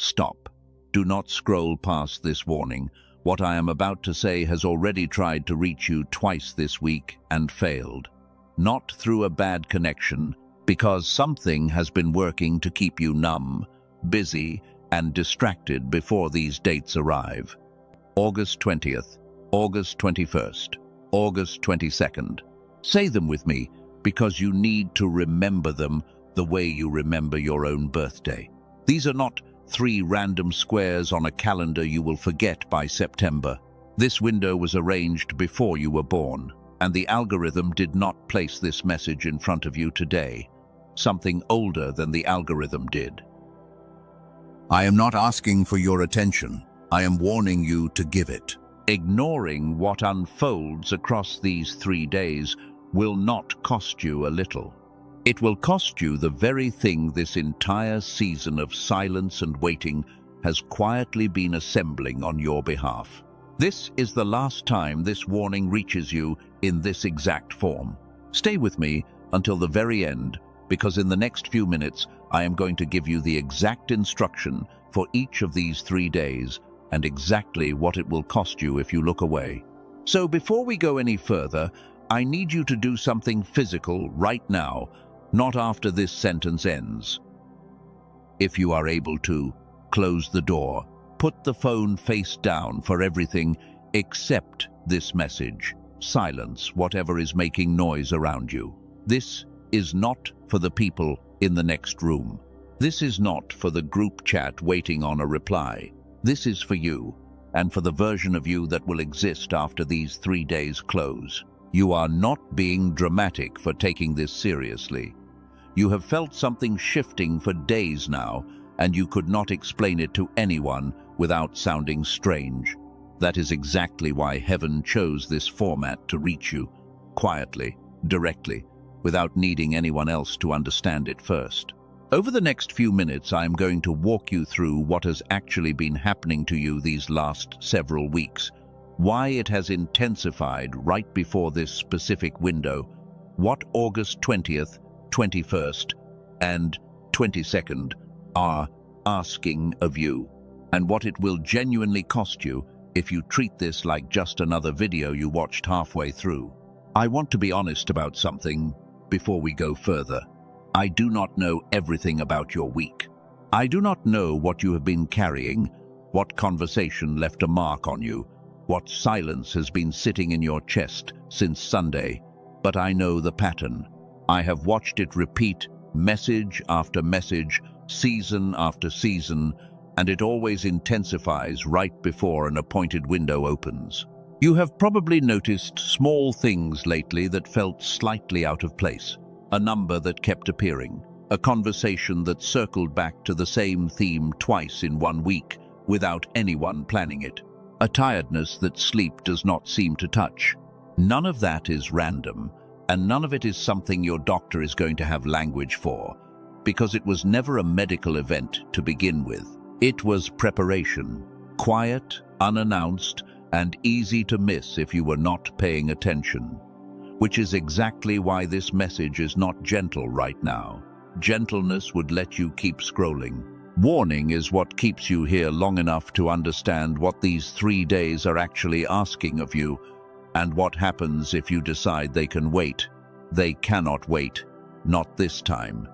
Stop. Do not scroll past this warning. What I am about to say has already tried to reach you twice this week and failed. Not through a bad connection, because something has been working to keep you numb, busy, and distracted before these dates arrive. August 20th, August 21st, August 22nd. Say them with me, because you need to remember them the way you remember your own birthday. These are not 3 random squares on a calendar you will forget by September. This window was arranged before you were born, and the algorithm did not place this message in front of you today. Something older than the algorithm did. I am not asking for your attention. I am warning you to give it. Ignoring what unfolds across these 3 days will not cost you a little. It will cost you the very thing this entire season of silence and waiting has quietly been assembling on your behalf. This is the last time this warning reaches you in this exact form. Stay with me until the very end, because in the next few minutes I am going to give you the exact instruction for each of these 3 days and exactly what it will cost you if you look away. So before we go any further, I need you to do something physical right now, not after this sentence ends. If you are able to, close the door. Put the phone face down for everything except this message. Silence whatever is making noise around you. This is not for the people in the next room. This is not for the group chat waiting on a reply. This is for you, and for the version of you that will exist after these 3 days close. You are not being dramatic for taking this seriously. You have felt something shifting for days now, and you could not explain it to anyone without sounding strange. That is exactly why heaven chose this format to reach you, quietly, directly, without needing anyone else to understand it first. Over the next few minutes, I am going to walk you through what has actually been happening to you these last several weeks, why it has intensified right before this specific window, what August 20th, 21st, and 22nd are asking of you, and what it will genuinely cost you if you treat this like just another video you watched halfway through. I want to be honest about something before we go further. I do not know everything about your week. I do not know what you have been carrying, what conversation left a mark on you, what silence has been sitting in your chest since Sunday, but I know the pattern. I have watched it repeat message after message, season after season, and it always intensifies right before an appointed window opens. You have probably noticed small things lately that felt slightly out of place. A number that kept appearing, a conversation that circled back to the same theme twice in 1 week without anyone planning it, a tiredness that sleep does not seem to touch. None of that is random, and none of it is something your doctor is going to have language for, because it was never a medical event to begin with. It was preparation, quiet, unannounced, and easy to miss if you were not paying attention. Which is exactly why this message is not gentle right now. Gentleness would let you keep scrolling. Warning is what keeps you here long enough to understand what these 3 days are actually asking of you, and what happens if you decide they can wait. They cannot wait, not this time.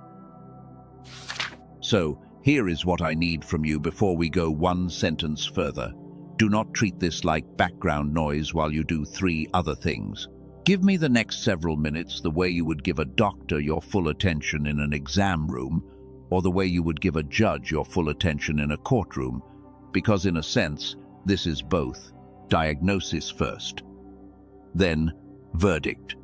So, here is what I need from you before we go 1 sentence further. Do not treat this like background noise while you do 3 other things. Give me the next several minutes the way you would give a doctor your full attention in an exam room, or the way you would give a judge your full attention in a courtroom, because in a sense, this is both. Diagnosis first, then verdict,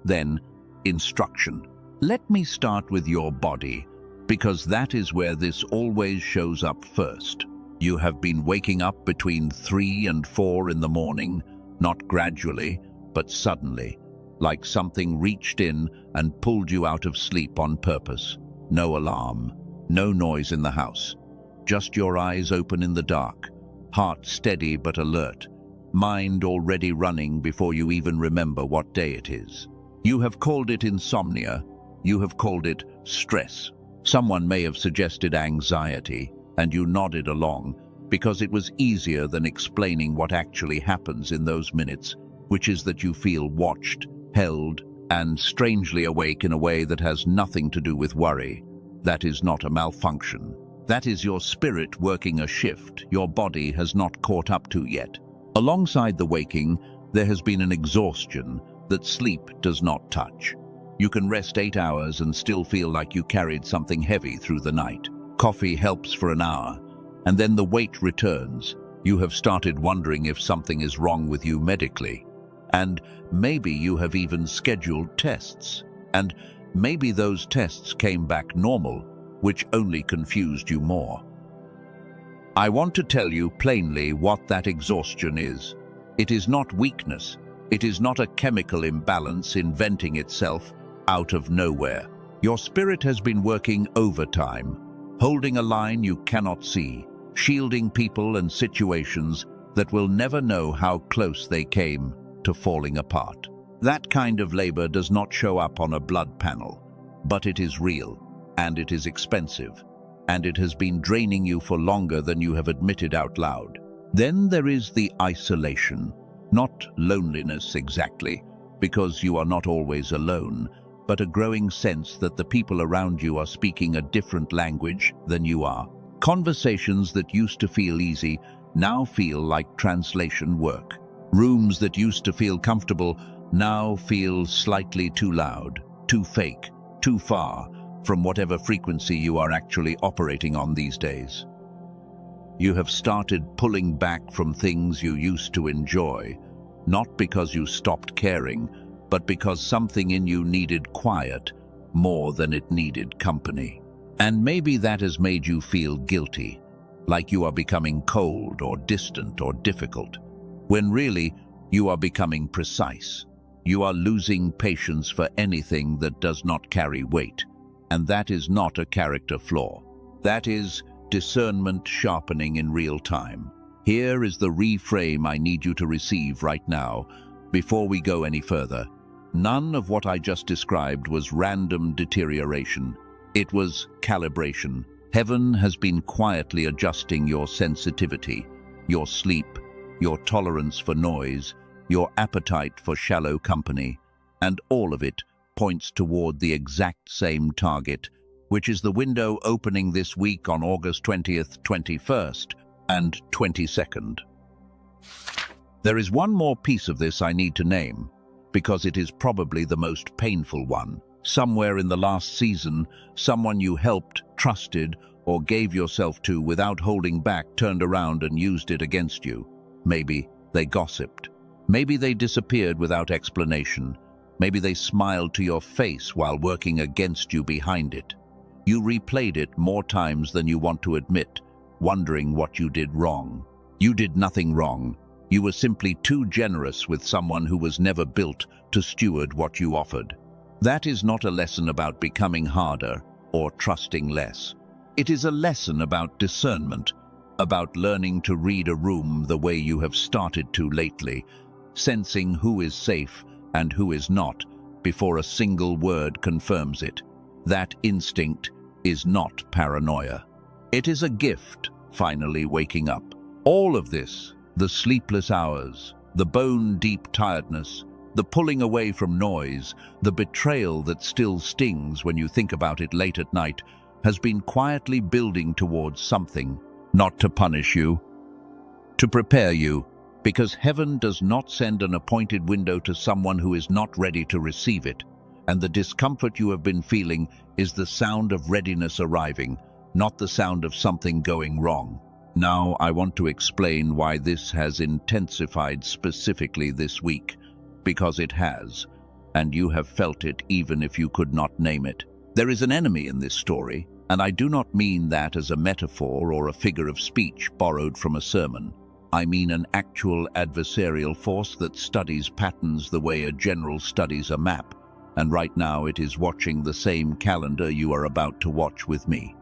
then instruction. Let me start with your body, because that is where this always shows up first. You have been waking up between 3 and 4 in the morning, not gradually, but suddenly, like something reached in and pulled you out of sleep on purpose. No alarm, no noise in the house, just your eyes open in the dark, heart steady but alert, mind already running before you even remember what day it is. You have called it insomnia, you have called it stress. Someone may have suggested anxiety, and you nodded along, because it was easier than explaining what actually happens in those minutes, which is that you feel watched, held, and strangely awake in a way that has nothing to do with worry. That is not a malfunction. That is your spirit working a shift your body has not caught up to yet. Alongside the waking, there has been an exhaustion that sleep does not touch. You can rest 8 hours and still feel like you carried something heavy through the night. Coffee helps for an hour, and then the weight returns. You have started wondering if something is wrong with you medically. And maybe you have even scheduled tests. And maybe those tests came back normal, which only confused you more. I want to tell you plainly what that exhaustion is. It is not weakness. It is not a chemical imbalance inventing itself out of nowhere. Your spirit has been working overtime, holding a line you cannot see, shielding people and situations that will never know how close they came to falling apart. That kind of labor does not show up on a blood panel, but it is real, and it is expensive, and it has been draining you for longer than you have admitted out loud. Then there is the isolation, not loneliness exactly, because you are not always alone, but a growing sense that the people around you are speaking a different language than you are. Conversations that used to feel easy now feel like translation work. Rooms that used to feel comfortable now feel slightly too loud, too fake, too far from whatever frequency you are actually operating on these days. You have started pulling back from things you used to enjoy, not because you stopped caring, but because something in you needed quiet more than it needed company. And maybe that has made you feel guilty, like you are becoming cold or distant or difficult, when really you are becoming precise. You are losing patience for anything that does not carry weight, and that is not a character flaw. That is discernment sharpening in real time. Here is the reframe I need you to receive right now, before we go any further. None of what I just described was random deterioration. It was calibration. Heaven has been quietly adjusting your sensitivity, your sleep, your tolerance for noise, your appetite for shallow company, and all of it points toward the exact same target, which is the window opening this week on August 20th, 21st, and 22nd. There is one more piece of this I need to name, because it is probably the most painful one. Somewhere in the last season, someone you helped, trusted, or gave yourself to without holding back turned around and used it against you. Maybe they gossiped. Maybe they disappeared without explanation. Maybe they smiled to your face while working against you behind it. You replayed it more times than you want to admit, wondering what you did wrong. You did nothing wrong. You were simply too generous with someone who was never built to steward what you offered. That is not a lesson about becoming harder or trusting less. It is a lesson about discernment, about learning to read a room the way you have started to lately, sensing who is safe and who is not before a single word confirms it. That instinct is not paranoia. It is a gift, finally waking up. All of this, the sleepless hours, the bone-deep tiredness, the pulling away from noise, the betrayal that still stings when you think about it late at night, has been quietly building towards something, not to punish you, to prepare you, because heaven does not send an appointed window to someone who is not ready to receive it, and the discomfort you have been feeling is the sound of readiness arriving, not the sound of something going wrong. Now, I want to explain why this has intensified specifically this week, because it has, and you have felt it even if you could not name it. There is an enemy in this story, and I do not mean that as a metaphor or a figure of speech borrowed from a sermon. I mean an actual adversarial force that studies patterns the way a general studies a map, and right now it is watching the same calendar you are about to watch with me.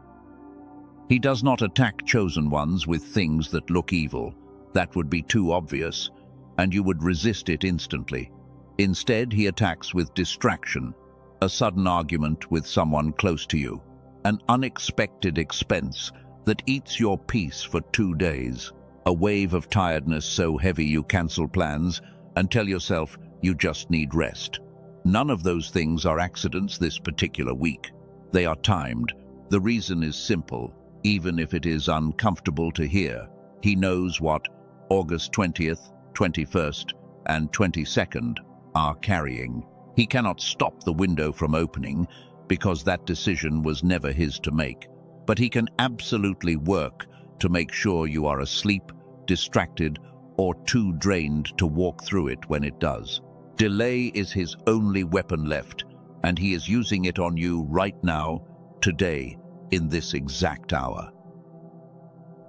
He does not attack chosen ones with things that look evil. That would be too obvious, and you would resist it instantly. Instead, he attacks with distraction, a sudden argument with someone close to you, an unexpected expense, that eats your peace for 2 days. A wave of tiredness so heavy you cancel plans and tell yourself you just need rest. None of those things are accidents this particular week. They are timed. The reason is simple, even if it is uncomfortable to hear. He knows what August 20th, 21st, and 22nd are carrying. He cannot stop the window from opening because that decision was never his to make. But he can absolutely work to make sure you are asleep, distracted, or too drained to walk through it when it does. Delay is his only weapon left, and he is using it on you right now, today, in this exact hour.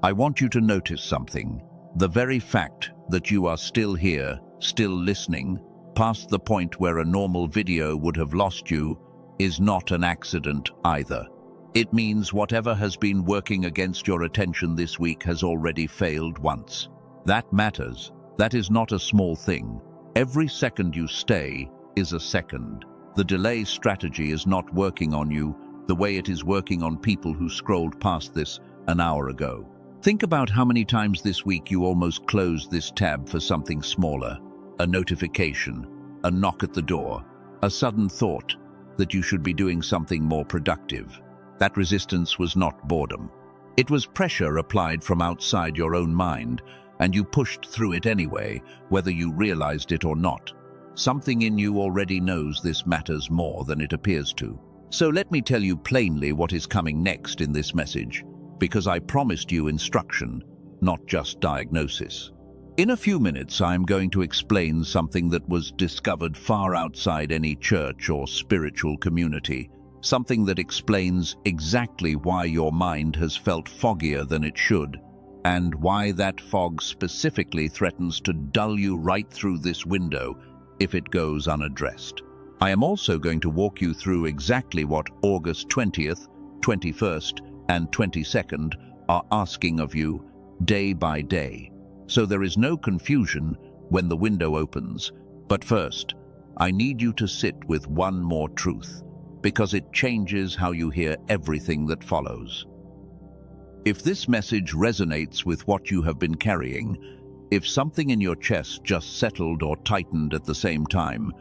I want you to notice something. The very fact that you are still here, still listening, past the point where a normal video would have lost you, is not an accident either. It means whatever has been working against your attention this week has already failed once. That matters. That is not a small thing. Every second you stay is a second. The delay strategy is not working on you the way it is working on people who scrolled past this an hour ago. Think about how many times this week you almost closed this tab for something smaller. A notification, a knock at the door, a sudden thought that you should be doing something more productive. That resistance was not boredom. It was pressure applied from outside your own mind, and you pushed through it anyway, whether you realized it or not. Something in you already knows this matters more than it appears to. So let me tell you plainly what is coming next in this message, because I promised you instruction, not just diagnosis. In a few minutes, I'm going to explain something that was discovered far outside any church or spiritual community, something that explains exactly why your mind has felt foggier than it should, and why that fog specifically threatens to dull you right through this window if it goes unaddressed. I am also going to walk you through exactly what August 20th, 21st, and 22nd are asking of you day by day, so there is no confusion when the window opens. But first, I need you to sit with one more truth, because it changes how you hear everything that follows. If this message resonates with what you have been carrying, if something in your chest just settled or tightened at the same time,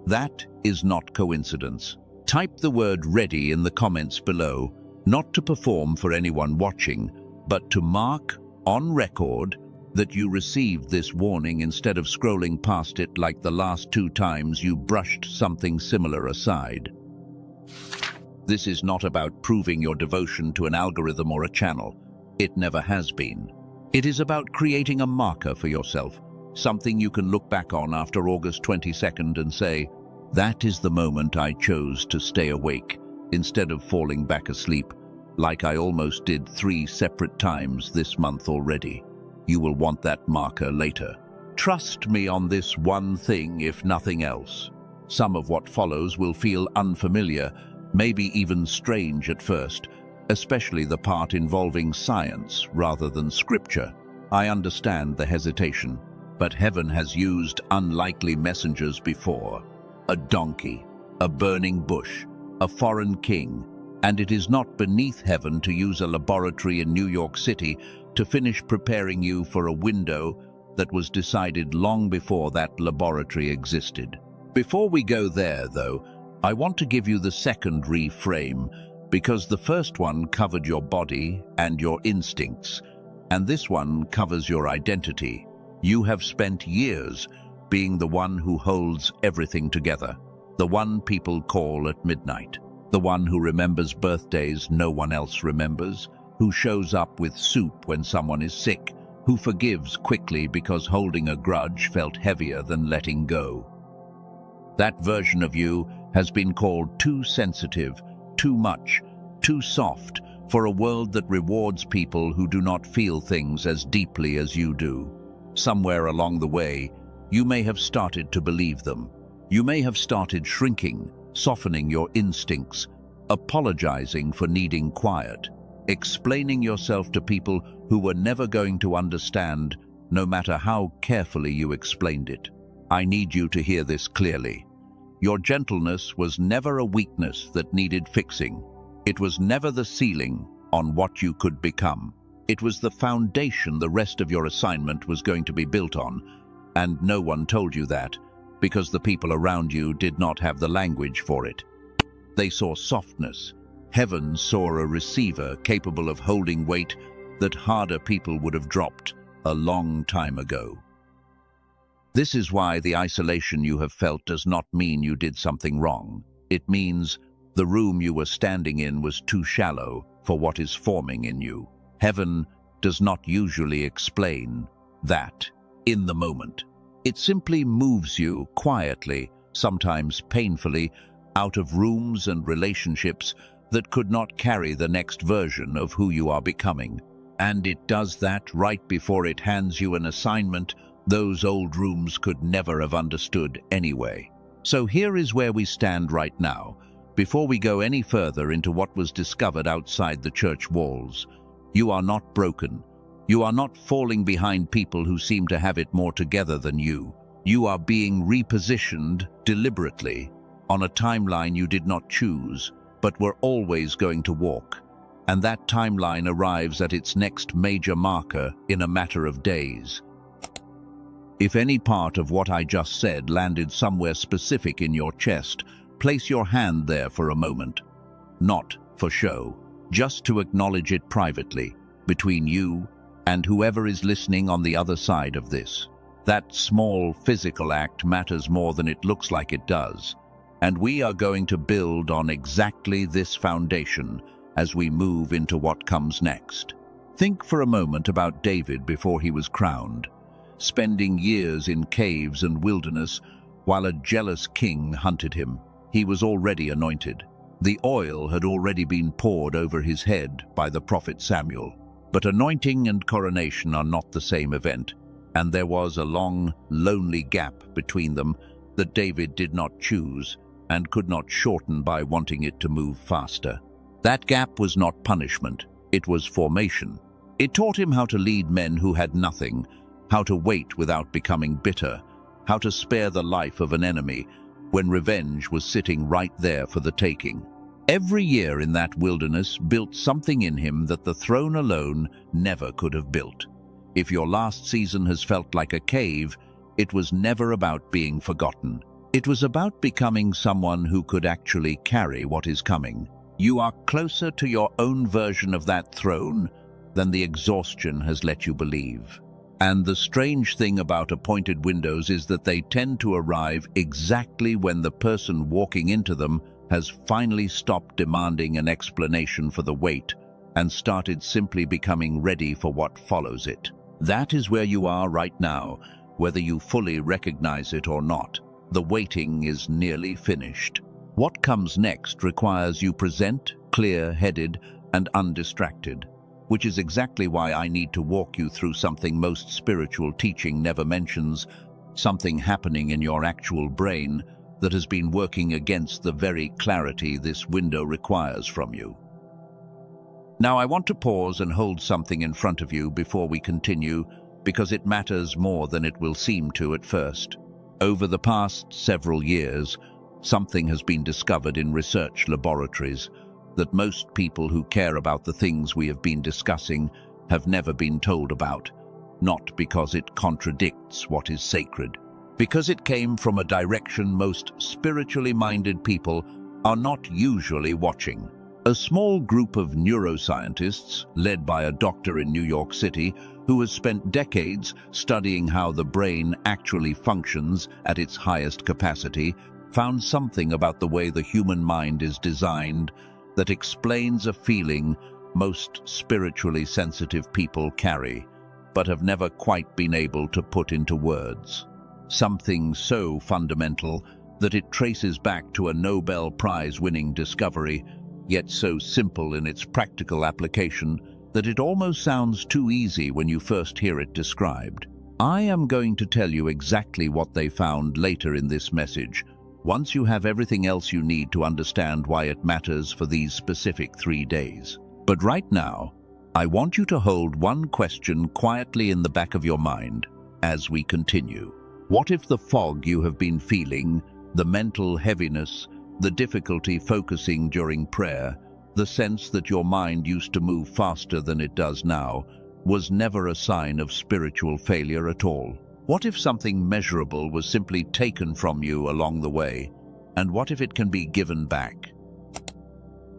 that is not coincidence. Type the word "ready" in the comments below, not to perform for anyone watching, but to mark on record that you received this warning instead of scrolling past it like the last 2 times you brushed something similar aside. This is not about proving your devotion to an algorithm or a channel. It never has been. It is about creating a marker for yourself, something you can look back on after August 22nd and say, that is the moment I chose to stay awake instead of falling back asleep, like I almost did 3 separate times this month already. You will want that marker later. Trust me on this one thing, if nothing else. Some of what follows will feel unfamiliar, maybe even strange at first, especially the part involving science rather than scripture. I understand the hesitation, but heaven has used unlikely messengers before. A donkey, a burning bush, a foreign king, and it is not beneath heaven to use a laboratory in New York City to finish preparing you for a window that was decided long before that laboratory existed. Before we go there, though, I want to give you the second reframe, because the first one covered your body and your instincts, and this one covers your identity. You have spent years being the one who holds everything together, the one people call at midnight, the one who remembers birthdays no one else remembers, who shows up with soup when someone is sick, who forgives quickly because holding a grudge felt heavier than letting go. That version of you has been called too sensitive, too much, too soft for a world that rewards people who do not feel things as deeply as you do. Somewhere along the way, you may have started to believe them. You may have started shrinking, softening your instincts, apologizing for needing quiet, explaining yourself to people who were never going to understand, no matter how carefully you explained it. I need you to hear this clearly. Your gentleness was never a weakness that needed fixing. It was never the ceiling on what you could become. It was the foundation the rest of your assignment was going to be built on, and no one told you that, because the people around you did not have the language for it. They saw softness. Heaven saw a receiver capable of holding weight that harder people would have dropped a long time ago. This is why the isolation you have felt does not mean you did something wrong. It means the room you were standing in was too shallow for what is forming in you. Heaven does not usually explain that in the moment. It simply moves you quietly, sometimes painfully, out of rooms and relationships that could not carry the next version of who you are becoming. And it does that right before it hands you an assignment those old rooms could never have understood anyway. So here is where we stand right now, before we go any further into what was discovered outside the church walls. You are not broken. You are not falling behind people who seem to have it more together than you. You are being repositioned deliberately on a timeline you did not choose, but were always going to walk. And that timeline arrives at its next major marker in a matter of days. If any part of what I just said landed somewhere specific in your chest, place your hand there for a moment. Not for show, just to acknowledge it privately, between you and whoever is listening on the other side of this. That small physical act matters more than it looks like it does. And we are going to build on exactly this foundation as we move into what comes next. Think for a moment about David before he was crowned, spending years in caves and wilderness while a jealous king hunted him. He was already anointed. The oil had already been poured over his head by the prophet Samuel. But anointing and coronation are not the same event, and there was a long, lonely gap between them that David did not choose and could not shorten by wanting it to move faster. That gap was not punishment, it was formation. It taught him how to lead men who had nothing, how to wait without becoming bitter, how to spare the life of an enemy when revenge was sitting right there for the taking. Every year in that wilderness built something in him that the throne alone never could have built. If your last season has felt like a cave, it was never about being forgotten. It was about becoming someone who could actually carry what is coming. You are closer to your own version of that throne than the exhaustion has let you believe. And the strange thing about appointed windows is that they tend to arrive exactly when the person walking into them has finally stopped demanding an explanation for the wait and started simply becoming ready for what follows it. That is where you are right now, whether you fully recognize it or not. The waiting is nearly finished. What comes next requires you present, clear-headed, and undistracted, which is exactly why I need to walk you through something most spiritual teaching never mentions, something happening in your actual brain that has been working against the very clarity this window requires from you. Now I want to pause and hold something in front of you before we continue, because it matters more than it will seem to at first. Over the past several years, something has been discovered in research laboratories that most people who care about the things we have been discussing have never been told about, not because it contradicts what is sacred, because it came from a direction most spiritually minded people are not usually watching. A small group of neuroscientists, led by a doctor in New York City, who has spent decades studying how the brain actually functions at its highest capacity, found something about the way the human mind is designed that explains a feeling most spiritually sensitive people carry, but have never quite been able to put into words. Something so fundamental that it traces back to a Nobel Prize-winning discovery, yet so simple in its practical application that it almost sounds too easy when you first hear it described. I am going to tell you exactly what they found later in this message, once you have everything else you need to understand why it matters for these specific 3 days. But right now, I want you to hold one question quietly in the back of your mind as we continue. What if the fog you have been feeling, the mental heaviness, the difficulty focusing during prayer, The sense that your mind used to move faster than it does now was never a sign of spiritual failure at all. What if something measurable was simply taken from you along the way? And what if it can be given back?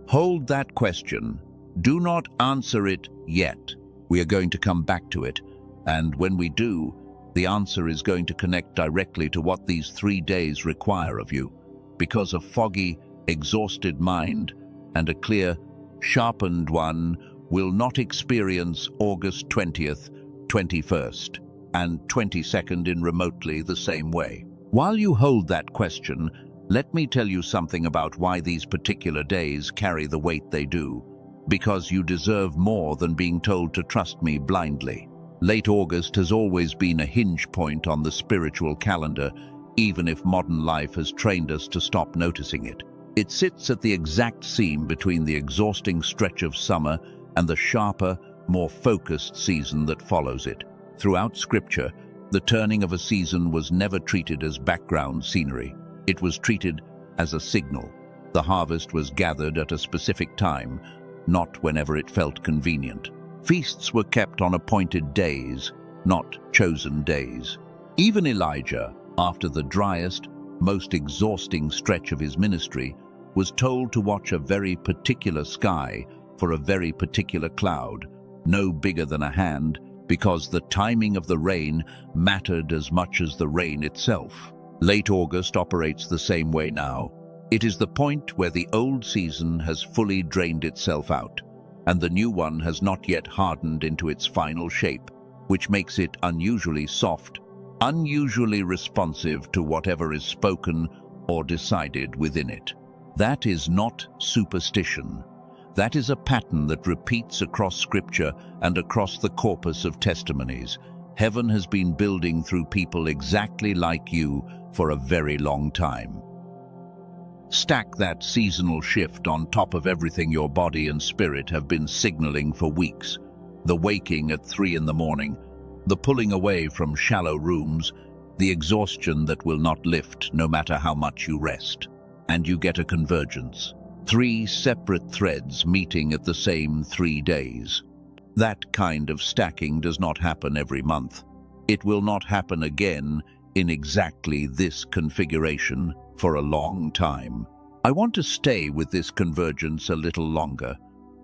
Hold that question. Do not answer it yet. We are going to come back to it. And when we do, the answer is going to connect directly to what these 3 days require of you. Because a foggy, exhausted mind and a clear, sharpened one will not experience August 20th, 21st, and 22nd in remotely the same way. While you hold that question, let me tell you something about why these particular days carry the weight they do. Because you deserve more than being told to trust me blindly. Late August has always been a hinge point on the spiritual calendar, even if modern life has trained us to stop noticing it. It sits at the exact seam between the exhausting stretch of summer and the sharper, more focused season that follows it. Throughout Scripture, the turning of a season was never treated as background scenery. It was treated as a signal. The harvest was gathered at a specific time, not whenever it felt convenient. Feasts were kept on appointed days, not chosen days. Even Elijah, after the driest, most exhausting stretch of his ministry, was told to watch a very particular sky for a very particular cloud, no bigger than a hand, because the timing of the rain mattered as much as the rain itself. Late August operates the same way now. It is the point where the old season has fully drained itself out, and the new one has not yet hardened into its final shape, which makes it unusually soft, unusually responsive to whatever is spoken or decided within it. That is not superstition. That is a pattern that repeats across Scripture and across the corpus of testimonies. Heaven has been building through people exactly like you for a very long time. Stack that seasonal shift on top of everything your body and spirit have been signaling for weeks. The waking at 3 in the morning, the pulling away from shallow rooms, the exhaustion that will not lift no matter how much you rest. And you get a convergence. 3 separate threads meeting at the same 3 days. That kind of stacking does not happen every month. It will not happen again in exactly this configuration for a long time. I want to stay with this convergence a little longer,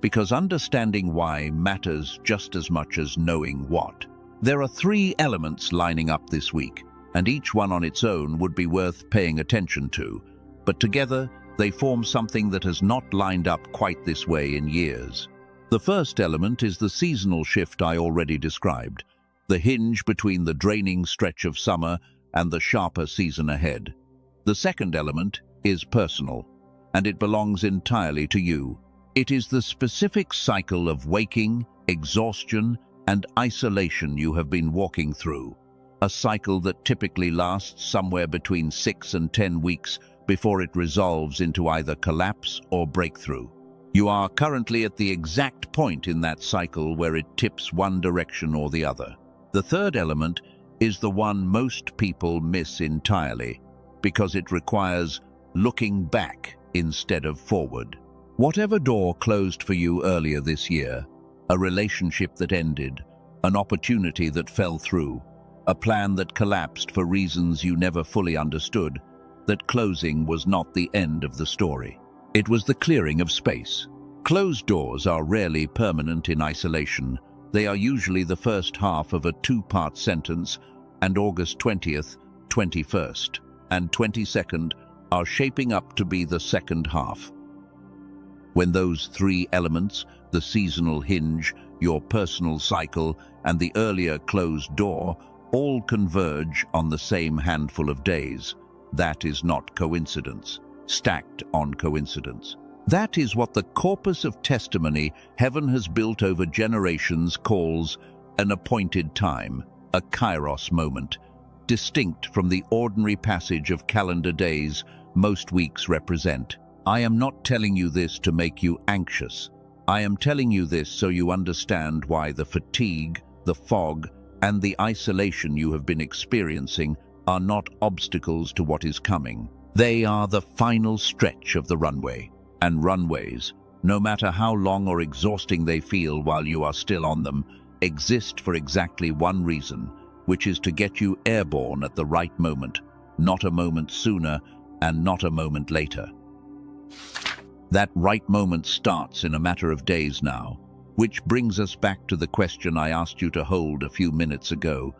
because understanding why matters just as much as knowing what. There are 3 elements lining up this week, and each one on its own would be worth paying attention to, but together they form something that has not lined up quite this way in years. The first element is the seasonal shift I already described, the hinge between the draining stretch of summer and the sharper season ahead. The second element is personal, and it belongs entirely to you. It is the specific cycle of waking, exhaustion, and isolation you have been walking through, a cycle that typically lasts somewhere between 6 and 10 weeks before it resolves into either collapse or breakthrough. You are currently at the exact point in that cycle where it tips one direction or the other. The third element is the one most people miss entirely, because it requires looking back instead of forward. Whatever door closed for you earlier this year, a relationship that ended, an opportunity that fell through, a plan that collapsed for reasons you never fully understood, that closing was not the end of the story. It was the clearing of space. Closed doors are rarely permanent in isolation. They are usually the first half of a 2-part sentence, and August 20th, 21st, and 22nd are shaping up to be the second half. When those 3 elements, the seasonal hinge, your personal cycle, and the earlier closed door, all converge on the same handful of days, that is not coincidence, stacked on coincidence. That is what the corpus of testimony heaven has built over generations calls an appointed time, a kairos moment, distinct from the ordinary passage of calendar days most weeks represent. I am not telling you this to make you anxious. I am telling you this so you understand why the fatigue, the fog, and the isolation you have been experiencing are not obstacles to what is coming. They are the final stretch of the runway, and runways, no matter how long or exhausting they feel while you are still on them, exist for exactly one reason, which is to get you airborne at the right moment, not a moment sooner and not a moment later. That right moment starts in a matter of days now, which brings us back to the question I asked you to hold a few minutes ago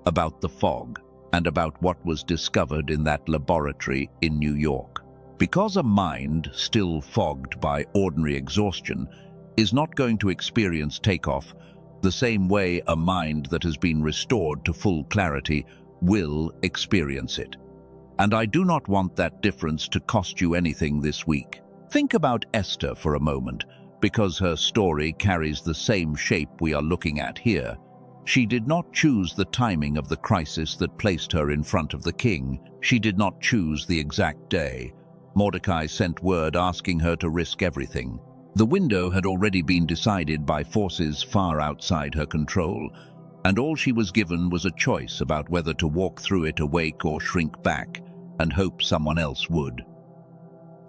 about the fog and about what was discovered in that laboratory in New York. Because a mind still fogged by ordinary exhaustion is not going to experience takeoff the same way a mind that has been restored to full clarity will experience it. And I do not want that difference to cost you anything this week. Think about Esther for a moment, because her story carries the same shape we are looking at here. She did not choose the timing of the crisis that placed her in front of the king. She did not choose the exact day. Mordecai sent word asking her to risk everything. The window had already been decided by forces far outside her control, and all she was given was a choice about whether to walk through it awake or shrink back and hope someone else would.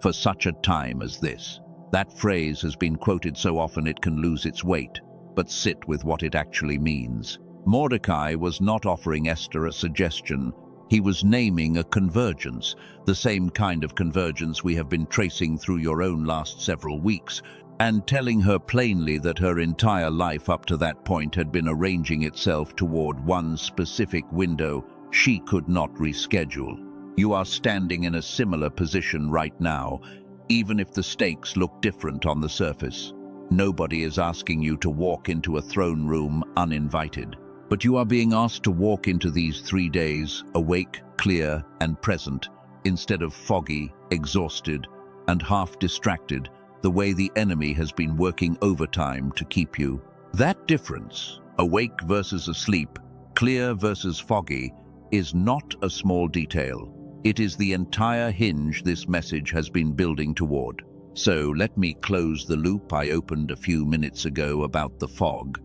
For such a time as this. That phrase has been quoted so often it can lose its weight, but sit with what it actually means. Mordecai was not offering Esther a suggestion. He was naming a convergence, the same kind of convergence we have been tracing through your own last several weeks, and telling her plainly that her entire life up to that point had been arranging itself toward one specific window she could not reschedule. You are standing in a similar position right now, even if the stakes look different on the surface. Nobody is asking you to walk into a throne room uninvited, but you are being asked to walk into these 3 days awake, clear, and present, instead of foggy, exhausted, and half-distracted, the way the enemy has been working overtime to keep you. That difference, awake versus asleep, clear versus foggy, is not a small detail. It is the entire hinge this message has been building toward. So let me close the loop I opened a few minutes ago about the fog,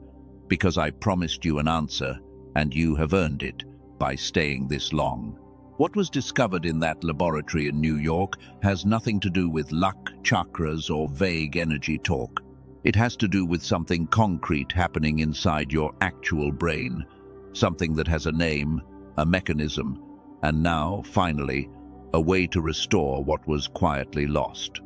because I promised you an answer, and you have earned it by staying this long. What was discovered in that laboratory in New York has nothing to do with luck, chakras, or vague energy talk. It has to do with something concrete happening inside your actual brain, something that has a name, a mechanism, and now, finally, a way to restore what was quietly lost.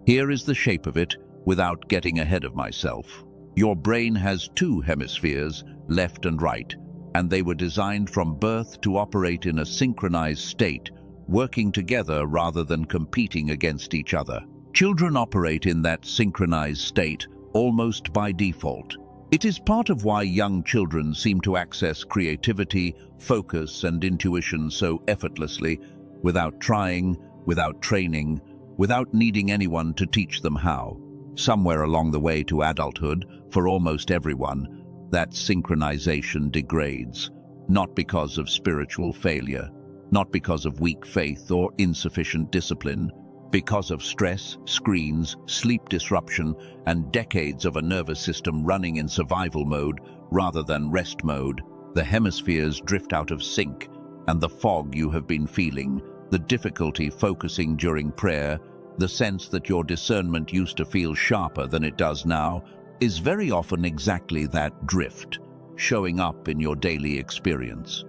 Here is the shape of it without getting ahead of myself. Your brain has 2 hemispheres, left and right, and they were designed from birth to operate in a synchronized state, working together rather than competing against each other. Children operate in that synchronized state almost by default. It is part of why young children seem to access creativity, focus, and intuition so effortlessly, without trying, without training, without needing anyone to teach them how. Somewhere along the way to adulthood, for almost everyone, that synchronization degrades, not because of spiritual failure, not because of weak faith or insufficient discipline, because of stress, screens, sleep disruption, and decades of a nervous system running in survival mode rather than rest mode. The hemispheres drift out of sync, and the fog you have been feeling, the difficulty focusing during prayer, the sense that your discernment used to feel sharper than it does now, is very often exactly that drift, showing up in your daily experience.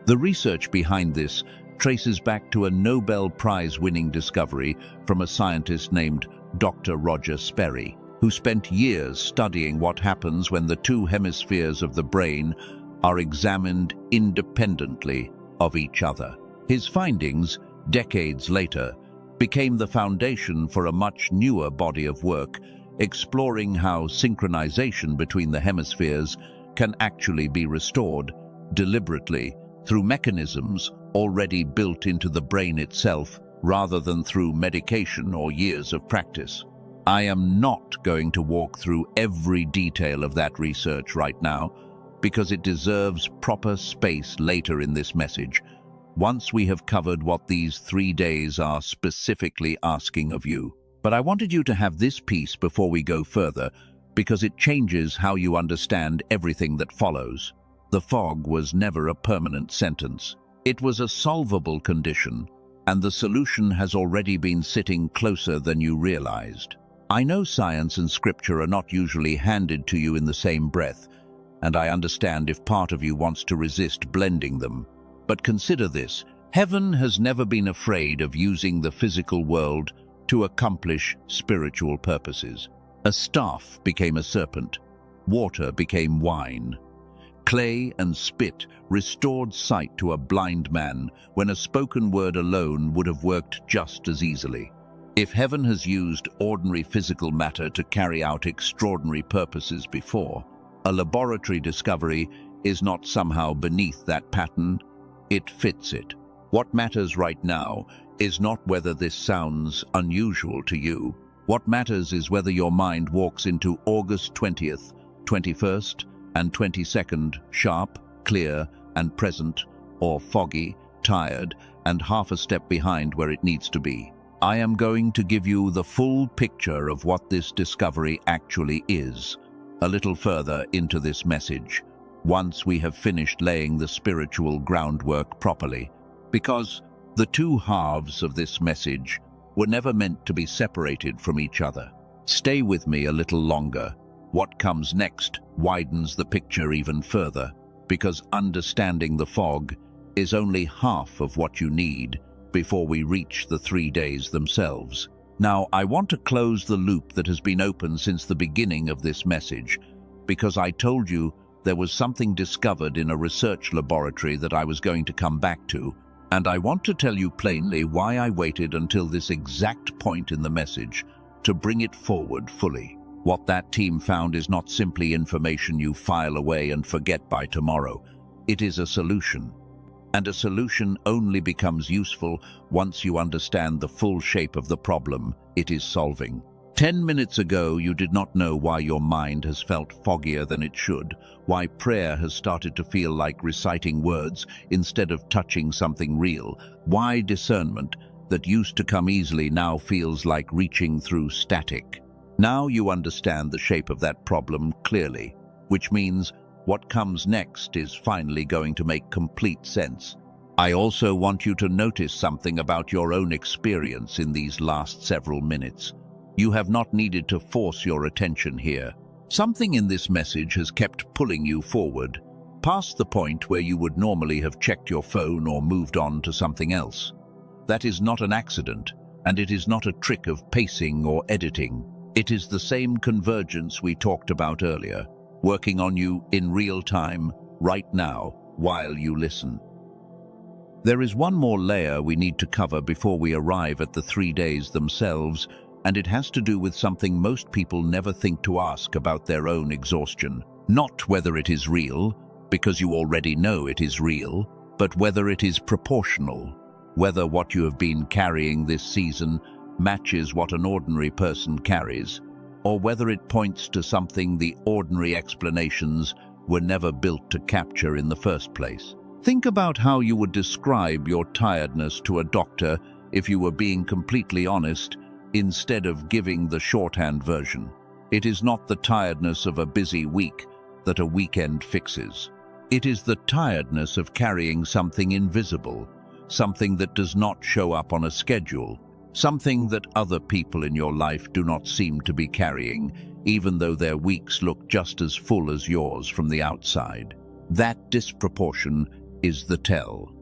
The research behind this traces back to a Nobel Prize-winning discovery from a scientist named Dr. Roger Sperry, who spent years studying what happens when the 2 hemispheres of the brain are examined independently of each other. His findings, decades later, became the foundation for a much newer body of work, exploring how synchronization between the hemispheres can actually be restored deliberately through mechanisms already built into the brain itself, rather than through medication or years of practice. I am not going to walk through every detail of that research right now, because it deserves proper space later in this message, once we have covered what these 3 days are specifically asking of you. But I wanted you to have this piece before we go further, because it changes how you understand everything that follows. The fog was never a permanent sentence. It was a solvable condition, and the solution has already been sitting closer than you realized. I know science and scripture are not usually handed to you in the same breath, and I understand if part of you wants to resist blending them. But consider this: heaven has never been afraid of using the physical world to accomplish spiritual purposes. A staff became a serpent, water became wine. Clay and spit restored sight to a blind man when a spoken word alone would have worked just as easily. If heaven has used ordinary physical matter to carry out extraordinary purposes before, a laboratory discovery is not somehow beneath that pattern, it fits it. What matters right now is not whether this sounds unusual to you. What matters is whether your mind walks into August 20th, 21st, and 22nd sharp, clear, and present, or foggy, tired, and half a step behind where it needs to be. I am going to give you the full picture of what this discovery actually is, a little further into this message, once we have finished laying the spiritual groundwork properly, because the two halves of this message were never meant to be separated from each other. Stay with me a little longer. What comes next widens the picture even further, because understanding the fog is only half of what you need before we reach the 3 days themselves. Now, I want to close the loop that has been open since the beginning of this message, because I told you there was something discovered in a research laboratory that I was going to come back to, and I want to tell you plainly why I waited until this exact point in the message to bring it forward fully. What that team found is not simply information you file away and forget by tomorrow. It is a solution. And a solution only becomes useful once you understand the full shape of the problem it is solving. 10 minutes ago, you did not know why your mind has felt foggier than it should, why prayer has started to feel like reciting words instead of touching something real, why discernment that used to come easily now feels like reaching through static. Now you understand the shape of that problem clearly, which means what comes next is finally going to make complete sense. I also want you to notice something about your own experience in these last several minutes. You have not needed to force your attention here. Something in this message has kept pulling you forward, past the point where you would normally have checked your phone or moved on to something else. That is not an accident, and it is not a trick of pacing or editing. It is the same convergence we talked about earlier, working on you in real time, right now, while you listen. There is one more layer we need to cover before we arrive at the 3 days themselves, and it has to do with something most people never think to ask about their own exhaustion. Not whether it is real, because you already know it is real, but whether it is proportional, whether what you have been carrying this season matches what an ordinary person carries, or whether it points to something the ordinary explanations were never built to capture in the first place. Think about how you would describe your tiredness to a doctor if you were being completely honest, instead of giving the shorthand version. It is not the tiredness of a busy week that a weekend fixes. It is the tiredness of carrying something invisible, something that does not show up on a schedule, something that other people in your life do not seem to be carrying, even though their weeks look just as full as yours from the outside. That disproportion is the tell.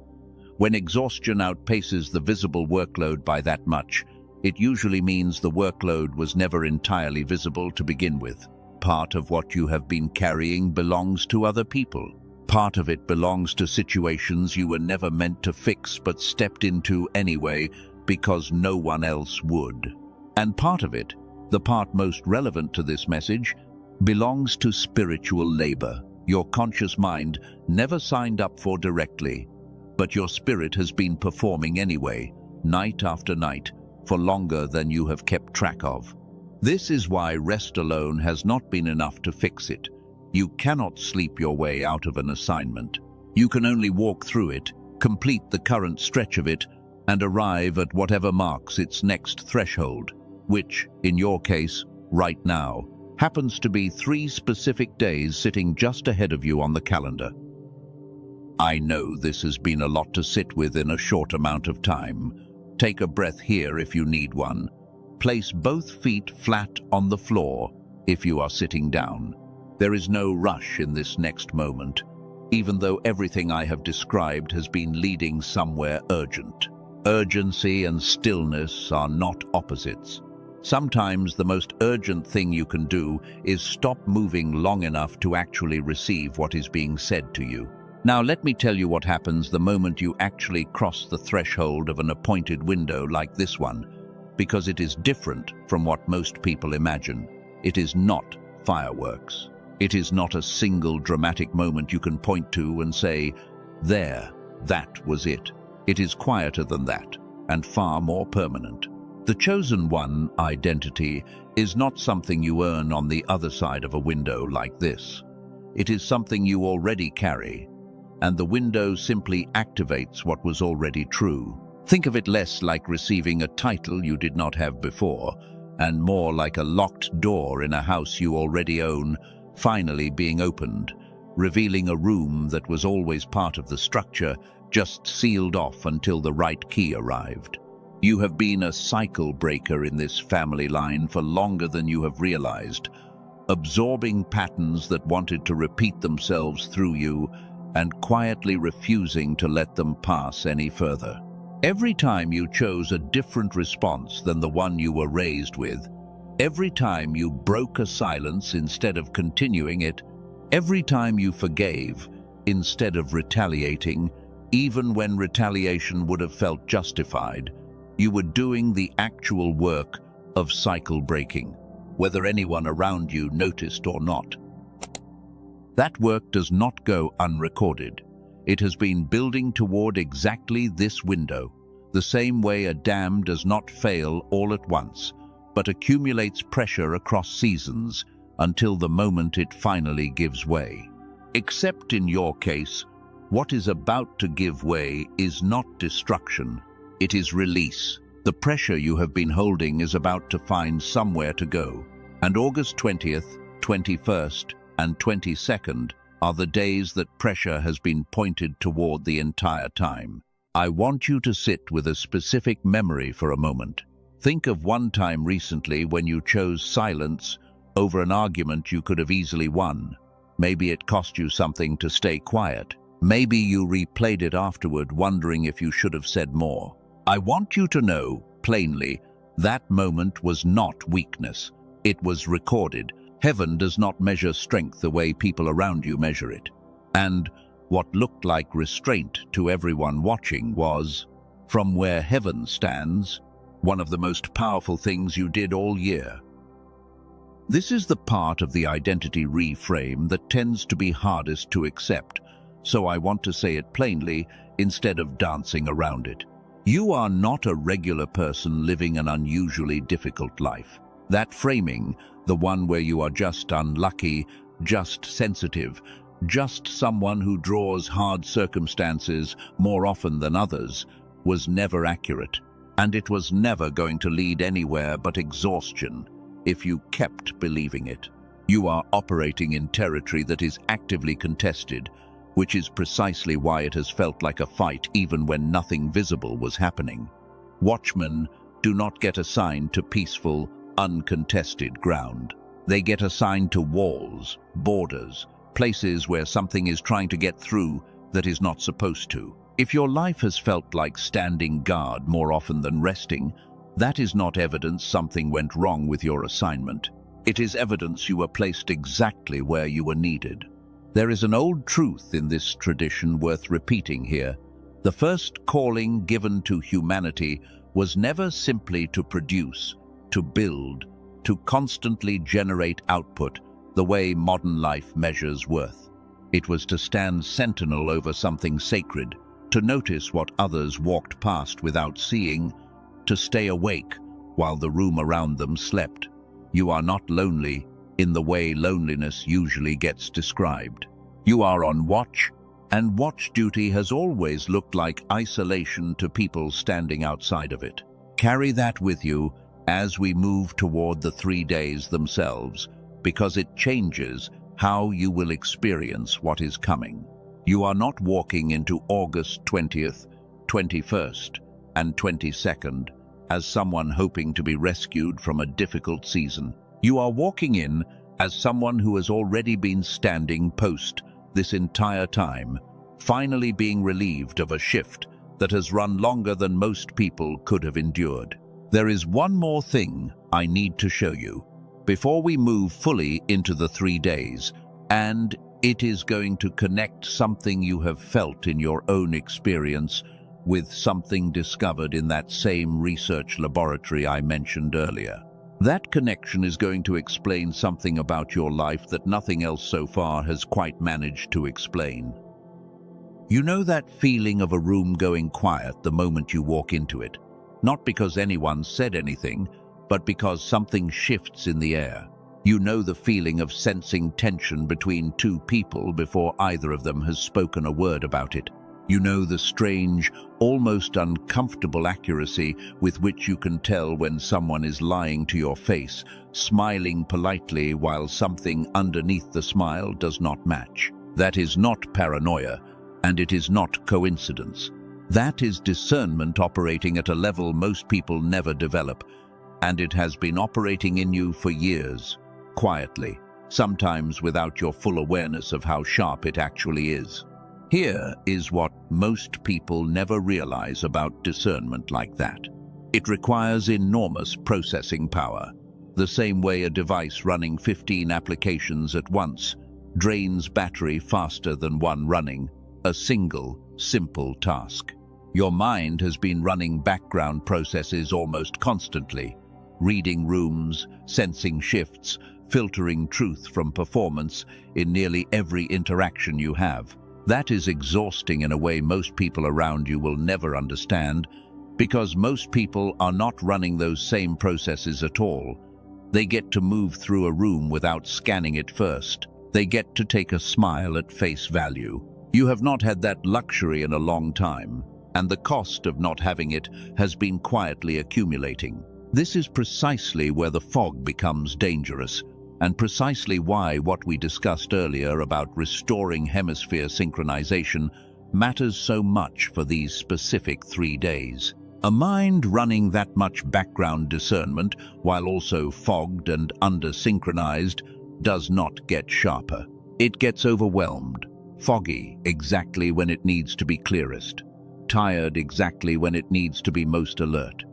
When exhaustion outpaces the visible workload by that much, it usually means the workload was never entirely visible to begin with. Part of what you have been carrying belongs to other people. Part of it belongs to situations you were never meant to fix but stepped into anyway because no one else would. And part of it, the part most relevant to this message, belongs to spiritual labor. Your conscious mind never signed up for directly, but your spirit has been performing anyway, night after night, for longer than you have kept track of. This is why rest alone has not been enough to fix it. You cannot sleep your way out of an assignment. You can only walk through it, complete the current stretch of it, and arrive at whatever marks its next threshold, which, in your case, right now, happens to be 3 specific days sitting just ahead of you on the calendar. I know this has been a lot to sit with in a short amount of time, Take a breath here if you need one. Place both feet flat on the floor if you are sitting down. There is no rush in this next moment, even though everything I have described has been leading somewhere urgent. Urgency and stillness are not opposites. Sometimes the most urgent thing you can do is stop moving long enough to actually receive what is being said to you. Now let me tell you what happens the moment you actually cross the threshold of an appointed window like this one, because it is different from what most people imagine. It is not fireworks. It is not a single dramatic moment you can point to and say, "There, that was it." It is quieter than that, and far more permanent. The chosen one identity is not something you earn on the other side of a window like this. It is something you already carry, and the window simply activates what was already true. Think of it less like receiving a title you did not have before, and more like a locked door in a house you already own, finally being opened, revealing a room that was always part of the structure, just sealed off until the right key arrived. You have been a cycle breaker in this family line for longer than you have realized, absorbing patterns that wanted to repeat themselves through you and quietly refusing to let them pass any further. Every time you chose a different response than the one you were raised with, every time you broke a silence instead of continuing it, every time you forgave instead of retaliating, even when retaliation would have felt justified, you were doing the actual work of cycle breaking, whether anyone around you noticed or not. That work does not go unrecorded. It has been building toward exactly this window, the same way a dam does not fail all at once, but accumulates pressure across seasons until the moment it finally gives way. Except in your case, what is about to give way is not destruction, it is release. The pressure you have been holding is about to find somewhere to go, and August 20th, 21st, and 22nd are the days that pressure has been pointed toward the entire time. I want you to sit with a specific memory for a moment. Think of one time recently when you chose silence over an argument you could have easily won. Maybe it cost you something to stay quiet. Maybe you replayed it afterward, wondering if you should have said more. I want you to know, plainly, that moment was not weakness. It was recorded. Heaven does not measure strength the way people around you measure it. And what looked like restraint to everyone watching was, from where heaven stands, one of the most powerful things you did all year. This is the part of the identity reframe that tends to be hardest to accept, so I want to say it plainly instead of dancing around it. You are not a regular person living an unusually difficult life. That framing, the one where you are just unlucky, just sensitive, just someone who draws hard circumstances more often than others, was never accurate, and it was never going to lead anywhere but exhaustion if you kept believing it. You are operating in territory that is actively contested, which is precisely why it has felt like a fight even when nothing visible was happening. Watchmen do not get assigned to peaceful, uncontested ground. They get assigned to walls, borders, places where something is trying to get through that is not supposed to. If your life has felt like standing guard more often than resting, that is not evidence something went wrong with your assignment. It is evidence you were placed exactly where you were needed. There is an old truth in this tradition worth repeating here. The first calling given to humanity was never simply to produce, to build, to constantly generate output the way modern life measures worth. It was to stand sentinel over something sacred, to notice what others walked past without seeing, to stay awake while the room around them slept. You are not lonely in the way loneliness usually gets described. You are on watch, and watch duty has always looked like isolation to people standing outside of it. Carry that with you as we move toward the 3 days themselves, because it changes how you will experience what is coming. You are not walking into August 20th, 21st, and 22nd as someone hoping to be rescued from a difficult season. You are walking in as someone who has already been standing post this entire time, finally being relieved of a shift that has run longer than most people could have endured. There is one more thing I need to show you before we move fully into the 3 days, and it is going to connect something you have felt in your own experience with something discovered in that same research laboratory I mentioned earlier. That connection is going to explain something about your life that nothing else so far has quite managed to explain. You know that feeling of a room going quiet the moment you walk into it, not because anyone said anything, but because something shifts in the air. You know the feeling of sensing tension between two people before either of them has spoken a word about it. You know the strange, almost uncomfortable accuracy with which you can tell when someone is lying to your face, smiling politely while something underneath the smile does not match. That is not paranoia, and it is not coincidence. That is discernment operating at a level most people never develop, and it has been operating in you for years, quietly, sometimes without your full awareness of how sharp it actually is. Here is what most people never realize about discernment like that. It requires enormous processing power, the same way a device running 15 applications at once drains battery faster than one running a single, simple task. Your mind has been running background processes almost constantly, reading rooms, sensing shifts, filtering truth from performance in nearly every interaction you have. That is exhausting in a way most people around you will never understand, because most people are not running those same processes at all. They get to move through a room without scanning it first. They get to take a smile at face value. You have not had that luxury in a long time, and the cost of not having it has been quietly accumulating. This is precisely where the fog becomes dangerous, and precisely why what we discussed earlier about restoring hemisphere synchronization matters so much for these specific 3 days. A mind running that much background discernment, while also fogged and under-synchronized, does not get sharper. It gets overwhelmed, foggy exactly when it needs to be clearest, tired exactly when it needs to be most alert.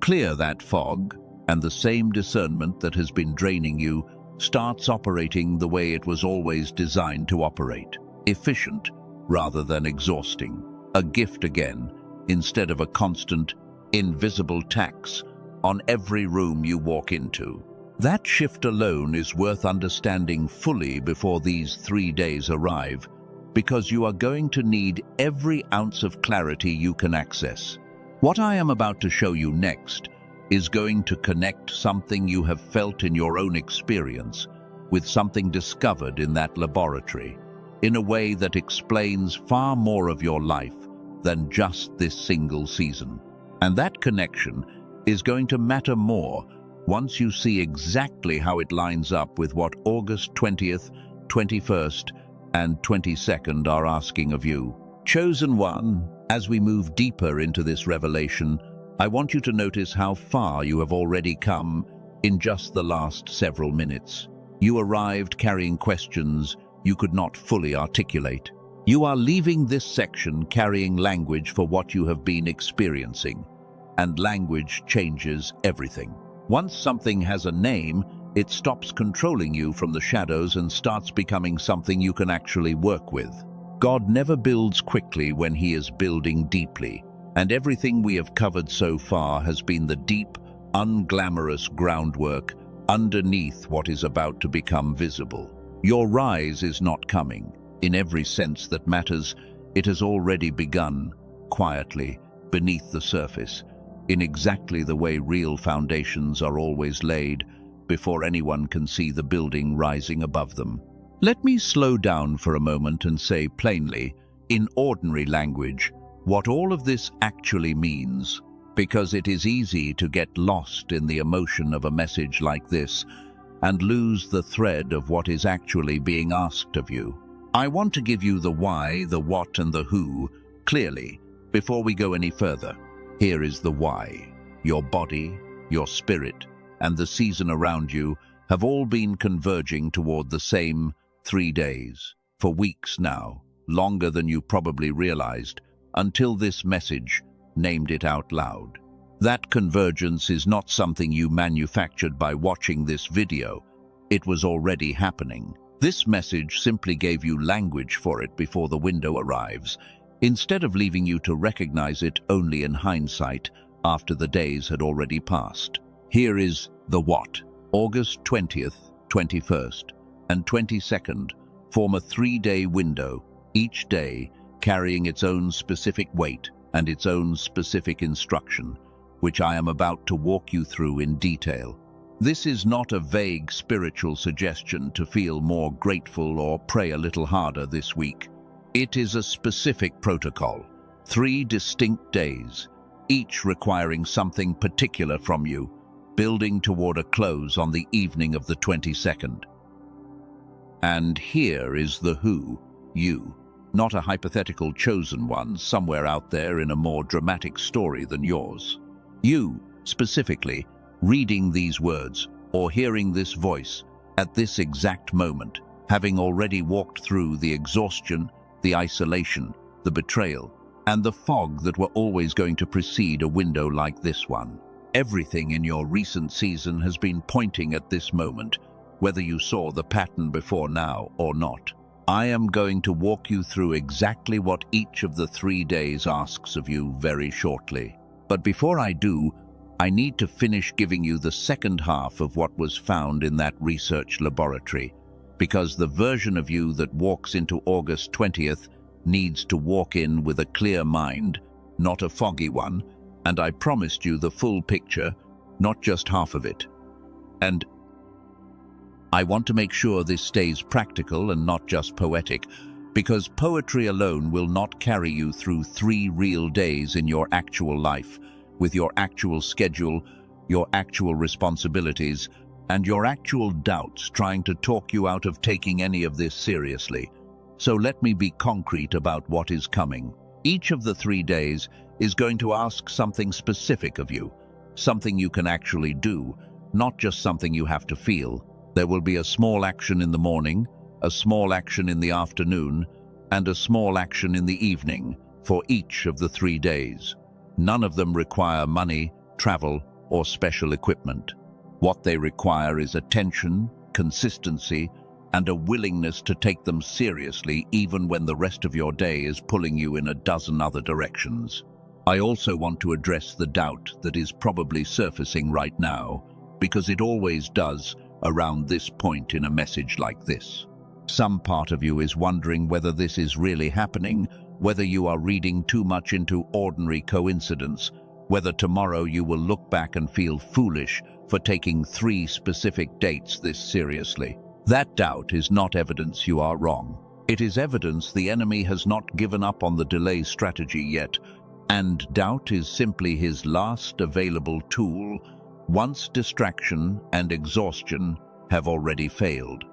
Clear that fog, and the same discernment that has been draining you starts operating the way it was always designed to operate, efficient rather than exhausting, a gift again, instead of a constant, invisible tax on every room you walk into. That shift alone is worth understanding fully before these 3 days arrive, because you are going to need every ounce of clarity you can access. What I am about to show you next is going to connect something you have felt in your own experience with something discovered in that laboratory, in a way that explains far more of your life than just this single season. And that connection is going to matter more once you see exactly how it lines up with what August 20th, 21st, and 22nd are asking of you. Chosen one, as we move deeper into this revelation, I want you to notice how far you have already come in just the last several minutes. You arrived carrying questions you could not fully articulate. You are leaving this section carrying language for what you have been experiencing, and language changes everything. Once something has a name, it stops controlling you from the shadows and starts becoming something you can actually work with. God never builds quickly when He is building deeply, and everything we have covered so far has been the deep, unglamorous groundwork underneath what is about to become visible. Your rise is not coming, in every sense that matters. It has already begun, quietly, beneath the surface, in exactly the way real foundations are always laid, before anyone can see the building rising above them. Let me slow down for a moment and say plainly, in ordinary language, what all of this actually means, because it is easy to get lost in the emotion of a message like this and lose the thread of what is actually being asked of you. I want to give you the why, the what, and the who clearly, Before we go any further, here is the why. Your body, your spirit, and the season around you have all been converging toward the same 3 days, for weeks now, longer than you probably realized, until this message named it out loud. That convergence is not something you manufactured by watching this video. It was already happening. This message simply gave you language for it before the window arrives, instead of leaving you to recognize it only in hindsight after the days had already passed. Here is the what. August 20th, 21st, and 22nd form a 3-day window, each day carrying its own specific weight and its own specific instruction, which I am about to walk you through in detail. This is not a vague spiritual suggestion to feel more grateful or pray a little harder this week. It is a specific protocol, 3 distinct days, each requiring something particular from you, building toward a close on the evening of the 22nd. And here is the who, you, not a hypothetical chosen one somewhere out there in a more dramatic story than yours. You, specifically, reading these words or hearing this voice at this exact moment, having already walked through the exhaustion, the isolation, the betrayal, and the fog that were always going to precede a window like this one. Everything in your recent season has been pointing at this moment, whether you saw the pattern before now or not. I am going to walk you through exactly what each of the 3 days asks of you very shortly. But before I do, I need to finish giving you the second half of what was found in that research laboratory, because the version of you that walks into August 20th needs to walk in with a clear mind, not a foggy one, and I promised you the full picture, not just half of it. And I want to make sure this stays practical and not just poetic, because poetry alone will not carry you through 3 real days in your actual life, with your actual schedule, your actual responsibilities, and your actual doubts trying to talk you out of taking any of this seriously. So let me be concrete about what is coming. Each of the 3 days is going to ask something specific of you, something you can actually do, not just something you have to feel. There will be a small action in the morning, a small action in the afternoon, and a small action in the evening for each of the 3 days. None of them require money, travel, or special equipment. What they require is attention, consistency, and a willingness to take them seriously even when the rest of your day is pulling you in a dozen other directions. I also want to address the doubt that is probably surfacing right now, because it always does around this point in a message like this. Some part of you is wondering whether this is really happening, whether you are reading too much into ordinary coincidence, whether tomorrow you will look back and feel foolish for taking 3 specific dates this seriously. That doubt is not evidence you are wrong. It is evidence the enemy has not given up on the delay strategy yet, and doubt is simply his last available tool once distraction and exhaustion have already failed.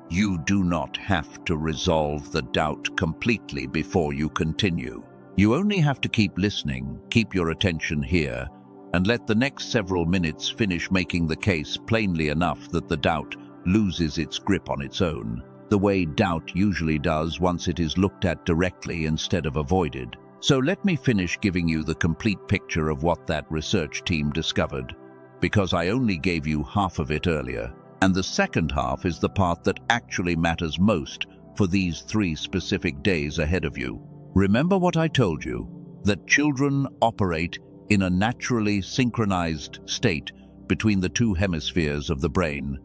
You do not have to resolve the doubt completely before you continue. You only have to keep listening, keep your attention here, and let the next several minutes finish making the case plainly enough that the doubt loses its grip on its own, the way doubt usually does once it is looked at directly instead of avoided. So let me finish giving you the complete picture of what that research team discovered, because I only gave you half of it earlier. And the second half is the part that actually matters most for these 3 specific days ahead of you. Remember what I told you, that children operate in a naturally synchronized state between the 2 hemispheres of the brain,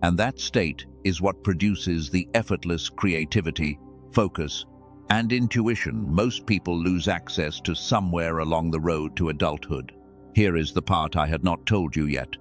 and that state is what produces the effortless creativity, focus, and intuition most people lose access to somewhere along the road to adulthood. Here is the part I had not told you yet.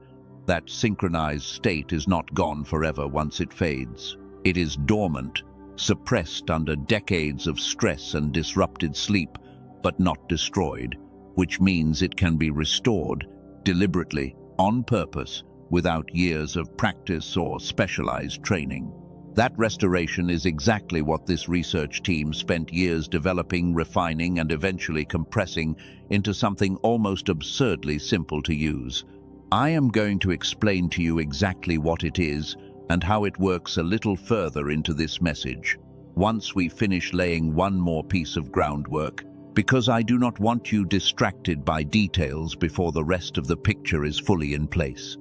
That synchronized state is not gone forever once it fades. It is dormant, suppressed under decades of stress and disrupted sleep, but not destroyed, which means it can be restored deliberately, on purpose, without years of practice or specialized training. That restoration is exactly what this research team spent years developing, refining, and eventually compressing into something almost absurdly simple to use. I am going to explain to you exactly what it is and how it works a little further into this message, once we finish laying one more piece of groundwork, because I do not want you distracted by details before the rest of the picture is fully in place.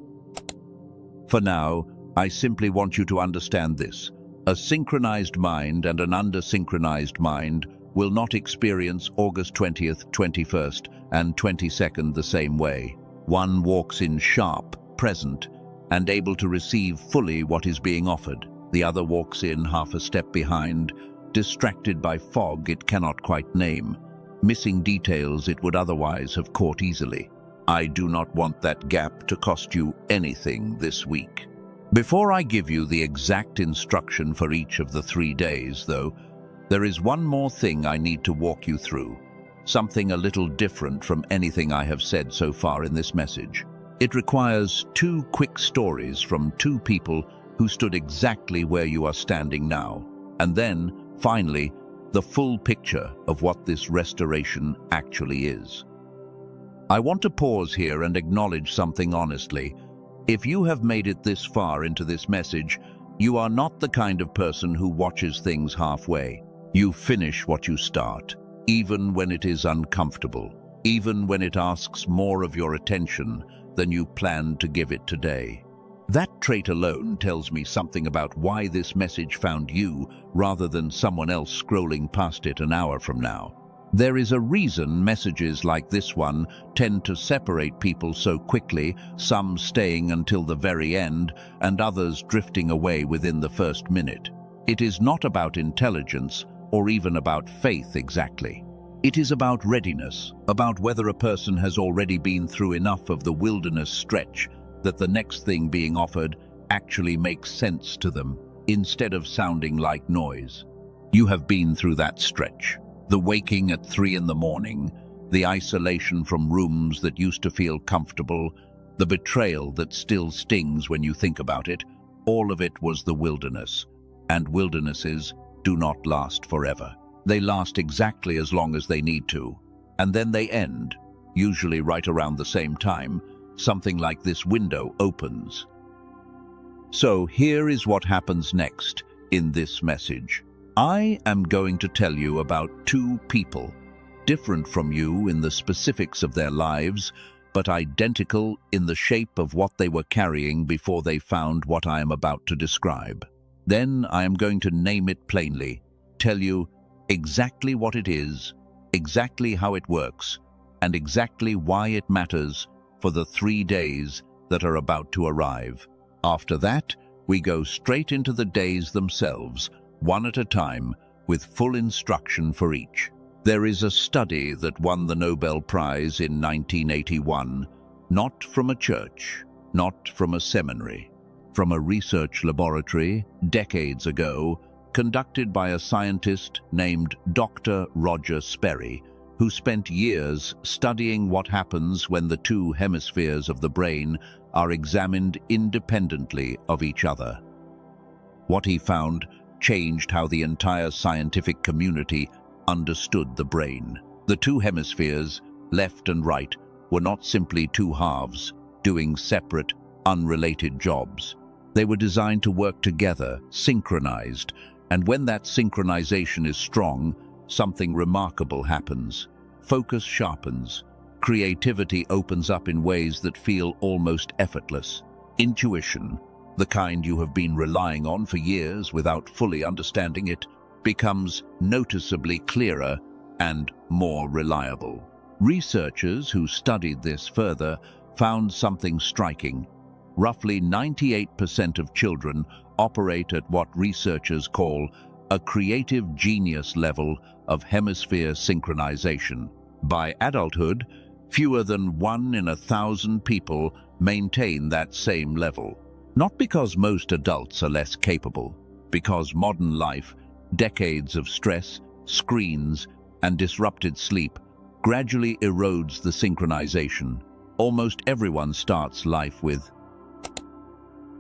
For now, I simply want you to understand this. A synchronized mind and an undersynchronized mind will not experience August 20th, 21st, and 22nd the same way. One walks in sharp, present, and able to receive fully what is being offered. The other walks in half a step behind, distracted by fog it cannot quite name, missing details it would otherwise have caught easily. I do not want that gap to cost you anything this week. Before I give you the exact instruction for each of the 3 days, though, there is one more thing I need to walk you through, something a little different from anything I have said so far in this message. It requires 2 quick stories from 2 people who stood exactly where you are standing now, and then, finally, the full picture of what this restoration actually is. I want to pause here and acknowledge something honestly. If you have made it this far into this message, you are not the kind of person who watches things halfway. You finish what you start, even when it is uncomfortable, even when it asks more of your attention than you planned to give it today. That trait alone tells me something about why this message found you rather than someone else scrolling past it an hour from now. There is a reason messages like this one tend to separate people so quickly, some staying until the very end and others drifting away within the first minute. It is not about intelligence or even about faith exactly. It is about readiness, about whether a person has already been through enough of the wilderness stretch that the next thing being offered actually makes sense to them, instead of sounding like noise. You have been through that stretch. The waking at 3 in the morning, the isolation from rooms that used to feel comfortable, the betrayal that still stings when you think about it, all of it was the wilderness. And wildernesses do not last forever. They last exactly as long as they need to, and then they end, usually right around the same time. Something like this window opens. So here is what happens next in this message. I am going to tell you about 2 people, different from you in the specifics of their lives, but identical in the shape of what they were carrying before they found what I am about to describe. Then I am going to name it plainly, tell you exactly what it is, exactly how it works, and exactly why it matters for the 3 days that are about to arrive. After that, we go straight into the days themselves, one at a time, with full instruction for each. There is a study that won the Nobel Prize in 1981, not from a church, not from a seminary, from a research laboratory decades ago, conducted by a scientist named Dr. Roger Sperry, who spent years studying what happens when the 2 hemispheres of the brain are examined independently of each other. What he found changed how the entire scientific community understood the brain. The 2 hemispheres, left and right, were not simply 2 halves, doing separate, unrelated jobs. They were designed to work together, synchronized, and when that synchronization is strong, something remarkable happens. Focus sharpens. Creativity opens up in ways that feel almost effortless. Intuition, the kind you have been relying on for years without fully understanding it, becomes noticeably clearer and more reliable. Researchers who studied this further found something striking. Roughly 98% of children operate at what researchers call a creative genius level of hemisphere synchronization. By adulthood, fewer than 1 in 1,000 people maintain that same level. Not because most adults are less capable, because modern life, decades of stress, screens, and disrupted sleep gradually erodes the synchronization. Almost everyone starts life with.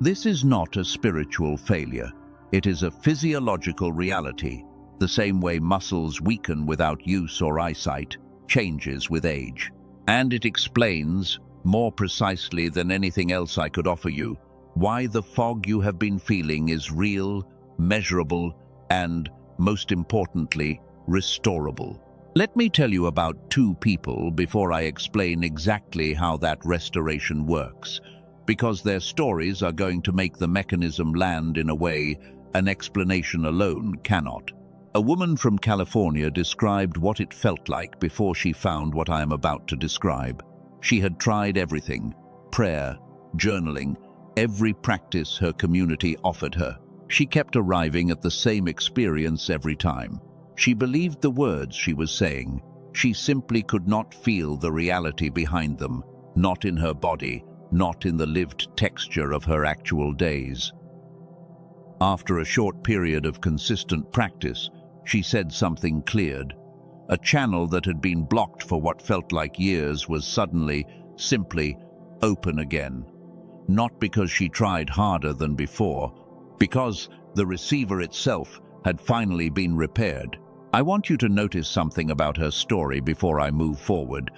This is not a spiritual failure. It is a physiological reality, the same way muscles weaken without use or eyesight, changes with age. And it explains, more precisely than anything else I could offer you, why the fog you have been feeling is real, measurable, and, most importantly, restorable. Let me tell you about two people before I explain exactly how that restoration works, because their stories are going to make the mechanism land in a way an explanation alone cannot. A woman from California described what it felt like before she found what I am about to describe. She had tried everything: prayer, journaling, every practice her community offered her. She kept arriving at the same experience every time. She believed the words she was saying. She simply could not feel the reality behind them, not in her body, not in the lived texture of her actual days. After a short period of consistent practice, she said something cleared. A channel that had been blocked for what felt like years was suddenly, simply, open again. Not because she tried harder than before, because the receiver itself had finally been repaired. I want you to notice something about her story before I move forward,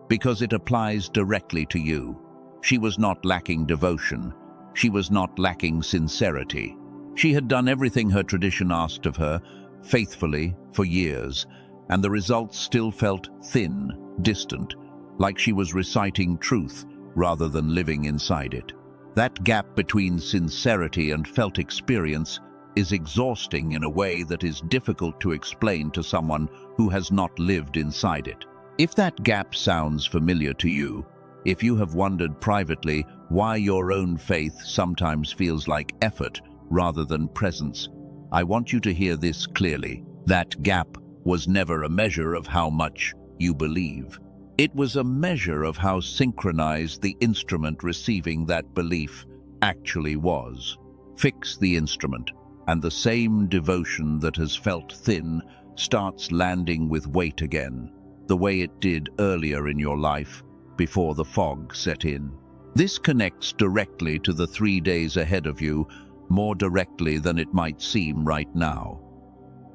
because it applies directly to you. She was not lacking devotion. She was not lacking sincerity. She had done everything her tradition asked of her, faithfully, for years, and the results still felt thin, distant, like she was reciting truth rather than living inside it. That gap between sincerity and felt experience is exhausting in a way that is difficult to explain to someone who has not lived inside it. If that gap sounds familiar to you, if you have wondered privately why your own faith sometimes feels like effort rather than presence, I want you to hear this clearly. That gap was never a measure of how much you believe. It was a measure of how synchronized the instrument receiving that belief actually was. Fix the instrument, and the same devotion that has felt thin starts landing with weight again, the way it did earlier in your life, before the fog set in. This connects directly to the 3 days ahead of you, more directly than it might seem right now.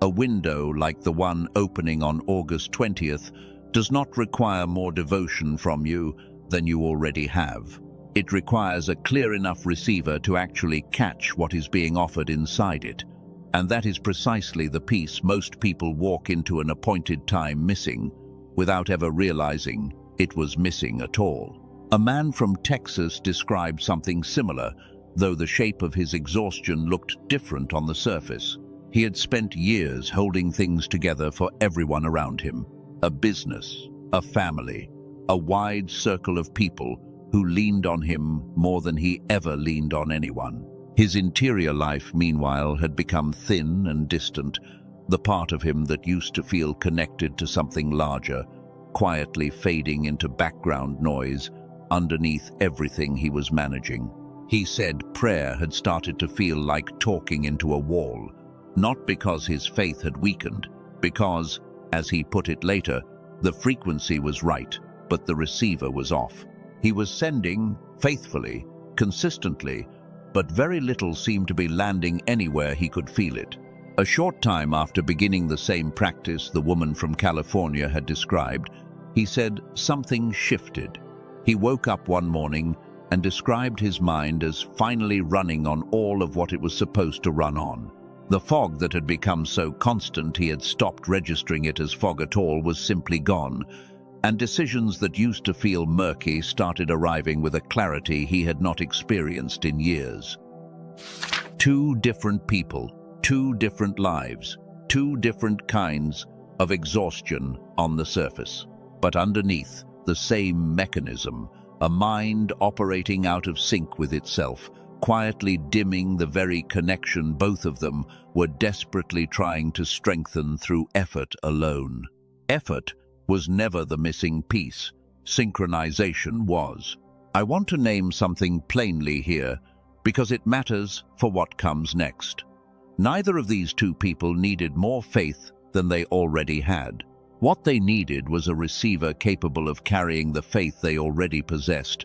A window like the one opening on August 20th does not require more devotion from you than you already have. It requires a clear enough receiver to actually catch what is being offered inside it. And that is precisely the piece most people walk into an appointed time missing, without ever realizing it was missing at all. A man from Texas described something similar, though the shape of his exhaustion looked different on the surface. He had spent years holding things together for everyone around him: a business, a family, a wide circle of people who leaned on him more than he ever leaned on anyone. His interior life, meanwhile, had become thin and distant, the part of him that used to feel connected to something larger, quietly fading into background noise underneath everything he was managing. He said prayer had started to feel like talking into a wall, not because his faith had weakened, because, as he put it later, the frequency was right, but the receiver was off. He was sending, faithfully, consistently, but very little seemed to be landing anywhere he could feel it. A short time after beginning the same practice the woman from California had described, he said something shifted. He woke up one morning and described his mind as finally running on all of what it was supposed to run on. The fog that had become so constant he had stopped registering it as fog at all was simply gone, and decisions that used to feel murky started arriving with a clarity he had not experienced in years. Two different people, two different lives, two different kinds of exhaustion on the surface, but underneath the same mechanism, a mind operating out of sync with itself, quietly dimming the very connection both of them were desperately trying to strengthen through effort alone. Effort was never the missing piece. Synchronization was. I want to name something plainly here, because it matters for what comes next. Neither of these two people needed more faith than they already had. What they needed was a receiver capable of carrying the faith they already possessed,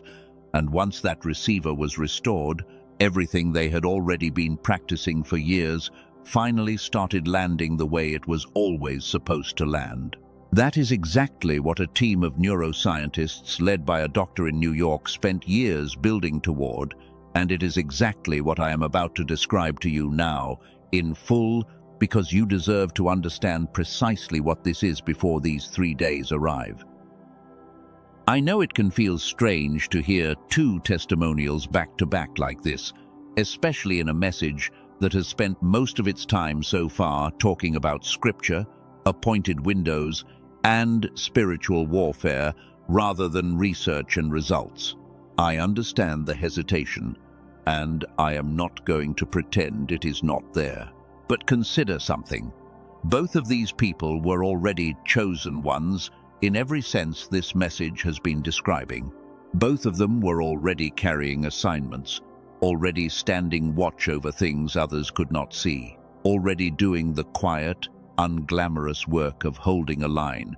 and once that receiver was restored, Everything they had already been practicing for years finally started landing the way it was always supposed to land. That is exactly what a team of neuroscientists led by a doctor in New York spent years building toward, and it is exactly what I am about to describe to you now, in full, because you deserve to understand precisely what this is before these 3 days arrive. I know it can feel strange to hear 2 testimonials back-to-back like this, especially in a message that has spent most of its time so far talking about scripture, appointed windows, and spiritual warfare rather than research and results. I understand the hesitation, and I am not going to pretend it is not there. But consider something. Both of these people were already chosen ones in every sense this message has been describing. Both of them were already carrying assignments, already standing watch over things others could not see, already doing the quiet, unglamorous work of holding a line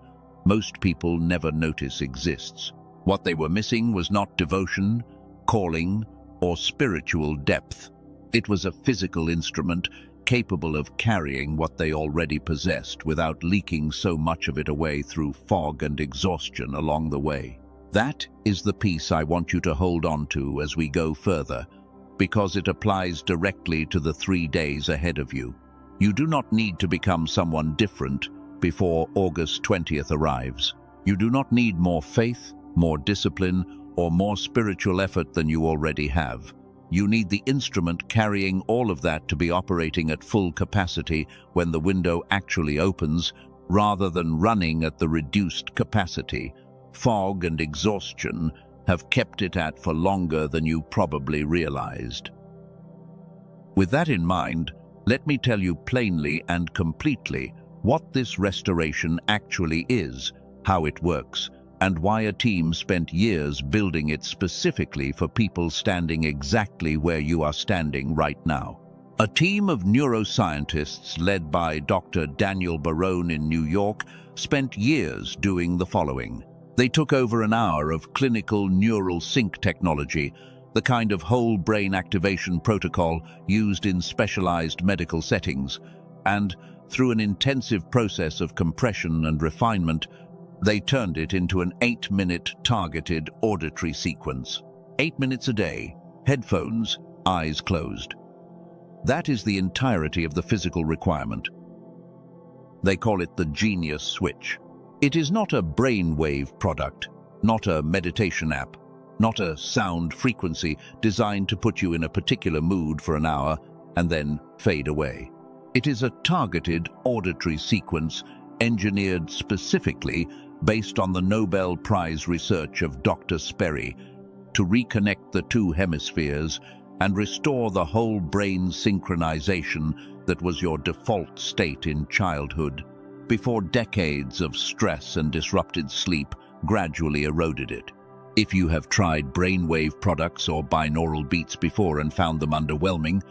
most people never notice exists. What they were missing was not devotion, calling, or spiritual depth. It was a physical instrument capable of carrying what they already possessed without leaking so much of it away through fog and exhaustion along the way. That is the piece I want you to hold on to as we go further, because it applies directly to the 3 days ahead of you. You do not need to become someone different before August 20th arrives. You do not need more faith, more discipline, or more spiritual effort than you already have. You need the instrument carrying all of that to be operating at full capacity when the window actually opens, rather than running at the reduced capacity. Fog and exhaustion have kept it at for longer than you probably realized. With that in mind, let me tell you plainly and completely what this restoration actually is, how it works, and why a team spent years building it specifically for people standing exactly where you are standing right now. A team of neuroscientists led by Dr. Daniel Barone in New York spent years doing the following. They took over an hour of clinical neural sync technology, the kind of whole brain activation protocol used in specialized medical settings, and through an intensive process of compression and refinement, they turned it into an 8-minute targeted auditory sequence. 8 minutes a day, headphones, eyes closed. That is the entirety of the physical requirement. They call it the genius switch. It is not a brainwave product, not a meditation app, not a sound frequency designed to put you in a particular mood for an hour and then fade away. It is a targeted auditory sequence engineered specifically based on the Nobel Prize research of Dr. Sperry to reconnect the 2 hemispheres and restore the whole brain synchronization that was your default state in childhood, before decades of stress and disrupted sleep gradually eroded it. If you have tried brainwave products or binaural beats before and found them underwhelming,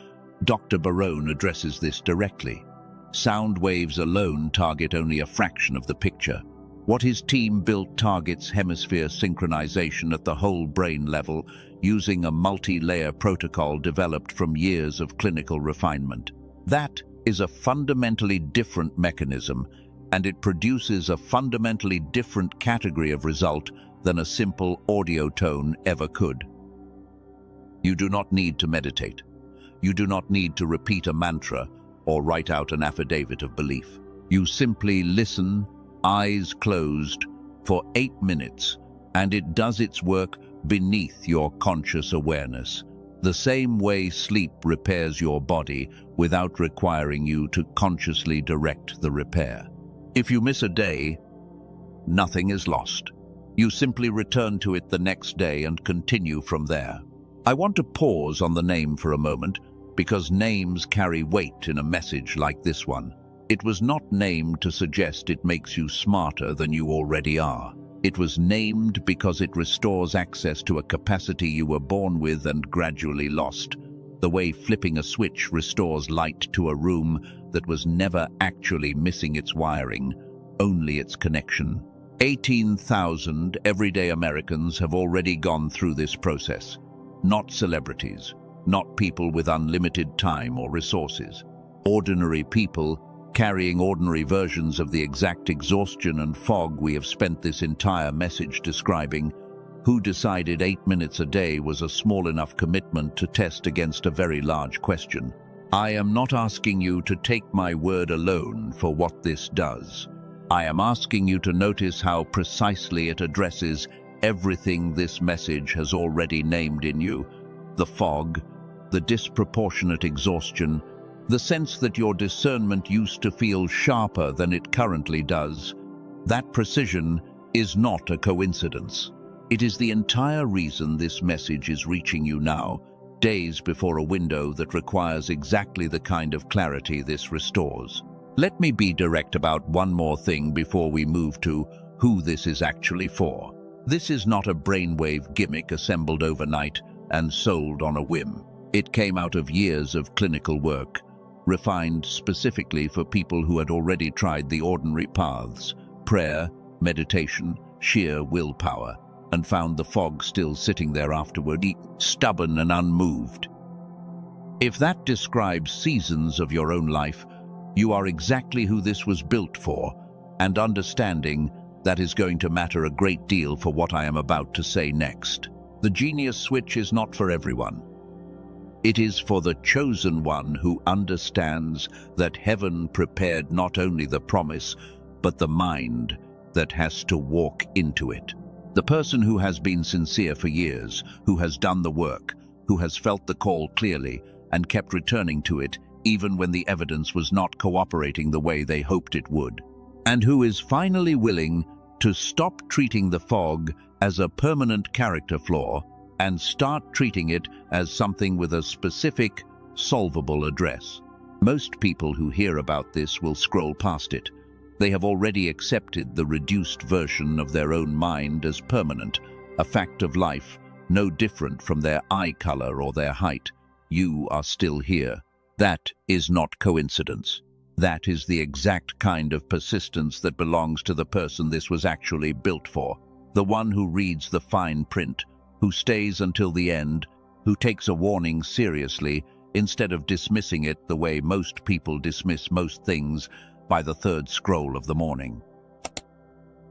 Dr. Barone addresses this directly. Sound waves alone target only a fraction of the picture. What his team built targets hemisphere synchronization at the whole brain level using a multi-layer protocol developed from years of clinical refinement. That is a fundamentally different mechanism, and it produces a fundamentally different category of result than a simple audio tone ever could. You do not need to meditate. You do not need to repeat a mantra or write out an affidavit of belief. You simply listen, eyes closed, for 8 minutes, and it does its work beneath your conscious awareness, the same way sleep repairs your body without requiring you to consciously direct the repair. If you miss a day, nothing is lost. You simply return to it the next day and continue from there. I want to pause on the name for a moment, because names carry weight in a message like this one. It was not named to suggest it makes you smarter than you already are. It was named because it restores access to a capacity you were born with and gradually lost, the way flipping a switch restores light to a room that was never actually missing its wiring, only its connection. 18,000 everyday Americans have already gone through this process. Not celebrities, not people with unlimited time or resources. Ordinary people carrying ordinary versions of the exact exhaustion and fog we have spent this entire message describing, who decided 8 minutes a day was a small enough commitment to test against a very large question. I am not asking you to take my word alone for what this does. I am asking you to notice how precisely it addresses everything this message has already named in you: the fog, the disproportionate exhaustion, the sense that your discernment used to feel sharper than it currently does. That precision is not a coincidence. It is the entire reason this message is reaching you now, days before a window that requires exactly the kind of clarity this restores. Let me be direct about one more thing before we move to who this is actually for. This is not a brainwave gimmick assembled overnight and sold on a whim. It came out of years of clinical work, refined specifically for people who had already tried the ordinary paths: prayer, meditation, sheer willpower, and found the fog still sitting there afterward, stubborn and unmoved. If that describes seasons of your own life, you are exactly who this was built for, and understanding that is going to matter a great deal for what I am about to say next. The genius switch is not for everyone. It is for the chosen one who understands that heaven prepared not only the promise, but the mind that has to walk into it. The person who has been sincere for years, who has done the work, who has felt the call clearly and kept returning to it even when the evidence was not cooperating the way they hoped it would, and who is finally willing to stop treating the fog as a permanent character flaw and start treating it as something with a specific, solvable address. Most people who hear about this will scroll past it. They have already accepted the reduced version of their own mind as permanent, a fact of life, no different from their eye color or their height. You are still here. That is not coincidence. That is the exact kind of persistence that belongs to the person this was actually built for. The one who reads the fine print, who stays until the end, who takes a warning seriously instead of dismissing it the way most people dismiss most things by the third scroll of the morning.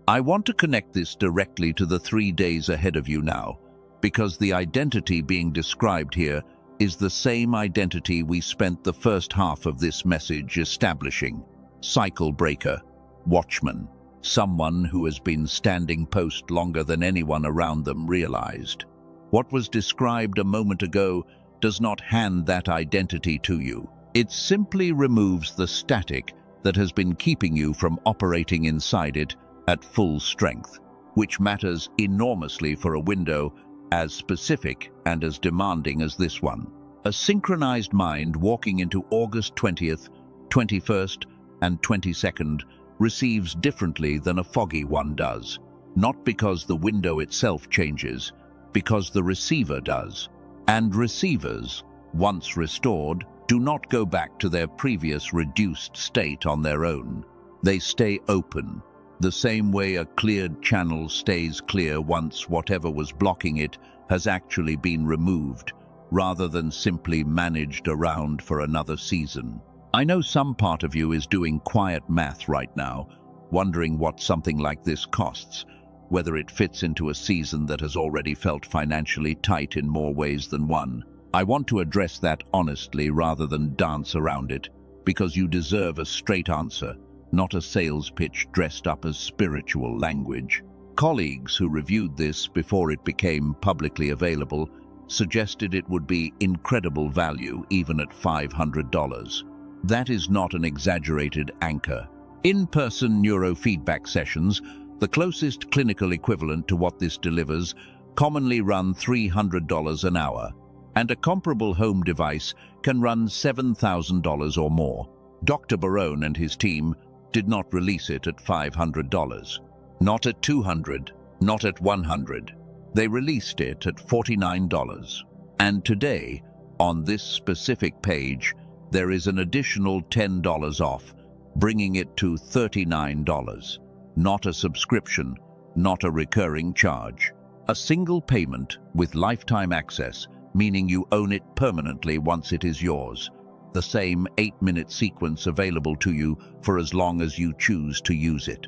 I want to connect this directly to the 3 days ahead of you now, because the identity being described here is the same identity we spent the first half of this message establishing: cycle breaker, watchman, someone who has been standing post longer than anyone around them realized. What was described a moment ago does not hand that identity to you. It simply removes the static that has been keeping you from operating inside it at full strength, which matters enormously for a window as specific and as demanding as this one. A synchronized mind walking into August 20th, 21st, and 22nd receives differently than a foggy one does, not because the window itself changes, because the receiver does. And receivers, once restored, do not go back to their previous reduced state on their own. They stay open, the same way a cleared channel stays clear once whatever was blocking it has actually been removed, rather than simply managed around for another season. I know some part of you is doing quiet math right now, wondering what something like this costs, whether it fits into a season that has already felt financially tight in more ways than one. I want to address that honestly rather than dance around it, because you deserve a straight answer, not a sales pitch dressed up as spiritual language. Colleagues who reviewed this before it became publicly available suggested it would be incredible value even at $500. That is not an exaggerated anchor. In-person neurofeedback sessions, the closest clinical equivalent to what this delivers, commonly run $300 an hour, and a comparable home device can run $7,000 or more. Dr. Barone and his team did not release it at $500. Not at $200, not at $100. They released it at $49. And today, on this specific page, there is an additional $10 off, bringing it to $39. Not a subscription, not a recurring charge. A single payment with lifetime access meaning you own it permanently once it is yours. The same 8-minute sequence available to you for as long as you choose to use it.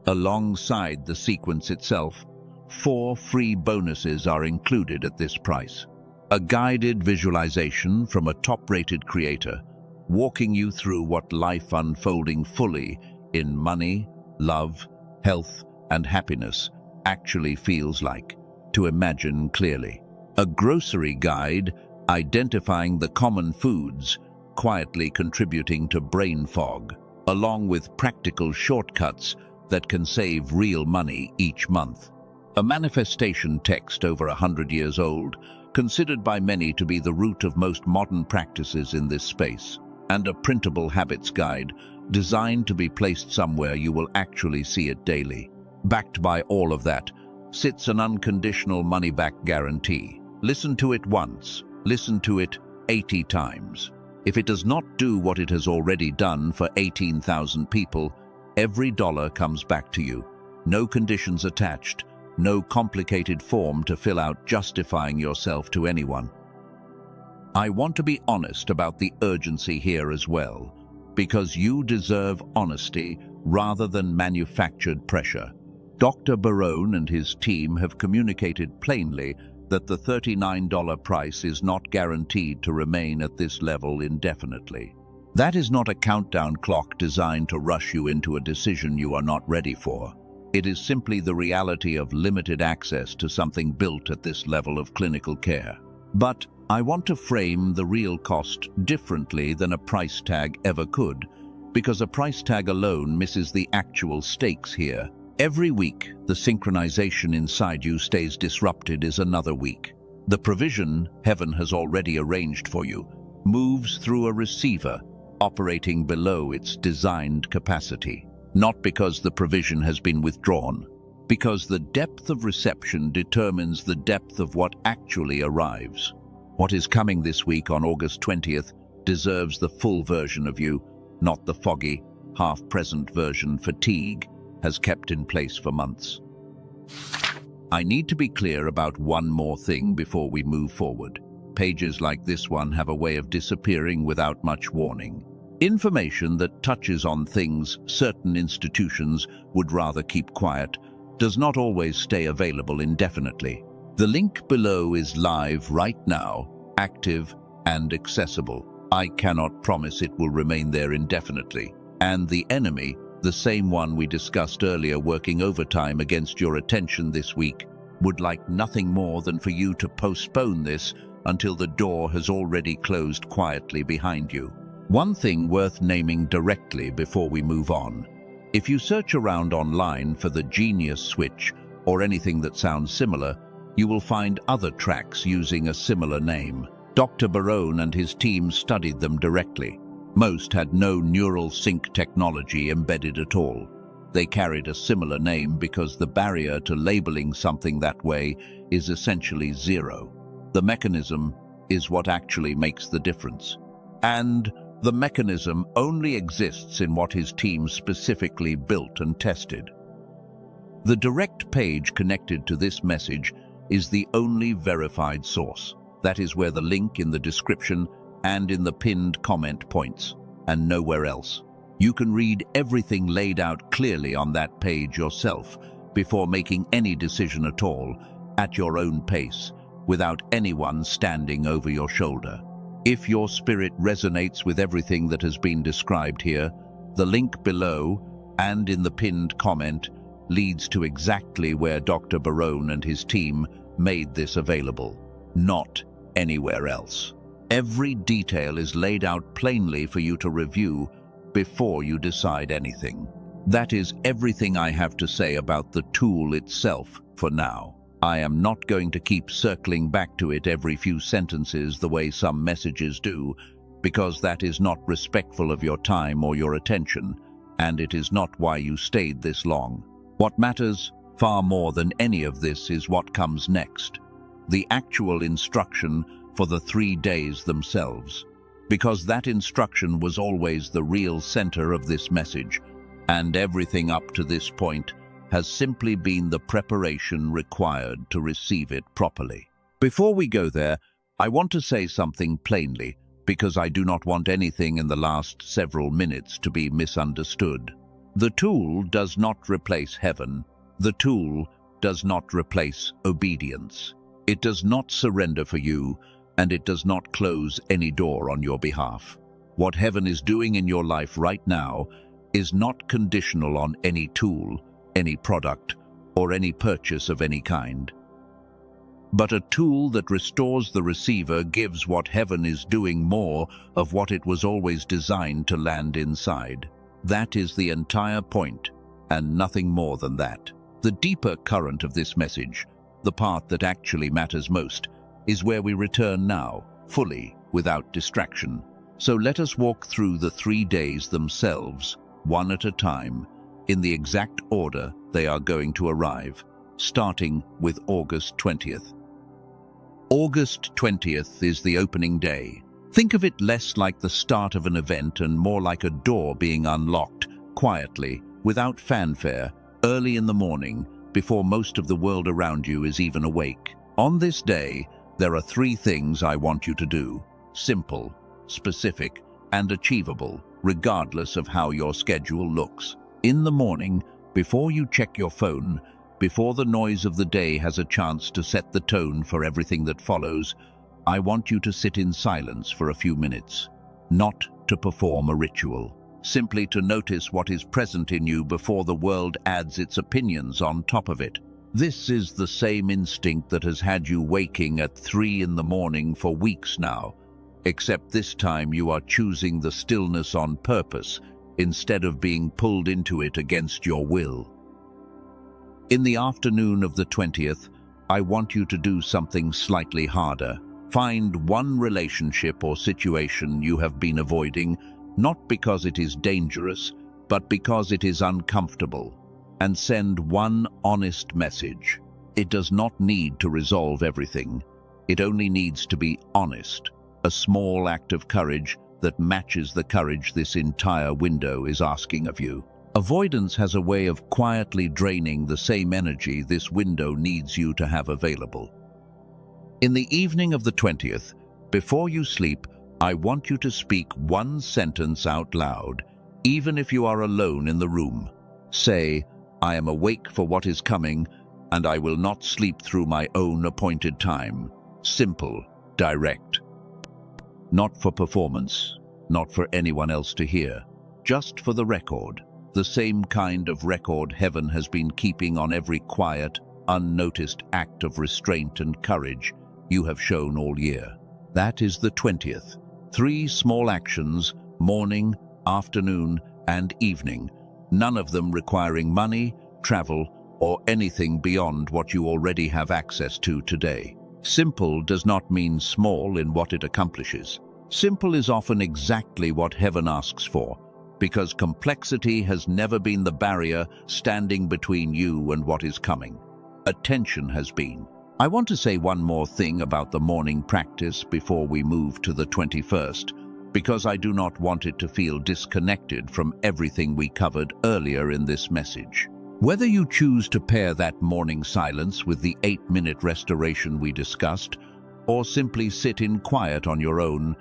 Alongside the sequence itself, 4 free bonuses are included at this price. A guided visualization from a top-rated creator, walking you through what life unfolding fully in money, love, health, and happiness actually feels like, to imagine clearly. A grocery guide identifying the common foods quietly contributing to brain fog, along with practical shortcuts that can save real money each month. A manifestation text over 100 years old, considered by many to be the root of most modern practices in this space, and a printable habits guide designed to be placed somewhere you will actually see it daily. Backed by all of that sits an unconditional money-back guarantee. Listen to it once, listen to it 80 times. If it does not do what it has already done for 18,000 people, every dollar comes back to you. No conditions attached, no complicated form to fill out justifying yourself to anyone. I want to be honest about the urgency here as well, because you deserve honesty rather than manufactured pressure. Dr. Barone and his team have communicated plainly that the $39 price is not guaranteed to remain at this level indefinitely. That is not a countdown clock designed to rush you into a decision you are not ready for. It is simply the reality of limited access to something built at this level of clinical care. But I want to frame the real cost differently than a price tag ever could, because a price tag alone misses the actual stakes here. Every week, the synchronization inside you stays disrupted is another week. The provision heaven has already arranged for you moves through a receiver operating below its designed capacity. Not because the provision has been withdrawn, because the depth of reception determines the depth of what actually arrives. What is coming this week on August 20th deserves the full version of you, not the foggy, half-present version fatigue has kept in place for months. I need to be clear about one more thing before we move forward. Pages like this one have a way of disappearing without much warning. Information that touches on things certain institutions would rather keep quiet does not always stay available indefinitely. The link below is live right now, active and accessible. I cannot promise it will remain there indefinitely. And the enemy, the same one we discussed earlier working overtime against your attention this week, would like nothing more than for you to postpone this until the door has already closed quietly behind you. One thing worth naming directly before we move on. If you search around online for the Genius Switch or anything that sounds similar, you will find other tracks using a similar name. Dr. Barone and his team studied them directly. Most had no neural sync technology embedded at all. They carried a similar name because the barrier to labeling something that way is essentially zero. The mechanism is what actually makes the difference. And the mechanism only exists in what his team specifically built and tested. The direct page connected to this message is the only verified source. That is where the link in the description and in the pinned comment points, and nowhere else. You can read everything laid out clearly on that page yourself before making any decision at all, at your own pace, without anyone standing over your shoulder. If your spirit resonates with everything that has been described here, the link below and in the pinned comment leads to exactly where Dr. Barone and his team made this available, not anywhere else. Every detail is laid out plainly for you to review before you decide anything. That is everything I have to say about the tool itself for now. I am not going to keep circling back to it every few sentences the way some messages do, because that is not respectful of your time or your attention, and it is not why you stayed this long. What matters far more than any of this is what comes next, the actual instruction for the 3 days themselves, because that instruction was always the real center of this message, and everything up to this point has simply been the preparation required to receive it properly. Before we go there, I want to say something plainly, because I do not want anything in the last several minutes to be misunderstood. The tool does not replace heaven. The tool does not replace obedience. It does not surrender for you, and it does not close any door on your behalf. What heaven is doing in your life right now is not conditional on any tool, any product, or any purchase of any kind. But a tool that restores the receiver gives what heaven is doing more of what it was always designed to land inside. That is the entire point, and nothing more than that. The deeper current of this message, the part that actually matters most, is where we return now, fully, without distraction. So let us walk through the 3 days themselves, one at a time, in the exact order they are going to arrive, starting with August 20th. August 20th is the opening day. Think of it less like the start of an event and more like a door being unlocked, quietly, without fanfare, early in the morning, before most of the world around you is even awake. On this day, there are 3 things I want you to do: simple, specific, and achievable, regardless of how your schedule looks. In the morning, before you check your phone, before the noise of the day has a chance to set the tone for everything that follows, I want you to sit in silence for a few minutes, not to perform a ritual, simply to notice what is present in you before the world adds its opinions on top of it. This is the same instinct that has had you waking at 3 in the morning for weeks now, except this time you are choosing the stillness on purpose instead of being pulled into it against your will. In the afternoon of the 20th, I want you to do something slightly harder. Find one relationship or situation you have been avoiding, not because it is dangerous, but because it is uncomfortable, and send one honest message. It does not need to resolve everything. It only needs to be honest, a small act of courage that matches the courage this entire window is asking of you. Avoidance has a way of quietly draining the same energy this window needs you to have available. In the evening of the 20th, before you sleep, I want you to speak one sentence out loud, even if you are alone in the room. Say, "I am awake for what is coming, and I will not sleep through my own appointed time." Simple, direct. Not for performance, not for anyone else to hear, just for the record. The same kind of record heaven has been keeping on every quiet, unnoticed act of restraint and courage you have shown all year. That is the 20th. 3 small actions, morning, afternoon, and evening, none of them requiring money, travel, or anything beyond what you already have access to today. Simple does not mean small in what it accomplishes. Simple is often exactly what heaven asks for, because complexity has never been the barrier standing between you and what is coming. Attention has been. I want to say one more thing about the morning practice before we move to the 21st, because I do not want it to feel disconnected from everything we covered earlier in this message. Whether you choose to pair that morning silence with the 8-minute restoration we discussed, or simply sit in quiet on your own,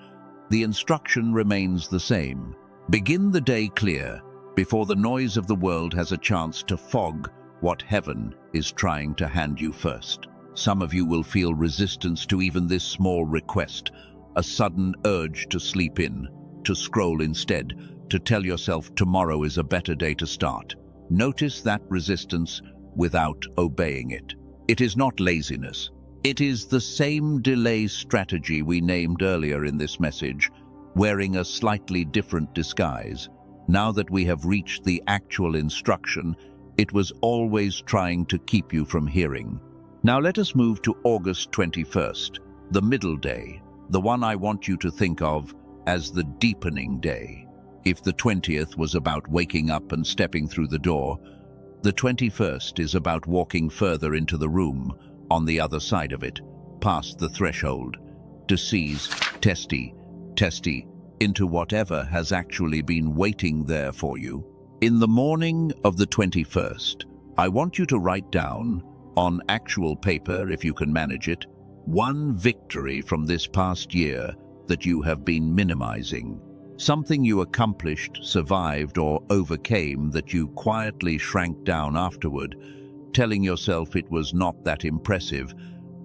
the instruction remains the same. Begin the day clear, before the noise of the world has a chance to fog what heaven is trying to hand you first. Some of you will feel resistance to even this small request, a sudden urge to sleep in, to scroll instead, to tell yourself tomorrow is a better day to start. Notice that resistance without obeying it. It is not laziness. It is the same delay strategy we named earlier in this message, wearing a slightly different disguise. Now that we have reached the actual instruction, it was always trying to keep you from hearing. Now let us move to August 21st, the middle day, the one I want you to think of as the deepening day. If the 20th was about waking up and stepping through the door, the 21st is about walking further into the room, on the other side of it, past the threshold, to seize, testy, into whatever has actually been waiting there for you. In the morning of the 21st, I want you to write down, on actual paper if you can manage it, One victory from this past year that you have been minimizing. Something you accomplished, survived, or overcame that you quietly shrank down afterward, telling yourself it was not that impressive,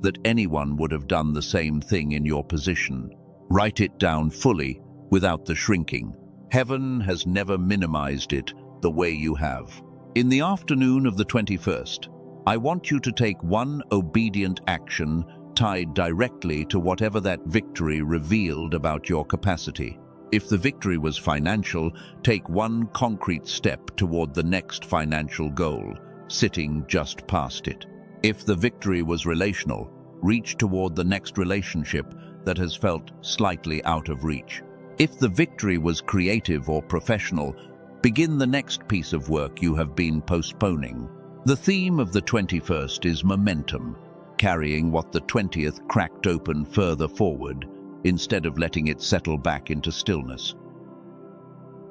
that anyone would have done the same thing in your position. Write it down fully, without the shrinking. Heaven has never minimized it the way you have. In the afternoon of the 21st, I want you to take one obedient action tied directly to whatever that victory revealed about your capacity. If the victory was financial, take one concrete step toward the next financial goal, sitting just past it. If the victory was relational, reach toward the next relationship that has felt slightly out of reach. If the victory was creative or professional, begin the next piece of work you have been postponing. The theme of the 21st is momentum, carrying what the 20th cracked open further forward, instead of letting it settle back into stillness.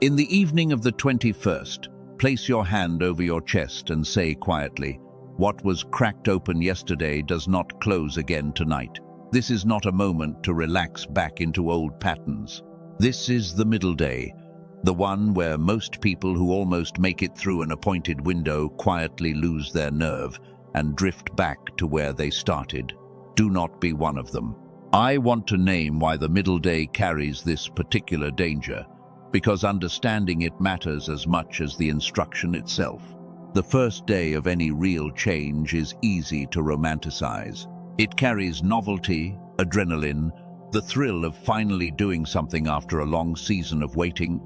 In the evening of the 21st, place your hand over your chest and say quietly, "What was cracked open yesterday does not close again tonight." This is not a moment to relax back into old patterns. This is the middle day, the one where most people who almost make it through an appointed window quietly lose their nerve and drift back to where they started. Do not be one of them. I want to name why the middle day carries this particular danger, because understanding it matters as much as the instruction itself. The first day of any real change is easy to romanticize. It carries novelty, adrenaline, the thrill of finally doing something after a long season of waiting.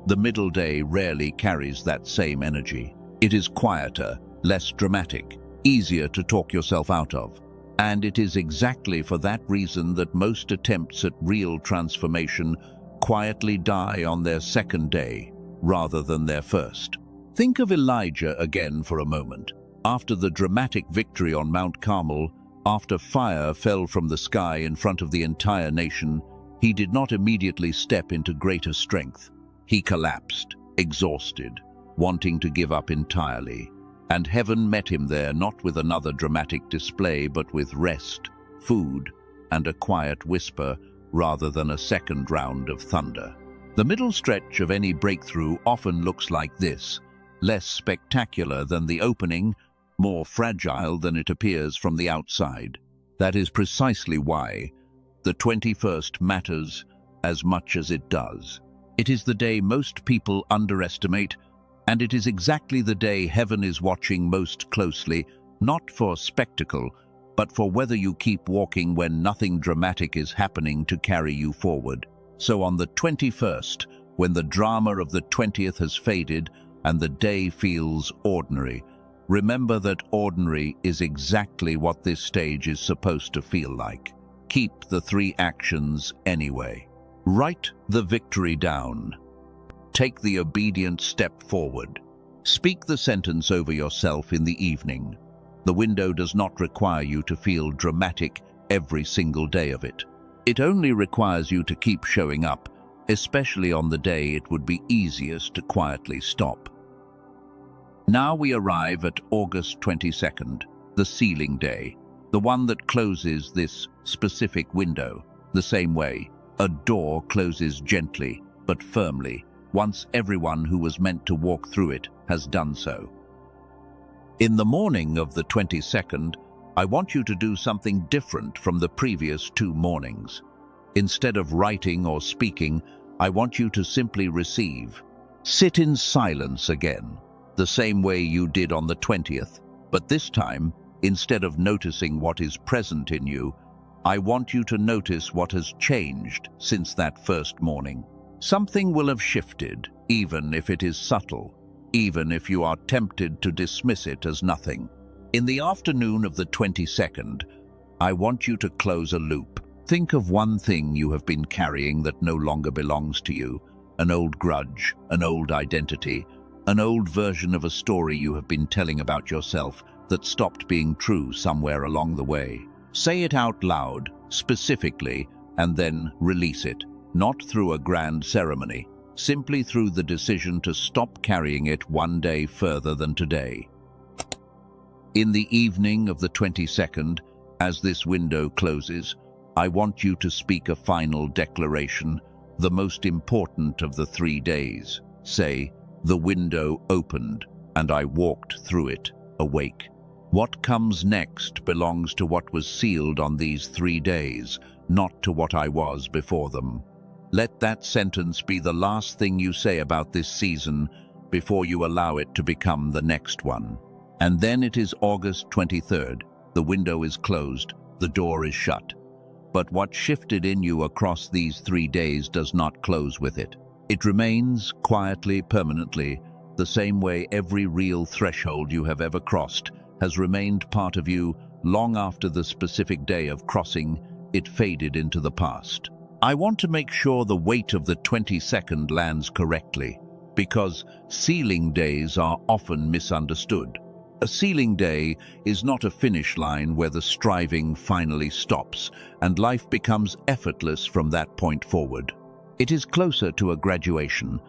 The middle day rarely carries that same energy. It is quieter, less dramatic, easier to talk yourself out of. And it is exactly for that reason that most attempts at real transformation quietly die on their second day, rather than their first. Think of Elijah again for a moment. After the dramatic victory on Mount Carmel, after fire fell from the sky in front of the entire nation, he did not immediately step into greater strength. He collapsed, exhausted, wanting to give up entirely. And heaven met him there not with another dramatic display, but with rest, food, and a quiet whisper rather than a second round of thunder. The middle stretch of any breakthrough often looks like this, less spectacular than the opening, more fragile than it appears from the outside. That is precisely why the 21st matters as much as it does. It is the day most people underestimate, and it is exactly the day heaven is watching most closely, not for spectacle, but for whether you keep walking when nothing dramatic is happening to carry you forward. So on the 21st, when the drama of the 20th has faded and the day feels ordinary, remember that ordinary is exactly what this stage is supposed to feel like. Keep the 3 actions anyway. Write the victory down. Take the obedient step forward. Speak the sentence over yourself in the evening. The window does not require you to feel dramatic every single day of it. It only requires you to keep showing up, especially on the day it would be easiest to quietly stop. Now we arrive at August 22nd, the sealing day, the one that closes this specific window. The same way, a door closes gently but firmly, once everyone who was meant to walk through it has done so. In the morning of the 22nd, I want you to do something different from the previous 2 mornings. Instead of writing or speaking, I want you to simply receive. Sit in silence again, the same way you did on the 20th, but this time, instead of noticing what is present in you, I want you to notice what has changed since that first morning. Something will have shifted, even if it is subtle, even if you are tempted to dismiss it as nothing. In the afternoon of the 22nd, I want you to close a loop. Think of one thing you have been carrying that no longer belongs to you, an old grudge, an old identity, an old version of a story you have been telling about yourself that stopped being true somewhere along the way. Say it out loud, specifically, and then release it. Not through a grand ceremony, simply through the decision to stop carrying it one day further than today. In the evening of the 22nd, As this window closes, I want you to speak a final declaration, the most important of the 3 days. Say, "The window opened, and I walked through it, awake." What comes next belongs to what was sealed on these 3 days, not to what I was before them. Let that sentence be the last thing you say about this season before you allow it to become the next one. And then it is August 23rd. The window is closed, the door is shut. But what shifted in you across these 3 days does not close with it. It remains quietly, permanently, the same way every real threshold you have ever crossed has remained part of you long after the specific day of crossing. It faded into the past. I want to make sure the weight of the 22nd lands correctly, because sealing days are often misunderstood. A sealing day is not a finish line where the striving finally stops and life becomes effortless from that point forward. It is closer to a graduation,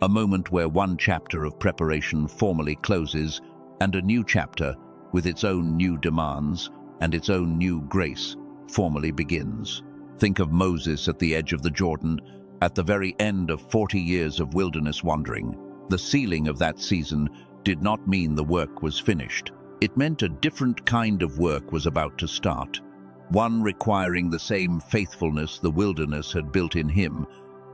a moment where one chapter of preparation formally closes and a new chapter, with its own new demands and its own new grace, formally begins. Think of Moses at the edge of the Jordan, at the very end of 40 years of wilderness wandering. The sealing of that season did not mean the work was finished. It meant a different kind of work was about to start, one requiring the same faithfulness the wilderness had built in him,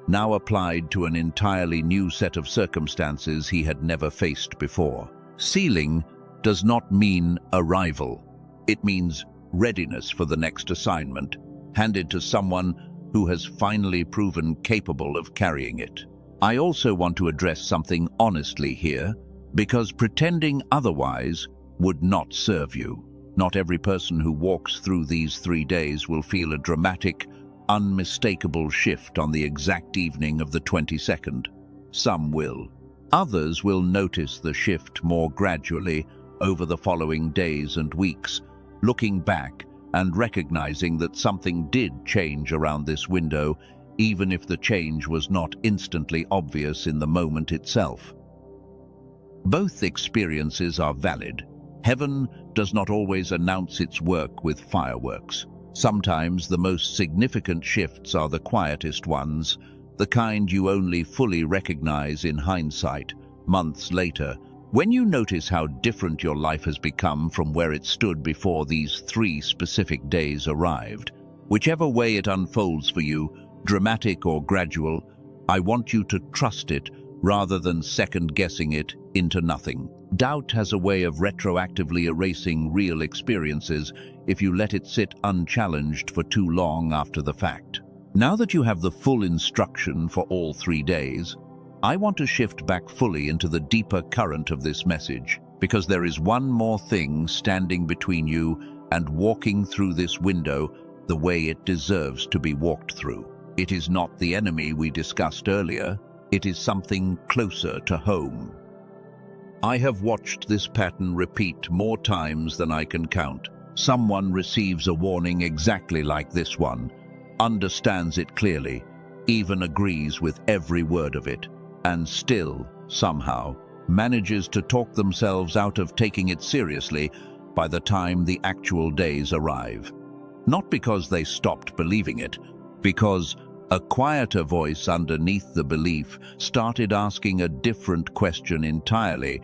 now applied to an entirely new set of circumstances he had never faced before. Sealing does not mean arrival. It means readiness for the next assignment, handed to someone who has finally proven capable of carrying it. I also want to address something honestly here, because pretending otherwise would not serve you. Not every person who walks through these 3 days will feel a dramatic, unmistakable shift on the exact evening of the 22nd. Some will. Others will notice the shift more gradually over the following days and weeks, looking back and recognizing that something did change around this window, even if the change was not instantly obvious in the moment itself. Both experiences are valid. Heaven does not always announce its work with fireworks. Sometimes the most significant shifts are the quietest ones, the kind you only fully recognize in hindsight, months later, when you notice how different your life has become from where it stood before these 3 specific days arrived. Whichever way it unfolds for you, dramatic or gradual, I want you to trust it rather than second-guessing it into nothing. Doubt has a way of retroactively erasing real experiences if you let it sit unchallenged for too long after the fact. Now that you have the full instruction for all 3 days, I want to shift back fully into the deeper current of this message, because there is one more thing standing between you and walking through this window the way it deserves to be walked through. It is not the enemy we discussed earlier. It is something closer to home. I have watched this pattern repeat more times than I can count. Someone receives a warning exactly like this one, understands it clearly, even agrees with every word of it, and still, somehow, manages to talk themselves out of taking it seriously by the time the actual days arrive. Not because they stopped believing it, because a quieter voice underneath the belief started asking a different question entirely.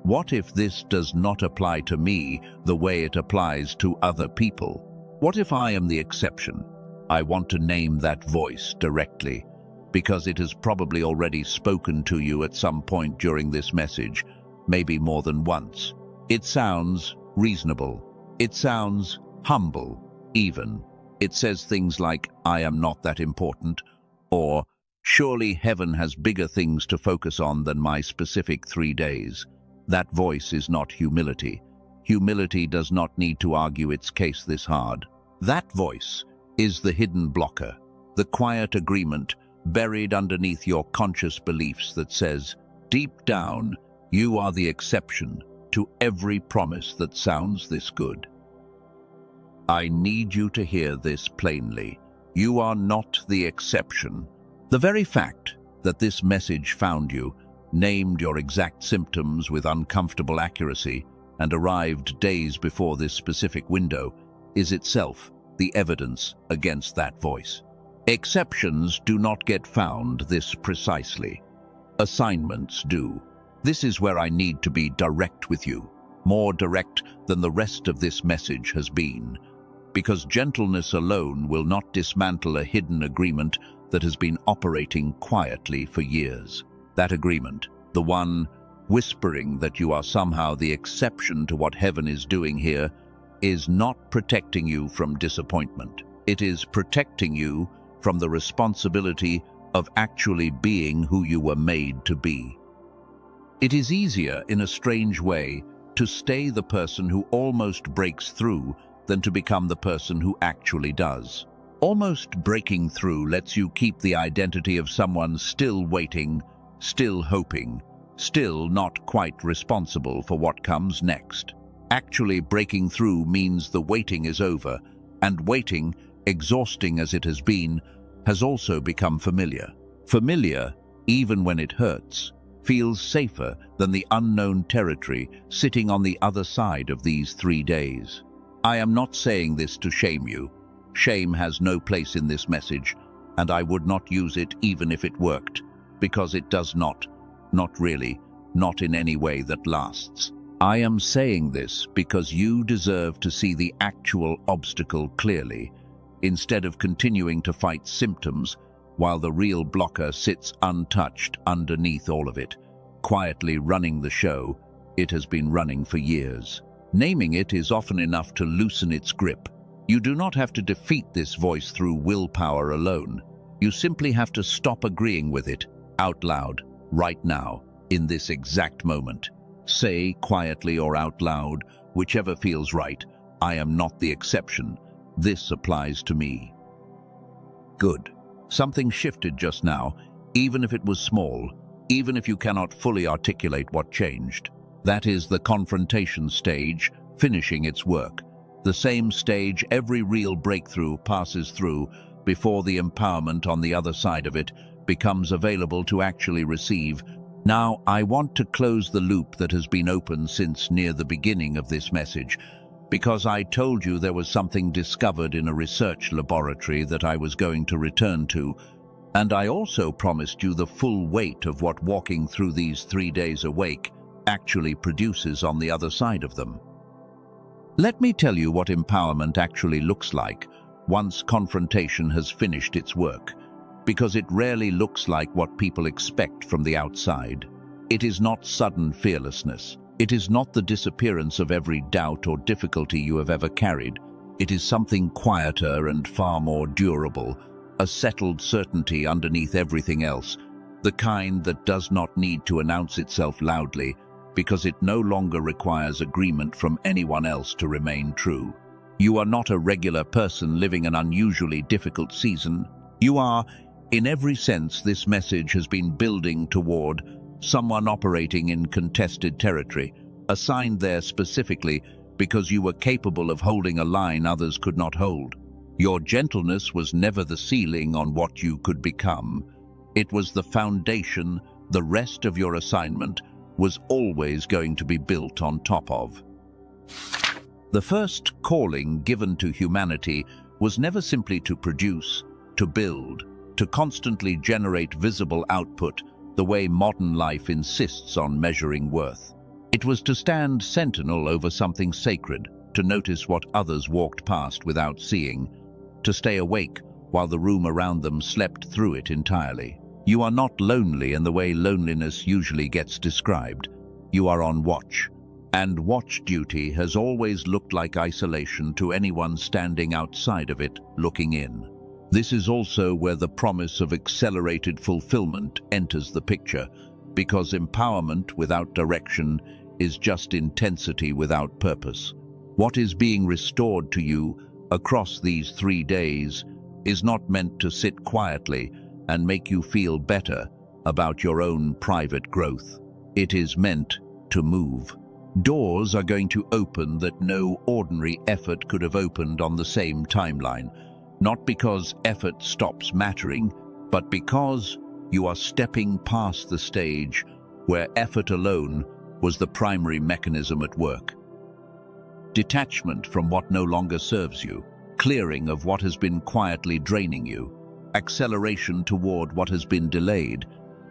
What if this does not apply to me the way it applies to other people? What if I am the exception? I want to name that voice directly, because it has probably already spoken to you at some point during this message, maybe more than once. It sounds reasonable. It sounds humble, even. It says things like, "I am not that important," or "Surely heaven has bigger things to focus on than my specific 3 days." That voice is not humility. Humility does not need to argue its case this hard. That voice is the hidden blocker, the quiet agreement buried underneath your conscious beliefs that says, deep down, you are the exception to every promise that sounds this good. I need you to hear this plainly. You are not the exception. The very fact that this message found you, named your exact symptoms with uncomfortable accuracy, and arrived days before this specific window, is itself the evidence against that voice. Exceptions do not get found this precisely. Assignments do. This is where I need to be direct with you, more direct than the rest of this message has been, because gentleness alone will not dismantle a hidden agreement that has been operating quietly for years. That agreement, the one whispering that you are somehow the exception to what heaven is doing here, is not protecting you from disappointment. It is protecting you from the responsibility of actually being who you were made to be. It is easier, in a strange way, to stay the person who almost breaks through than to become the person who actually does. Almost breaking through lets you keep the identity of someone still waiting, still hoping, still not quite responsible for what comes next. Actually breaking through means the waiting is over, and waiting, exhausting as it has been, has also become familiar. Familiar, even when it hurts, feels safer than the unknown territory sitting on the other side of these 3 days. I am not saying this to shame you. Shame has no place in this message, and I would not use it even if it worked, because it does not really, not in any way that lasts. I am saying this because you deserve to see the actual obstacle clearly, instead of continuing to fight symptoms while the real blocker sits untouched underneath all of it, quietly running the show it has been running for years. Naming it is often enough to loosen its grip. You do not have to defeat this voice through willpower alone. You simply have to stop agreeing with it, out loud, right now, in this exact moment. Say, quietly or out loud, whichever feels right, I am not the exception. This applies to me. Good. Something shifted just now, even if it was small, even if you cannot fully articulate what changed. That is the confrontation stage, finishing its work. The same stage every real breakthrough passes through before the empowerment on the other side of it becomes available to actually receive. Now, I want to close the loop that has been open since near the beginning of this message, because I told you there was something discovered in a research laboratory that I was going to return to, and I also promised you the full weight of what walking through these 3 days awake actually produces on the other side of them. Let me tell you what empowerment actually looks like once confrontation has finished its work, because it rarely looks like what people expect from the outside. It is not sudden fearlessness. It is not the disappearance of every doubt or difficulty you have ever carried. It is something quieter and far more durable, a settled certainty underneath everything else, the kind that does not need to announce itself loudly, because it no longer requires agreement from anyone else to remain true. You are not a regular person living an unusually difficult season. You are, in every sense this message has been building toward, someone operating in contested territory, assigned there specifically because you were capable of holding a line others could not hold. Your gentleness was never the ceiling on what you could become. It was the foundation the rest of your assignment was always going to be built on top of. The first calling given to humanity was never simply to produce, to build, to constantly generate visible output the way modern life insists on measuring worth. It was to stand sentinel over something sacred, to notice what others walked past without seeing, to stay awake while the room around them slept through it entirely. You are not lonely in the way loneliness usually gets described. You are on watch, and watch duty has always looked like isolation to anyone standing outside of it, looking in. This is also where the promise of accelerated fulfillment enters the picture, because empowerment without direction is just intensity without purpose. What is being restored to you across these 3 days is not meant to sit quietly and make you feel better about your own private growth. It is meant to move. Doors are going to open that no ordinary effort could have opened on the same timeline, not because effort stops mattering, but because you are stepping past the stage where effort alone was the primary mechanism at work. detachment from what no longer serves you, clearing of what has been quietly draining you, acceleration toward what has been delayed,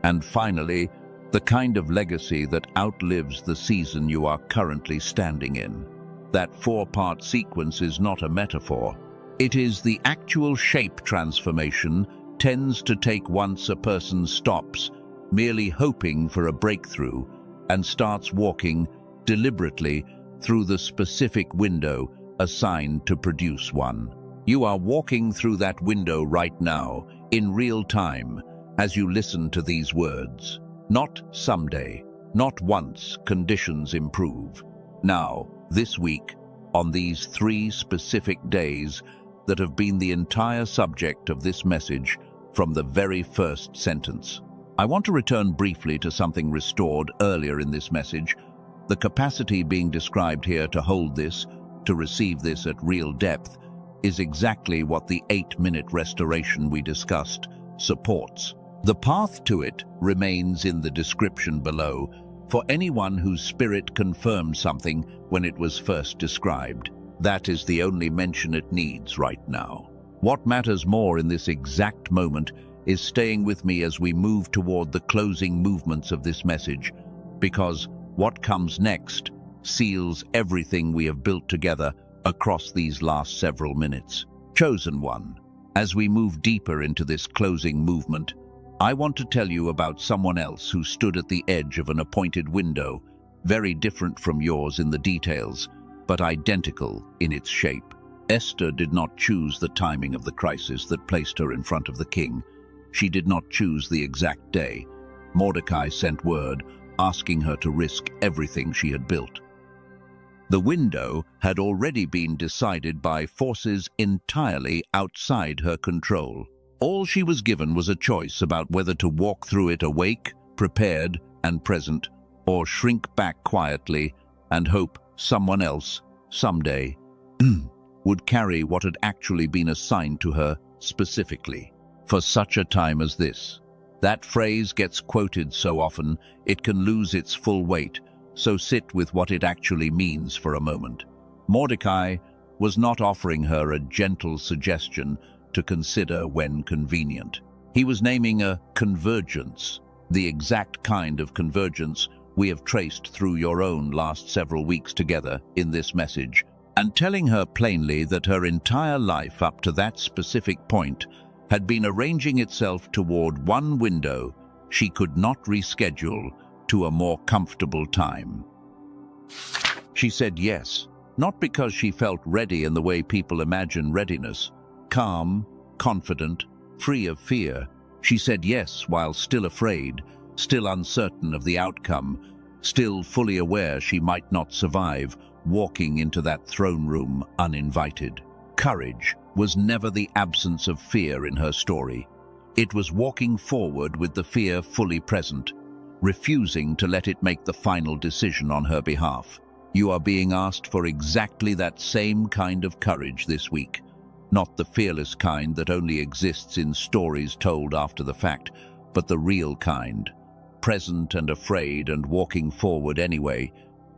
and finally, the kind of legacy that outlives the season you are currently standing in. That four-part sequence is not a metaphor. It is the actual shape transformation tends to take once a person stops, merely hoping for a breakthrough, and starts walking deliberately through the specific window assigned to produce one. You are walking through that window right now, in real time, as you listen to these words. Not someday, not once conditions improve. Now, this week, on these 3 specific days that have been the entire subject of this message from the very first sentence. I want to return briefly to something restored earlier in this message. The capacity being described here to hold this, to receive this at real depth, is exactly what the 8-minute restoration we discussed supports. The path to it remains in the description below for anyone whose spirit confirmed something when it was first described. That is the only mention it needs right now. What matters more in this exact moment is staying with me as we move toward the closing movements of this message, because what comes next seals everything we have built together across these last several minutes. Chosen one, as we move deeper into this closing movement, I want to tell you about someone else who stood at the edge of an appointed window, very different from yours in the details, but identical in its shape. Esther did not choose the timing of the crisis that placed her in front of the king. She did not choose the exact day. Mordecai sent word, asking her to risk everything she had built. The window had already been decided by forces entirely outside her control. All she was given was a choice about whether to walk through it awake, prepared, and present, or shrink back quietly and hope someone else, someday, would carry what had actually been assigned to her specifically for such a time as this. That phrase gets quoted so often it can lose its full weight, so sit with what it actually means for a moment. Mordecai was not offering her a gentle suggestion to consider when convenient. He was naming a convergence, the exact kind of convergence we have traced through your own last several weeks together in this message, and telling her plainly that her entire life up to that specific point had been arranging itself toward one window she could not reschedule to a more comfortable time. She said yes, not because she felt ready in the way people imagine readiness, calm, confident, free of fear. She said yes while still afraid, still uncertain of the outcome, still fully aware she might not survive, walking into that throne room uninvited. Courage was never the absence of fear in her story. It was walking forward with the fear fully present, refusing to let it make the final decision on her behalf. You are being asked for exactly that same kind of courage this week. Not the fearless kind that only exists in stories told after the fact, but the real kind, present and afraid and walking forward anyway,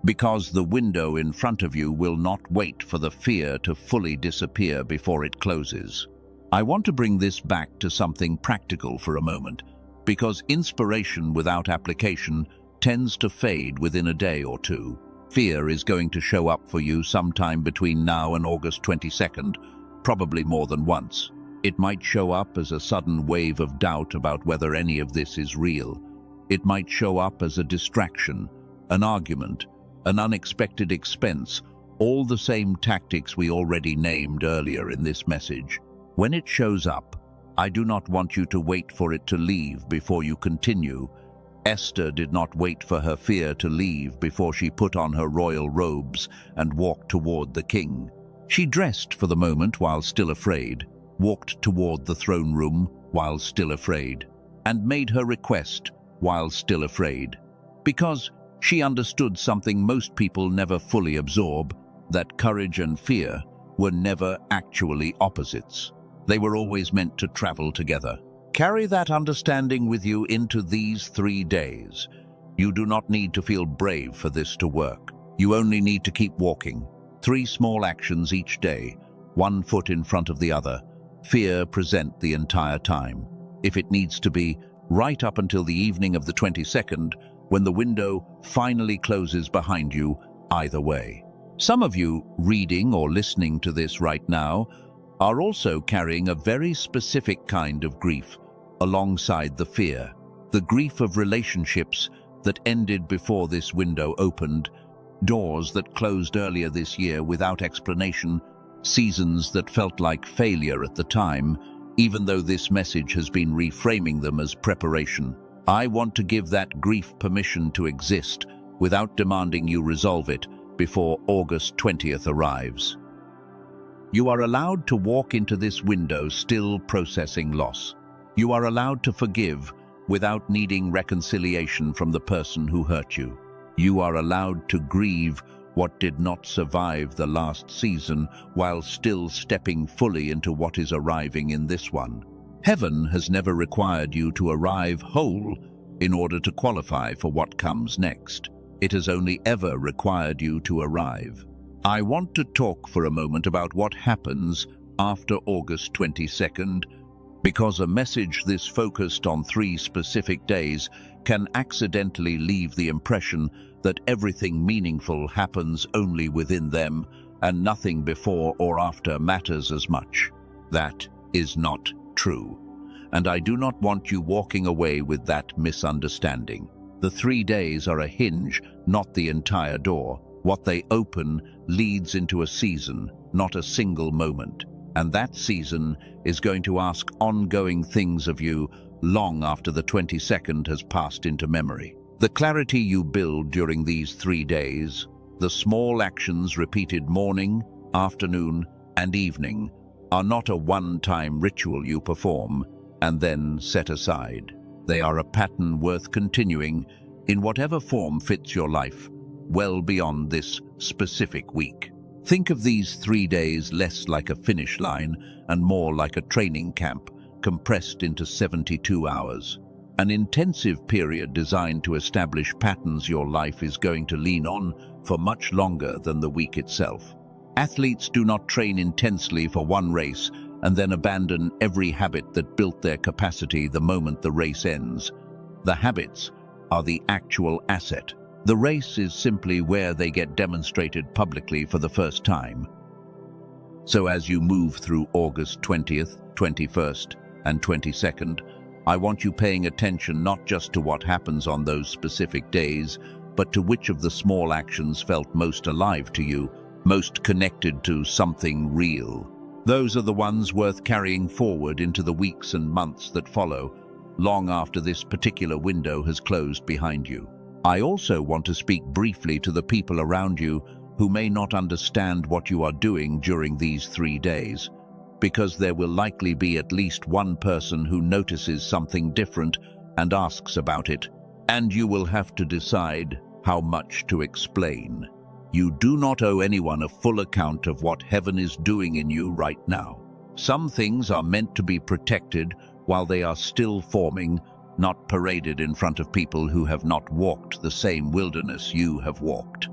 because the window in front of you will not wait for the fear to fully disappear before it closes. I want to bring this back to something practical for a moment, because inspiration without application tends to fade within a day or two. Fear is going to show up for you sometime between now and August 22nd, probably more than once. It might show up as a sudden wave of doubt about whether any of this is real. It might show up as a distraction, an argument, an unexpected expense, all the same tactics we already named earlier in this message. When it shows up, I do not want you to wait for it to leave before you continue. Esther did not wait for her fear to leave before she put on her royal robes and walked toward the king. She dressed for the moment while still afraid, walked toward the throne room while still afraid, and made her request while still afraid, because she understood something most people never fully absorb, that courage and fear were never actually opposites. They were always meant to travel together. Carry that understanding with you into these 3 days. You do not need to feel brave for this to work. You only need to keep walking. 3 small actions each day, 1 foot in front of the other. Fear present the entire time. If it needs to be, right up until the evening of the 22nd, when the window finally closes behind you, either way. Some of you, reading or listening to this right now, are also carrying a very specific kind of grief alongside the fear. The grief of relationships that ended before this window opened, doors that closed earlier this year without explanation, seasons that felt like failure at the time, even though this message has been reframing them as preparation. I want to give that grief permission to exist without demanding you resolve it before August 20th arrives. You are allowed to walk into this window still processing loss. You are allowed to forgive without needing reconciliation from the person who hurt you. You are allowed to grieve what did not survive the last season while still stepping fully into what is arriving in this one. Heaven has never required you to arrive whole in order to qualify for what comes next. It has only ever required you to arrive. I want to talk for a moment about what happens after August 22nd, because a message this focused on 3 specific days can accidentally leave the impression that everything meaningful happens only within them and nothing before or after matters as much. That is not true, and I do not want you walking away with that misunderstanding. The 3 days are a hinge, not the entire door. What they open leads into a season, not a single moment. And that season is going to ask ongoing things of you long after the 22nd has passed into memory. The clarity you build during these 3 days, the small actions repeated morning, afternoon, and evening, are not a one-time ritual you perform and then set aside. They are a pattern worth continuing in whatever form fits your life, well beyond this specific week. Think of these 3 days less like a finish line and more like a training camp compressed into 72 hours. An intensive period designed to establish patterns your life is going to lean on for much longer than the week itself. Athletes do not train intensely for one race and then abandon every habit that built their capacity the moment the race ends. The habits are the actual asset. The race is simply where they get demonstrated publicly for the first time. So as you move through August 20th, 21st, and 22nd, I want you paying attention not just to what happens on those specific days, but to which of the small actions felt most alive to you, most connected to something real. Those are the ones worth carrying forward into the weeks and months that follow, long after this particular window has closed behind you. I also want to speak briefly to the people around you who may not understand what you are doing during these 3 days, because there will likely be at least one person who notices something different and asks about it, and you will have to decide how much to explain. You do not owe anyone a full account of what heaven is doing in you right now. Some things are meant to be protected while they are still forming, not paraded in front of people who have not walked the same wilderness you have walked.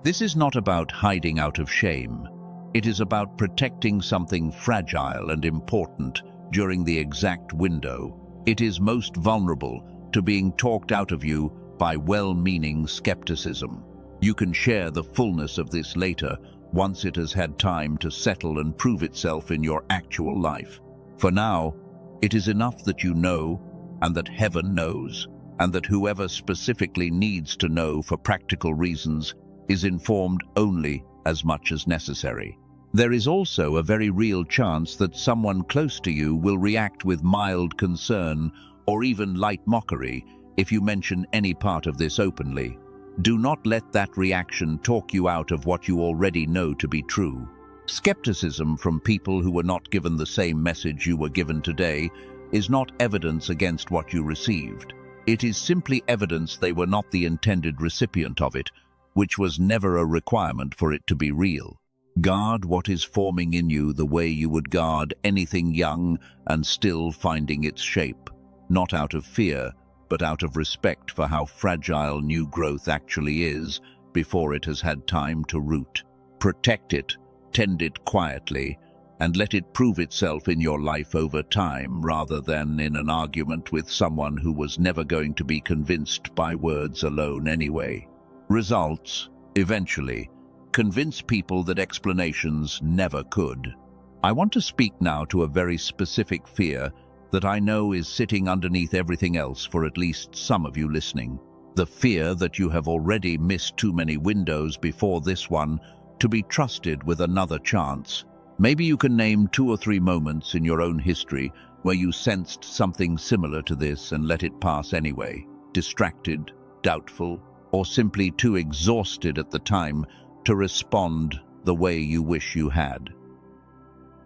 This is not about hiding out of shame. It is about protecting something fragile and important during the exact window. It is most vulnerable to being talked out of you by well-meaning skepticism. You can share the fullness of this later, once it has had time to settle and prove itself in your actual life. For now, it is enough that you know, and that heaven knows, and that whoever specifically needs to know for practical reasons is informed only as much as necessary. There is also a very real chance that someone close to you will react with mild concern or even light mockery if you mention any part of this openly. Do not let that reaction talk you out of what you already know to be true. Skepticism from people who were not given the same message you were given today is not evidence against what you received. It is simply evidence they were not the intended recipient of it, which was never a requirement for it to be real. Guard what is forming in you the way you would guard anything young and still finding its shape, not out of fear, but out of respect for how fragile new growth actually is before it has had time to root. Protect it, tend it quietly, and let it prove itself in your life over time rather than in an argument with someone who was never going to be convinced by words alone anyway. Results, eventually, convince people that explanations never could. I want to speak now to a very specific fear that I know is sitting underneath everything else for at least some of you listening. The fear that you have already missed too many windows before this one to be trusted with another chance. Maybe you can name 2 or 3 moments in your own history where you sensed something similar to this and let it pass anyway. Distracted, doubtful, or simply too exhausted at the time to respond the way you wish you had.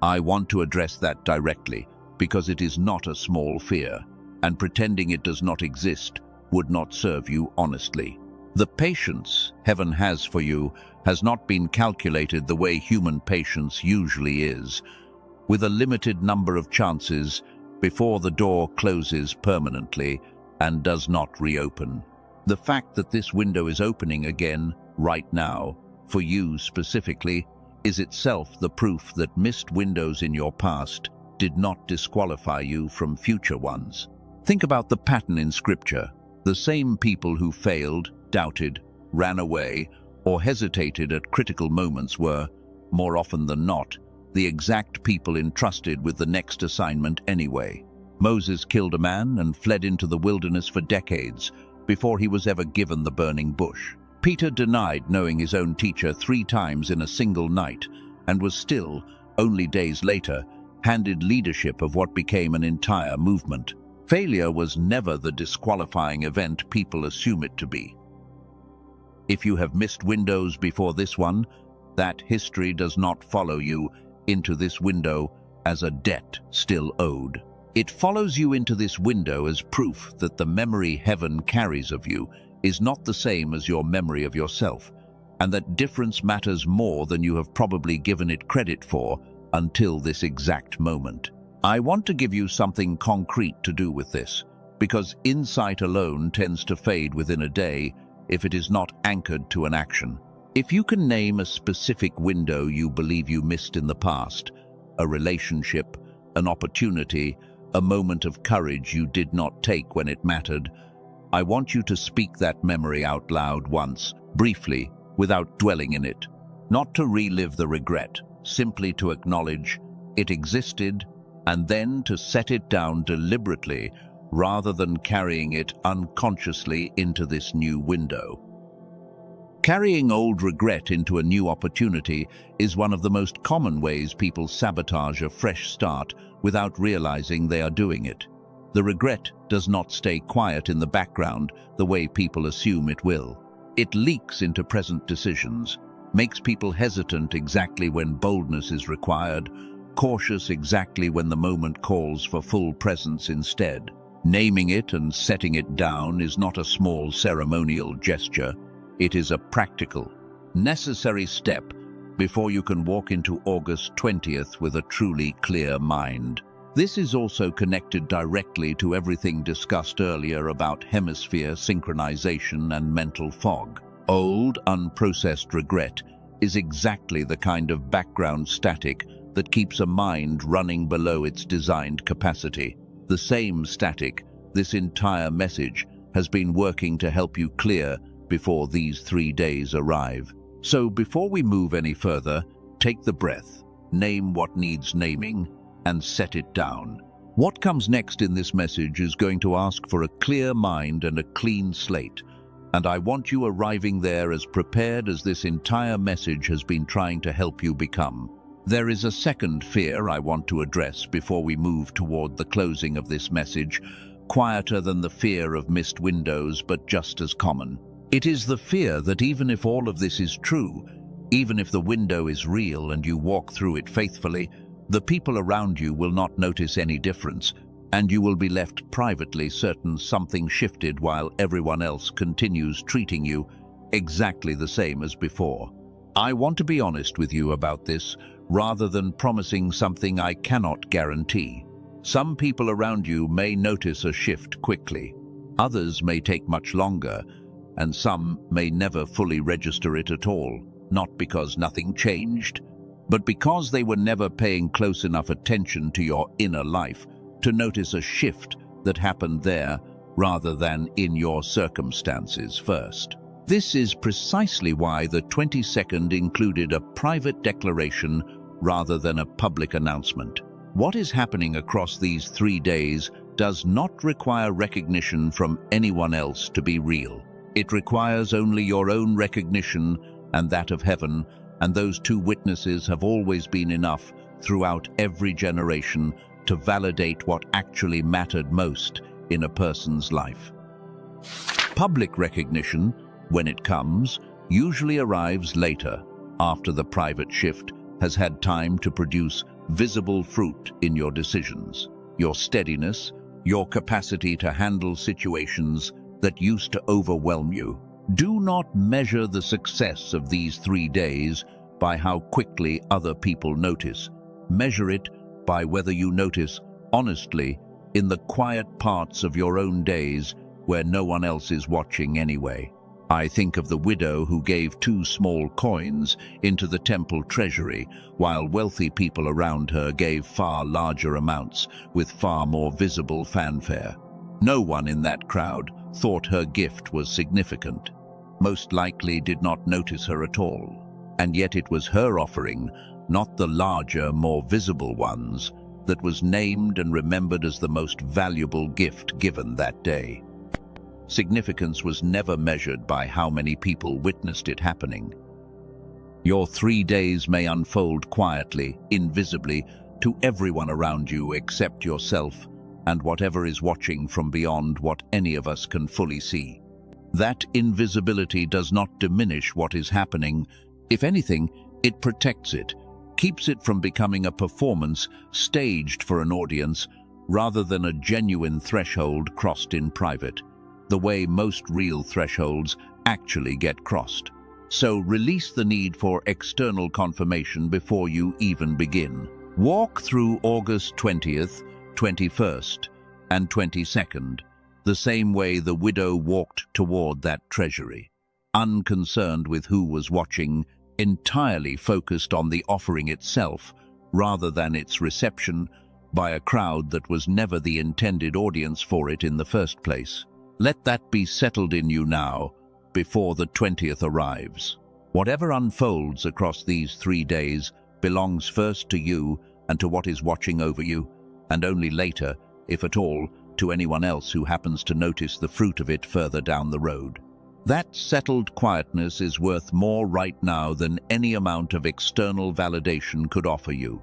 I want to address that directly because it is not a small fear, and pretending it does not exist would not serve you honestly. The patience heaven has for you has not been calculated the way human patience usually is, with a limited number of chances before the door closes permanently and does not reopen. The fact that this window is opening again right now, for you specifically, is itself the proof that missed windows in your past did not disqualify you from future ones. Think about the pattern in Scripture. The same people who failed, doubted, ran away, or hesitated at critical moments were, more often than not, the exact people entrusted with the next assignment anyway. Moses killed a man and fled into the wilderness for decades before he was ever given the burning bush. Peter denied knowing his own teacher 3 times in a single night and was still, only days later, handed leadership of what became an entire movement. Failure was never the disqualifying event people assume it to be. If you have missed windows before this one, that history does not follow you into this window as a debt still owed. It follows you into this window as proof that the memory heaven carries of you is not the same as your memory of yourself, and that difference matters more than you have probably given it credit for until this exact moment. I want to give you something concrete to do with this, because insight alone tends to fade within a day if it is not anchored to an action. If you can name a specific window you believe you missed in the past, a relationship, an opportunity, a moment of courage you did not take when it mattered, I want you to speak that memory out loud once, briefly, without dwelling in it. Not to relive the regret, simply to acknowledge it existed, and then to set it down deliberately rather than carrying it unconsciously into this new window. Carrying old regret into a new opportunity is one of the most common ways people sabotage a fresh start without realizing they are doing it. The regret does not stay quiet in the background the way people assume it will. It leaks into present decisions, makes people hesitant exactly when boldness is required, cautious exactly when the moment calls for full presence instead. Naming it and setting it down is not a small ceremonial gesture. It is a practical, necessary step before you can walk into August 20th with a truly clear mind. This is also connected directly to everything discussed earlier about hemisphere synchronization and mental fog. Old, unprocessed regret is exactly the kind of background static that keeps a mind running below its designed capacity. The same static this entire message has been working to help you clear before these 3 days arrive. So before we move any further, take the breath, name what needs naming, and set it down. What comes next in this message is going to ask for a clear mind and a clean slate, and I want you arriving there as prepared as this entire message has been trying to help you become. There is a second fear I want to address before we move toward the closing of this message, quieter than the fear of missed windows, but just as common. It is the fear that even if all of this is true, even if the window is real and you walk through it faithfully, the people around you will not notice any difference, and you will be left privately certain something shifted while everyone else continues treating you exactly the same as before. I want to be honest with you about this, rather than promising something I cannot guarantee. Some people around you may notice a shift quickly. Others may take much longer, and some may never fully register it at all. not because nothing changed, but because they were never paying close enough attention to your inner life to notice a shift that happened there rather than in your circumstances first. This is precisely why the 22nd included a private declaration rather than a public announcement. What is happening across these 3 days does not require recognition from anyone else to be real. It requires only your own recognition and that of heaven, and those two witnesses have always been enough throughout every generation to validate what actually mattered most in a person's life. Public recognition, when it comes, usually arrives later, after the private shift has had time to produce visible fruit in your decisions, your steadiness, your capacity to handle situations that used to overwhelm you. Do not measure the success of these 3 days by how quickly other people notice. Measure it by whether you notice honestly in the quiet parts of your own days where no one else is watching anyway. I think of the widow who gave 2 small coins into the temple treasury, while wealthy people around her gave far larger amounts with far more visible fanfare. No one in that crowd thought her gift was significant, most likely did not notice her at all. And yet it was her offering, not the larger, more visible ones, that was named and remembered as the most valuable gift given that day. Significance was never measured by how many people witnessed it happening. Your 3 days may unfold quietly, invisibly, to everyone around you except yourself and whatever is watching from beyond what any of us can fully see. That invisibility does not diminish what is happening. If anything, it protects it, keeps it from becoming a performance staged for an audience rather than a genuine threshold crossed in private, the way most real thresholds actually get crossed. So release the need for external confirmation before you even begin. Walk through August 20th, 21st, and 22nd, the same way the widow walked toward that treasury, unconcerned with who was watching, entirely focused on the offering itself rather than its reception by a crowd that was never the intended audience for it in the first place. Let that be settled in you now, before the 20th arrives. Whatever unfolds across these 3 days belongs first to you and to what is watching over you, and only later, if at all, to anyone else who happens to notice the fruit of it further down the road. That settled quietness is worth more right now than any amount of external validation could offer you.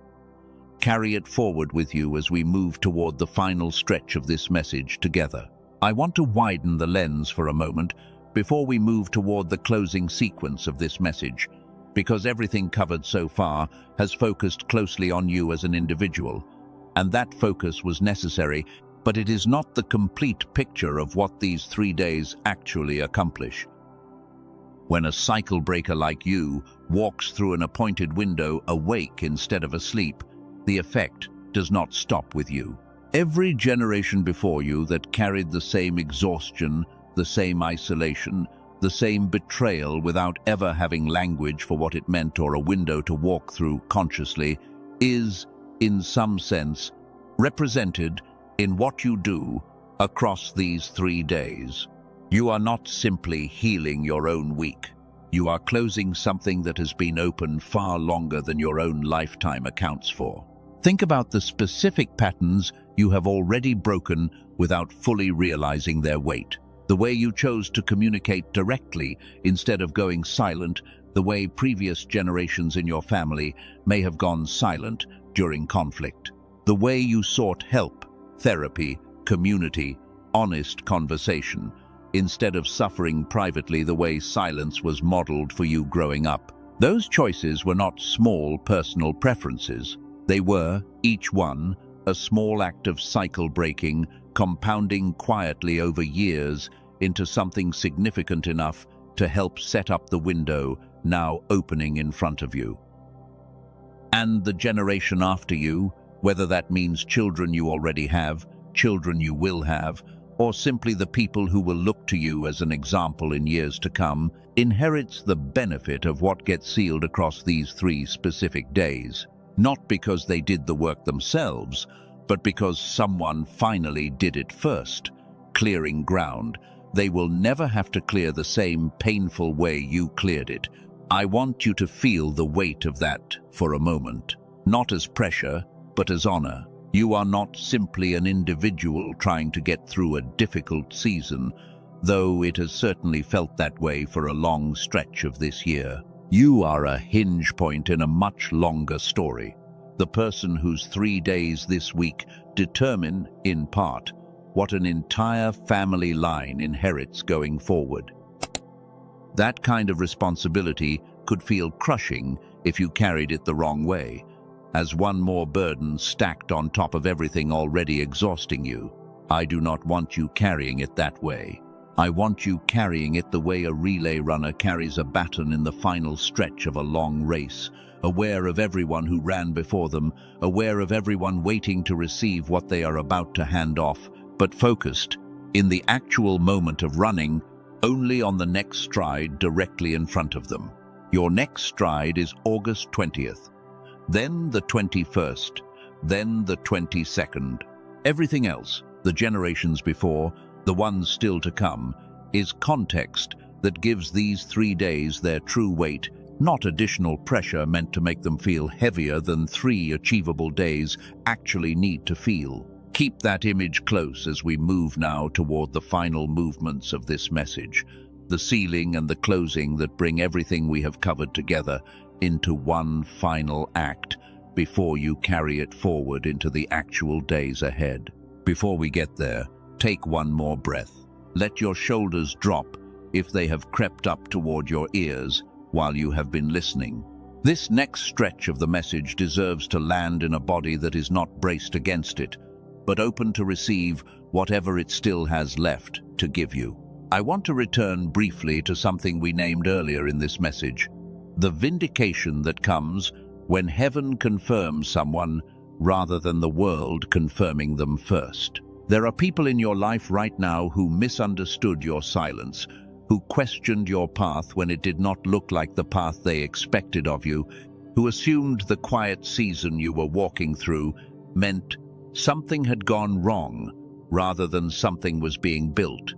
Carry it forward with you as we move toward the final stretch of this message together. I want to widen the lens for a moment before we move toward the closing sequence of this message, because everything covered so far has focused closely on you as an individual, and that focus was necessary, but it is not the complete picture of what these 3 days actually accomplish. When a cycle breaker like you walks through an appointed window awake instead of asleep, the effect does not stop with you. Every generation before you that carried the same exhaustion, the same isolation, the same betrayal without ever having language for what it meant or a window to walk through consciously, is, in some sense, represented in what you do across these 3 days. You are not simply healing your own week. You are closing something that has been open far longer than your own lifetime accounts for. Think about the specific patterns you have already broken without fully realizing their weight. The way you chose to communicate directly instead of going silent, the way previous generations in your family may have gone silent during conflict. The way you sought help, therapy, community, honest conversation, instead of suffering privately the way silence was modeled for you growing up. Those choices were not small personal preferences. They were, each one, a small act of cycle breaking, compounding quietly over years into something significant enough to help set up the window now opening in front of you. And the generation after you, whether that means children you already have, children you will have, or simply the people who will look to you as an example in years to come, inherits the benefit of what gets sealed across these 3 specific days, not because they did the work themselves, but because someone finally did it first, clearing ground. They will never have to clear the same painful way you cleared it. I want you to feel the weight of that for a moment, not as pressure, but as honor. You are not simply an individual trying to get through a difficult season, though it has certainly felt that way for a long stretch of this year. You are a hinge point in a much longer story. The person whose 3 days this week determine, in part, what an entire family line inherits going forward. That kind of responsibility could feel crushing if you carried it the wrong way, as one more burden stacked on top of everything already exhausting you. I do not want you carrying it that way. I want you carrying it the way a relay runner carries a baton in the final stretch of a long race, aware of everyone who ran before them, aware of everyone waiting to receive what they are about to hand off, but focused, in the actual moment of running, only on the next stride directly in front of them. Your next stride is August 20th, then the 21st, then the 22nd. Everything else, the generations before, the ones still to come, is context that gives these 3 days their true weight, not additional pressure meant to make them feel heavier than 3 achievable days actually need to feel. Keep that image close as we move now toward the final movements of this message, the sealing and the closing that bring everything we have covered together into one final act before you carry it forward into the actual days ahead. Before we get there, take one more breath. Let your shoulders drop if they have crept up toward your ears while you have been listening. This next stretch of the message deserves to land in a body that is not braced against it, but open to receive whatever it still has left to give you. I want to return briefly to something we named earlier in this message, the vindication that comes when heaven confirms someone rather than the world confirming them first. There are people in your life right now who misunderstood your silence, who questioned your path when it did not look like the path they expected of you, who assumed the quiet season you were walking through meant something had gone wrong rather than something was being built.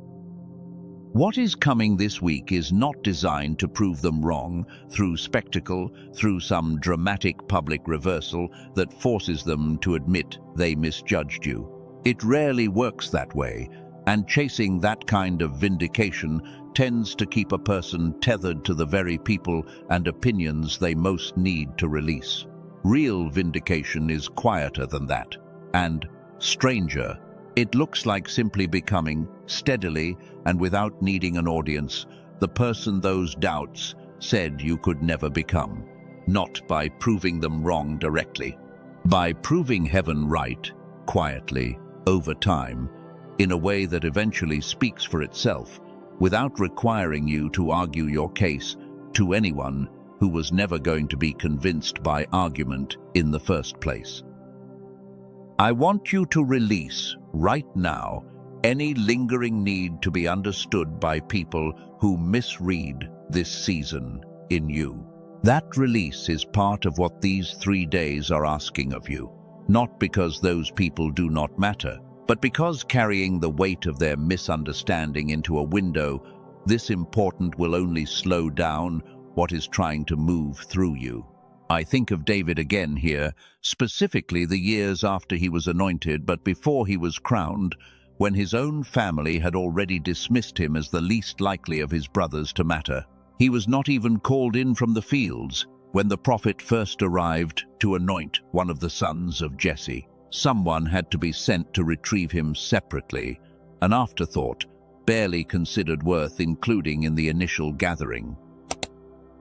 What is coming this week is not designed to prove them wrong through spectacle, through some dramatic public reversal that forces them to admit they misjudged you. It rarely works that way, and chasing that kind of vindication tends to keep a person tethered to the very people and opinions they most need to release. Real vindication is quieter than that, and stranger. It looks like simply becoming, steadily and without needing an audience, the person those doubts said you could never become, not by proving them wrong directly, by proving heaven right, quietly, over time, in a way that eventually speaks for itself, without requiring you to argue your case to anyone who was never going to be convinced by argument in the first place. I want you to release, right now, any lingering need to be understood by people who misread this season in you. That release is part of what these 3 days are asking of you, not because those people do not matter, but because carrying the weight of their misunderstanding into a window, this important will only slow down what is trying to move through you. I think of David again here, specifically the years after he was anointed, but before he was crowned, when his own family had already dismissed him as the least likely of his brothers to matter. He was not even called in from the fields when the prophet first arrived to anoint one of the sons of Jesse. Someone had to be sent to retrieve him separately, an afterthought, barely considered worth including in the initial gathering.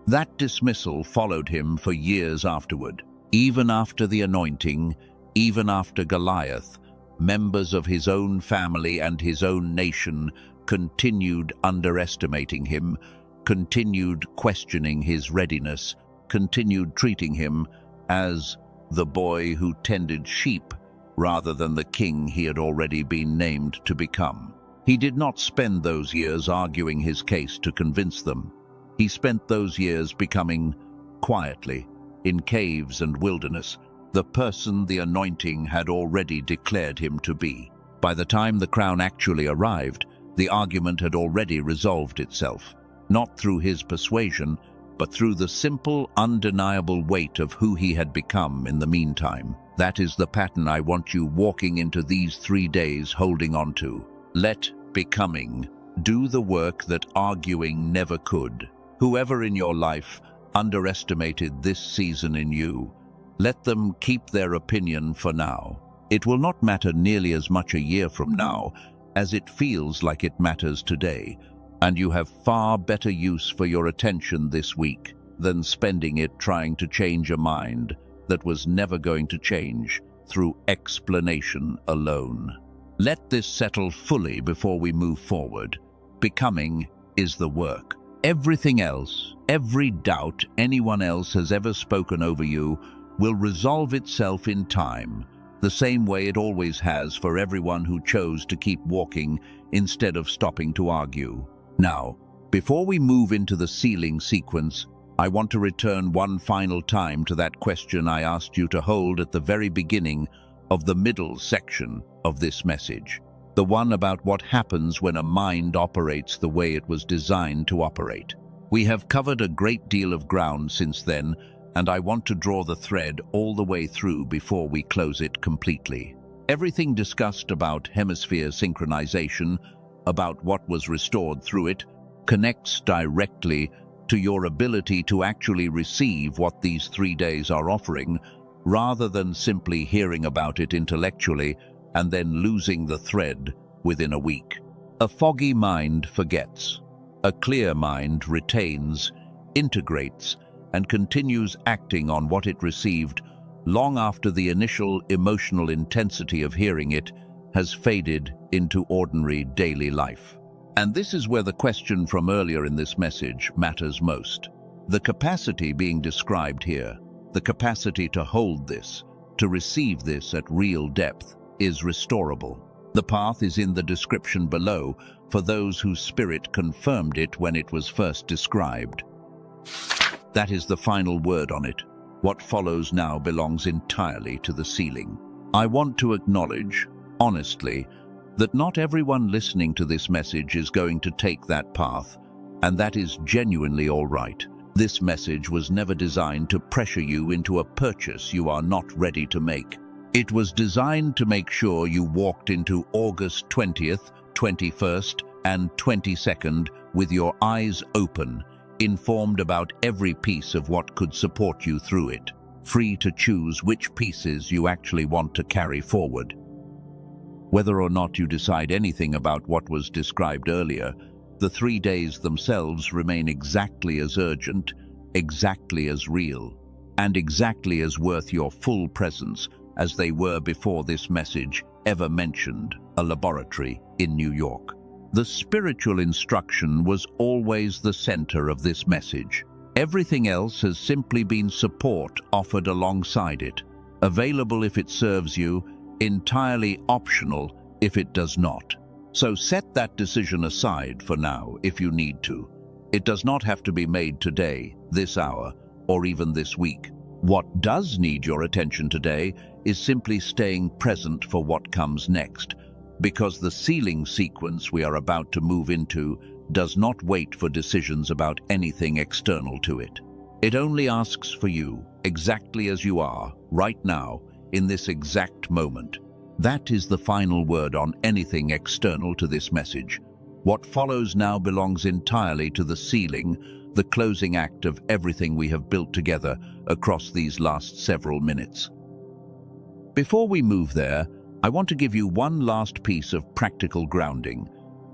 That dismissal followed him for years afterward. Even after the anointing, even after Goliath, members of his own family and his own nation continued underestimating him, continued questioning his readiness, continued treating him as the boy who tended sheep rather than the king he had already been named to become. He did not spend those years arguing his case to convince them. He spent those years becoming, quietly, in caves and wilderness, the person the anointing had already declared him to be. By the time the crown actually arrived, the argument had already resolved itself, not through his persuasion, but through the simple, undeniable weight of who he had become in the meantime. That is the pattern I want you walking into these 3 days holding on to. Let becoming do the work that arguing never could. Whoever in your life underestimated this season in you, let them keep their opinion for now. It will not matter nearly as much a year from now as it feels like it matters today, and you have far better use for your attention this week than spending it trying to change a mind that was never going to change through explanation alone. Let this settle fully before we move forward. Becoming is the work. Everything else, every doubt anyone else has ever spoken over you, will resolve itself in time, the same way it always has for everyone who chose to keep walking instead of stopping to argue. Now, before we move into the sealing sequence, I want to return one final time to that question I asked you to hold at the very beginning of the middle section of this message. The one about what happens when a mind operates the way it was designed to operate. We have covered a great deal of ground since then, and I want to draw the thread all the way through before we close it completely. Everything discussed about hemisphere synchronization, about what was restored through it, connects directly to your ability to actually receive what these 3 days are offering, rather than simply hearing about it intellectually and then losing the thread within a week. A foggy mind forgets. A clear mind retains, integrates, and continues acting on what it received long after the initial emotional intensity of hearing it has faded into ordinary daily life. And this is where the question from earlier in this message matters most. The capacity being described here, the capacity to hold this, to receive this at real depth, is restorable. The path is in the description below for those whose spirit confirmed it when it was first described. That is the final word on it. What follows now belongs entirely to the sealing. I want to acknowledge, honestly, that not everyone listening to this message is going to take that path, and that is genuinely all right. This message was never designed to pressure you into a purchase you are not ready to make. It was designed to make sure you walked into August 20th, 21st, and 22nd with your eyes open, informed about every piece of what could support you through it, free to choose which pieces you actually want to carry forward. Whether or not you decide anything about what was described earlier, the 3 days themselves remain exactly as urgent, exactly as real, and exactly as worth your full presence as they were before this message ever mentioned a laboratory in New York. The spiritual instruction was always the center of this message. Everything else has simply been support offered alongside it, available if it serves you, entirely optional if it does not. So set that decision aside for now if you need to. It does not have to be made today, this hour, or even this week. What does need your attention today is simply staying present for what comes next, because the sealing sequence we are about to move into does not wait for decisions about anything external to it. It only asks for you, exactly as you are, right now, in this exact moment. That is the final word on anything external to this message. What follows now belongs entirely to the sealing, the closing act of everything we have built together across these last several minutes. Before we move there, I want to give you one last piece of practical grounding,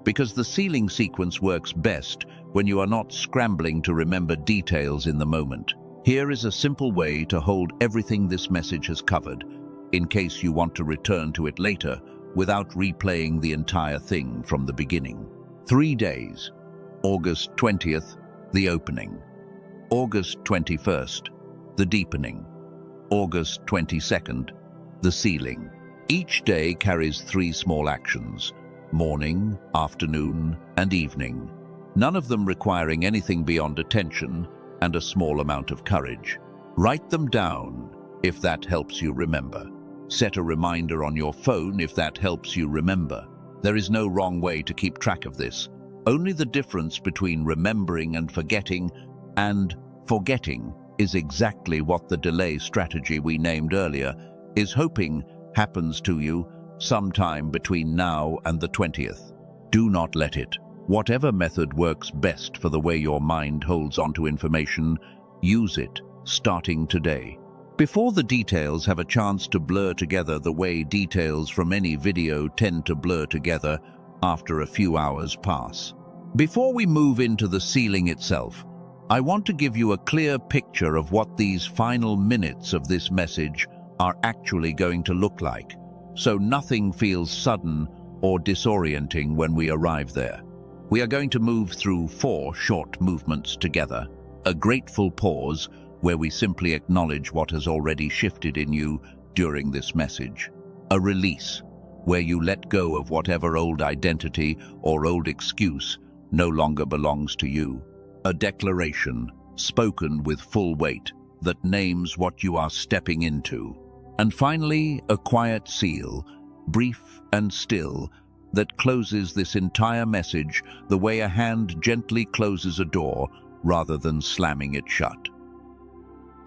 because the sealing sequence works best when you are not scrambling to remember details in the moment. Here is a simple way to hold everything this message has covered, in case you want to return to it later without replaying the entire thing from the beginning. 3 days. August 20th, the opening. August 21st, the deepening. August 22nd, the sealing. Each day carries 3 small actions. morning, afternoon, and evening, none of them requiring anything beyond attention and a small amount of courage. Write them down if that helps you remember. Set a reminder on your phone if that helps you remember. There is no wrong way to keep track of this. Only the difference between remembering and forgetting is exactly what the delay strategy we named earlier is hoping happens to you sometime between now and the 20th. Do not let it. Whatever method works best for the way your mind holds onto information, use it starting today. Before the details have a chance to blur together the way details from any video tend to blur together after a few hours pass. Before we move into the sealing itself, I want to give you a clear picture of what these final minutes of this message are actually going to look like, so nothing feels sudden or disorienting when we arrive there. We are going to move through 4 short movements together: a grateful pause, where we simply acknowledge what has already shifted in you during this message; a release, where you let go of whatever old identity or old excuse no longer belongs to you; a declaration, spoken with full weight, that names what you are stepping into; and finally, a quiet seal, brief and still, that closes this entire message the way a hand gently closes a door rather than slamming it shut.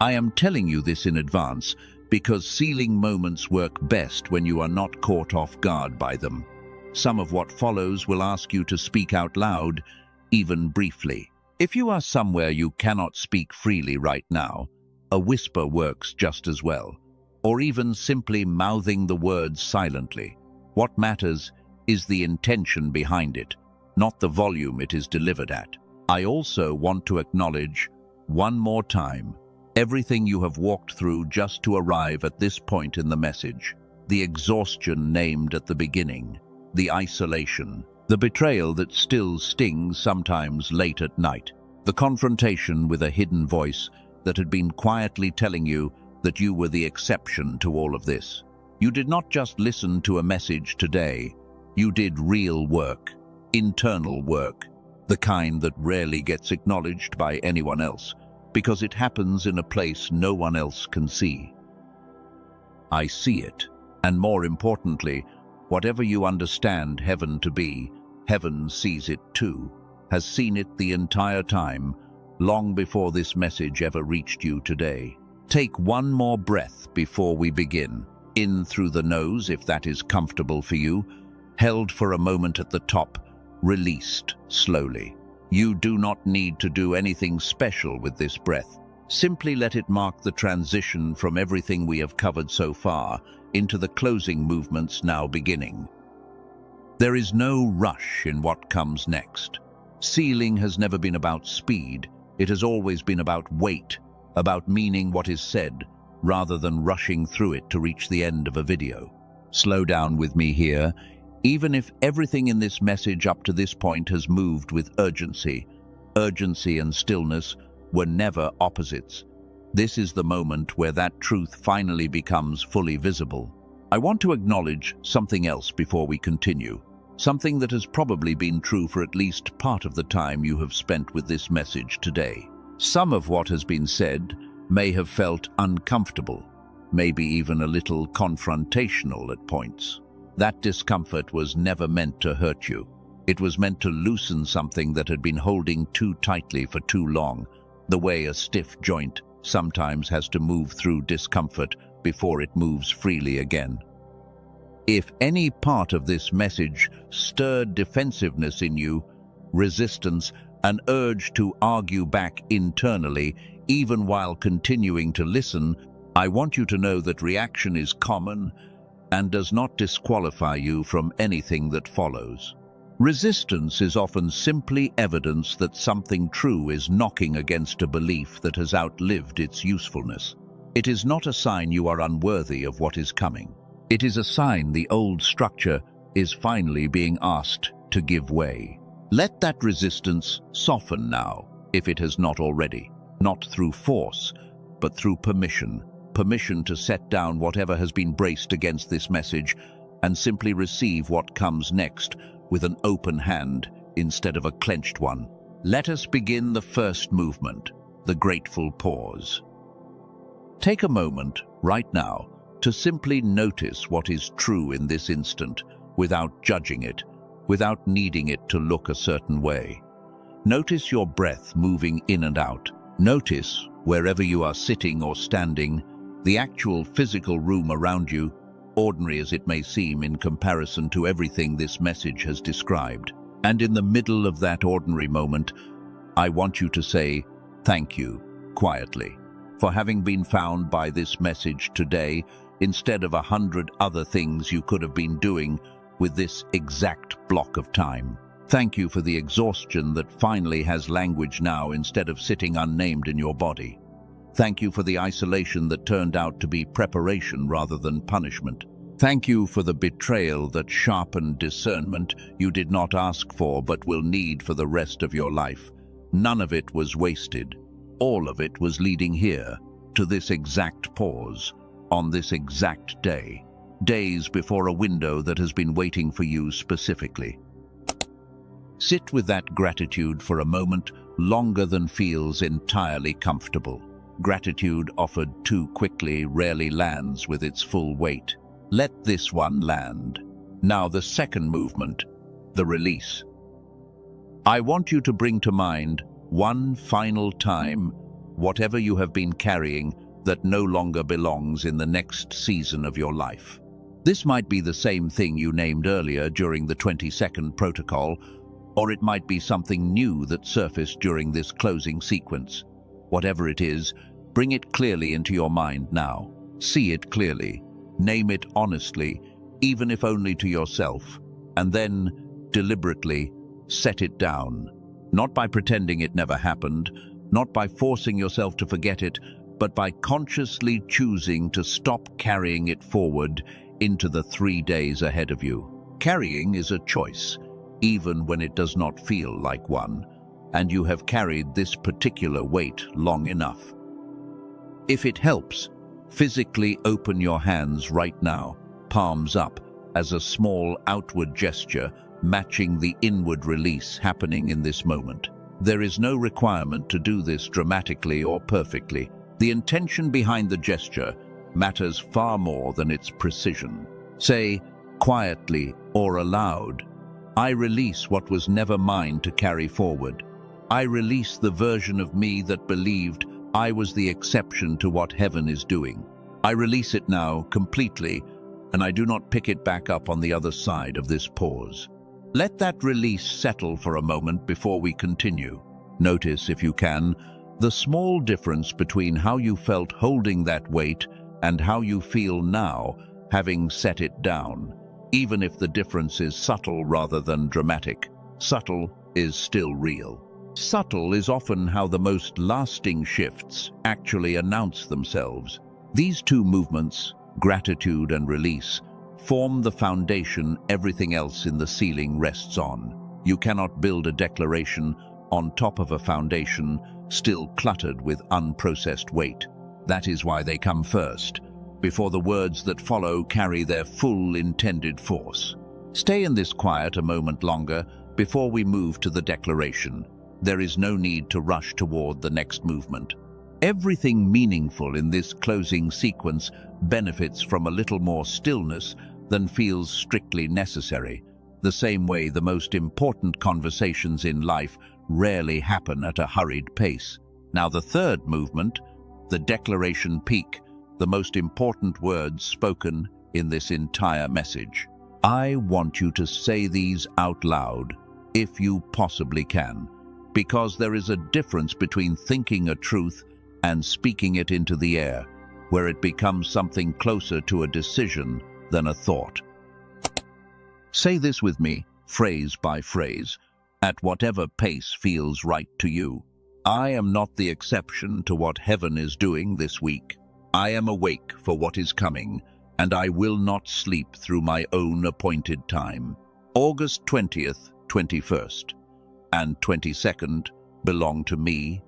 I am telling you this in advance because sealing moments work best when you are not caught off guard by them. Some of what follows will ask you to speak out loud, even briefly. If you are somewhere you cannot speak freely right now, a whisper works just as well, or even simply mouthing the words silently. What matters is the intention behind it, not the volume it is delivered at. I also want to acknowledge, one more time, everything you have walked through just to arrive at this point in the message: the exhaustion named at the beginning, the isolation, the betrayal that still stings sometimes late at night, the confrontation with a hidden voice that had been quietly telling you that you were the exception to all of this. You did not just listen to a message today, you did real work, internal work, the kind that rarely gets acknowledged by anyone else, because it happens in a place no one else can see. I see it, and more importantly, whatever you understand heaven to be, heaven sees it too, has seen it the entire time, long before this message ever reached you today. Take one more breath before we begin. In through the nose, if that is comfortable for you, held for a moment at the top, released slowly. You do not need to do anything special with this breath. Simply let it mark the transition from everything we have covered so far into the closing movements now beginning. There is no rush in what comes next. Sealing has never been about speed. It has always been about weight, about meaning what is said, rather than rushing through it to reach the end of a video. Slow down with me here. Even if everything in this message up to this point has moved with urgency, urgency and stillness were never opposites. This is the moment where that truth finally becomes fully visible. I want to acknowledge something else before we continue, something that has probably been true for at least part of the time you have spent with this message today. Some of what has been said may have felt uncomfortable, maybe even a little confrontational at points. That discomfort was never meant to hurt you. It was meant to loosen something that had been holding too tightly for too long, the way a stiff joint sometimes has to move through discomfort before it moves freely again. If any part of this message stirred defensiveness in you, resistance, an urge to argue back internally, even while continuing to listen, I want you to know that reaction is common and does not disqualify you from anything that follows. Resistance is often simply evidence that something true is knocking against a belief that has outlived its usefulness. It is not a sign you are unworthy of what is coming. It is a sign the old structure is finally being asked to give way. Let that resistance soften now, if it has not already, not through force, but through permission. Permission to set down whatever has been braced against this message, and simply receive what comes next with an open hand instead of a clenched one. Let us begin the first movement, the grateful pause. Take a moment right now to simply notice what is true in this instant without judging it, without needing it to look a certain way. Notice your breath moving in and out. Notice, wherever you are sitting or standing, the actual physical room around you, ordinary as it may seem in comparison to everything this message has described. And in the middle of that ordinary moment, I want you to say, thank you, quietly, for having been found by this message today instead of 100 other things you could have been doing with this exact block of time. Thank you for the exhaustion that finally has language now instead of sitting unnamed in your body. Thank you for the isolation that turned out to be preparation rather than punishment. Thank you for the betrayal that sharpened discernment you did not ask for but will need for the rest of your life. None of it was wasted. All of it was leading here, to this exact pause, on this exact day, days before a window that has been waiting for you specifically. Sit with that gratitude for a moment longer than feels entirely comfortable. Gratitude offered too quickly rarely lands with its full weight. Let this one land. Now the second movement, the release. I want you to bring to mind one final time whatever you have been carrying that no longer belongs in the next season of your life. This might be the same thing you named earlier during the 20-second protocol, or it might be something new that surfaced during this closing sequence. Whatever it is, bring it clearly into your mind now. See it clearly. Name it honestly, even if only to yourself, and then, deliberately, set it down. Not by pretending it never happened, not by forcing yourself to forget it, but by consciously choosing to stop carrying it forward into the 3 days ahead of you. Carrying is a choice, even when it does not feel like one, and you have carried this particular weight long enough. If it helps, physically open your hands right now, palms up, as a small outward gesture matching the inward release happening in this moment. There is no requirement to do this dramatically or perfectly. The intention behind the gesture matters far more than its precision. Say, quietly or aloud, I release what was never mine to carry forward. I release the version of me that believed I was the exception to what heaven is doing. I release it now completely, and I do not pick it back up on the other side of this pause. Let that release settle for a moment before we continue. Notice, if you can, the small difference between how you felt holding that weight and how you feel now, having set it down. Even if the difference is subtle rather than dramatic, subtle is still real. Subtle is often how the most lasting shifts actually announce themselves. These two movements, gratitude and release, form the foundation everything else in the ceiling rests on. You cannot build a declaration on top of a foundation still cluttered with unprocessed weight. That is why they come first, before the words that follow carry their full intended force. Stay in this quiet a moment longer before we move to the declaration. There is no need to rush toward the next movement. Everything meaningful in this closing sequence benefits from a little more stillness than feels strictly necessary, the same way the most important conversations in life rarely happen at a hurried pace. Now the third movement, the declaration peak, the most important words spoken in this entire message. I want you to say these out loud, if you possibly can, because there is a difference between thinking a truth and speaking it into the air, where it becomes something closer to a decision than a thought. Say this with me, phrase by phrase, at whatever pace feels right to you. I am not the exception to what heaven is doing this week. I am awake for what is coming, and I will not sleep through my own appointed time. August 20th, 21st, and 22nd belong to me,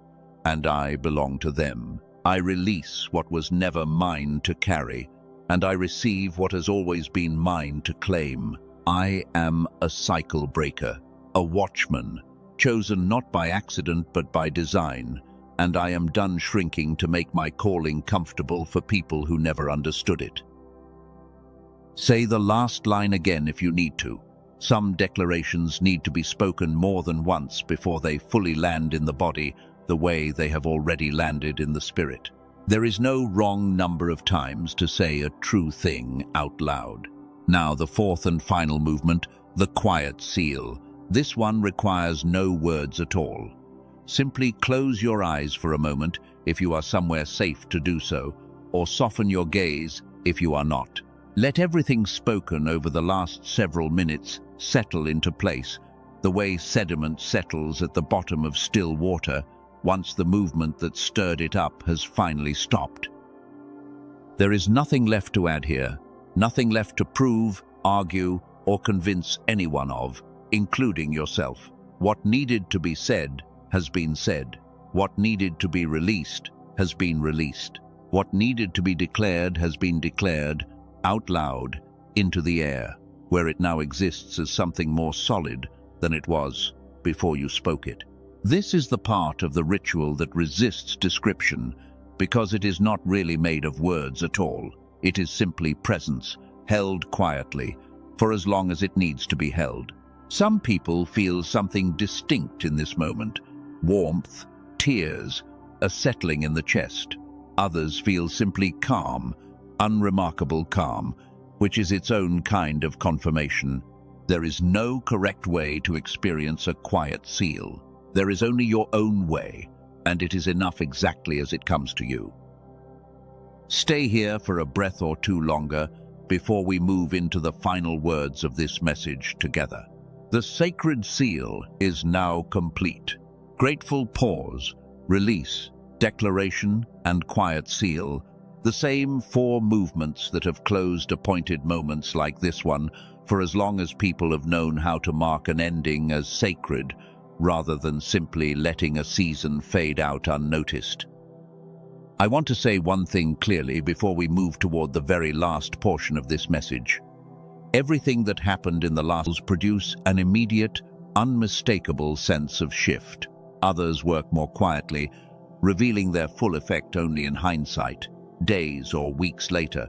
and I belong to them. I release what was never mine to carry, and I receive what has always been mine to claim. I am a cycle breaker, a watchman, chosen not by accident but by design, and I am done shrinking to make my calling comfortable for people who never understood it. Say the last line again if you need to. Some declarations need to be spoken more than once before they fully land in the body the way they have already landed in the spirit. There is no wrong number of times to say a true thing out loud. Now, the fourth and final movement, the quiet seal. This one requires no words at all. Simply close your eyes for a moment if you are somewhere safe to do so, or soften your gaze if you are not. Let everything spoken over the last several minutes settle into place, the way sediment settles at the bottom of still water once the movement that stirred it up has finally stopped. There is nothing left to add here, nothing left to prove, argue, or convince anyone of, including yourself. What needed to be said has been said. What needed to be released has been released. What needed to be declared has been declared out loud into the air, where it now exists as something more solid than it was before you spoke it. This is the part of the ritual that resists description, because it is not really made of words at all. It is simply presence, held quietly, for as long as it needs to be held. Some people feel something distinct in this moment: warmth, tears, a settling in the chest. Others feel simply calm, unremarkable calm, which is its own kind of confirmation. There is no correct way to experience a quiet seal. There is only your own way, and it is enough exactly as it comes to you. Stay here for a breath or two longer before we move into the final words of this message together. The sacred seal is now complete. Grateful pause, release, declaration, and quiet seal, the same four movements that have closed appointed moments like this one for as long as people have known how to mark an ending as sacred, rather than simply letting a season fade out unnoticed. I want to say one thing clearly before we move toward the very last portion of this message. Everything that happened in the last produce an immediate, unmistakable sense of shift. Others work more quietly, revealing their full effect only in hindsight, days or weeks later,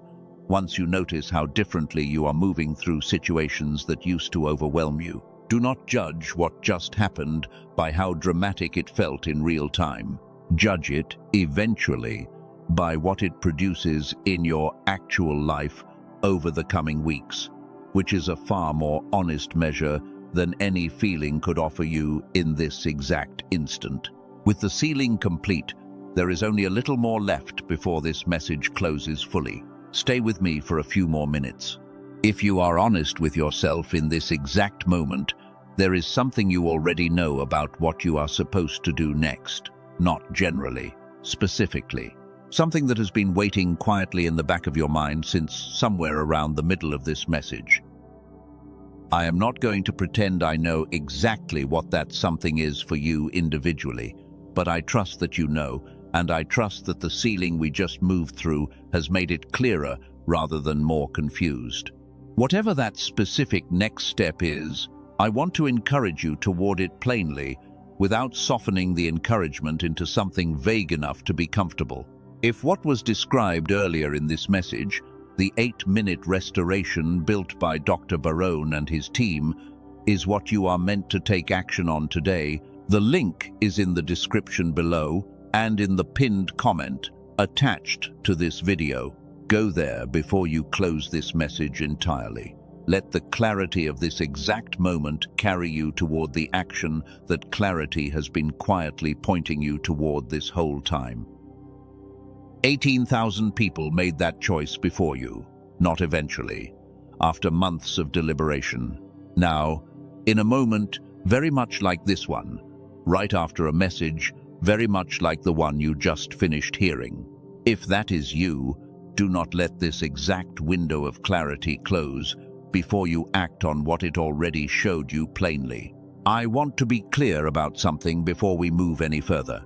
once you notice how differently you are moving through situations that used to overwhelm you. Do not judge what just happened by how dramatic it felt in real time. Judge it, eventually, by what it produces in your actual life over the coming weeks, which is a far more honest measure than any feeling could offer you in this exact instant. With the sealing complete, there is only a little more left before this message closes fully. Stay with me for a few more minutes. If you are honest with yourself in this exact moment, there is something you already know about what you are supposed to do next. Not generally, specifically. Something that has been waiting quietly in the back of your mind since somewhere around the middle of this message. I am not going to pretend I know exactly what that something is for you individually, but I trust that you know, and I trust that the sealing we just moved through has made it clearer rather than more confused. Whatever that specific next step is, I want to encourage you toward it plainly, without softening the encouragement into something vague enough to be comfortable. If what was described earlier in this message, the 8-minute restoration built by Dr. Barone and his team, is what you are meant to take action on today, the link is in the description below and in the pinned comment attached to this video. Go there before you close this message entirely. Let the clarity of this exact moment carry you toward the action that clarity has been quietly pointing you toward this whole time. 18,000 people made that choice before you, not eventually, after months of deliberation. Now, in a moment very much like this one, right after a message very much like the one you just finished hearing. If that is you, do not let this exact window of clarity close before you act on what it already showed you plainly. I want to be clear about something before we move any further.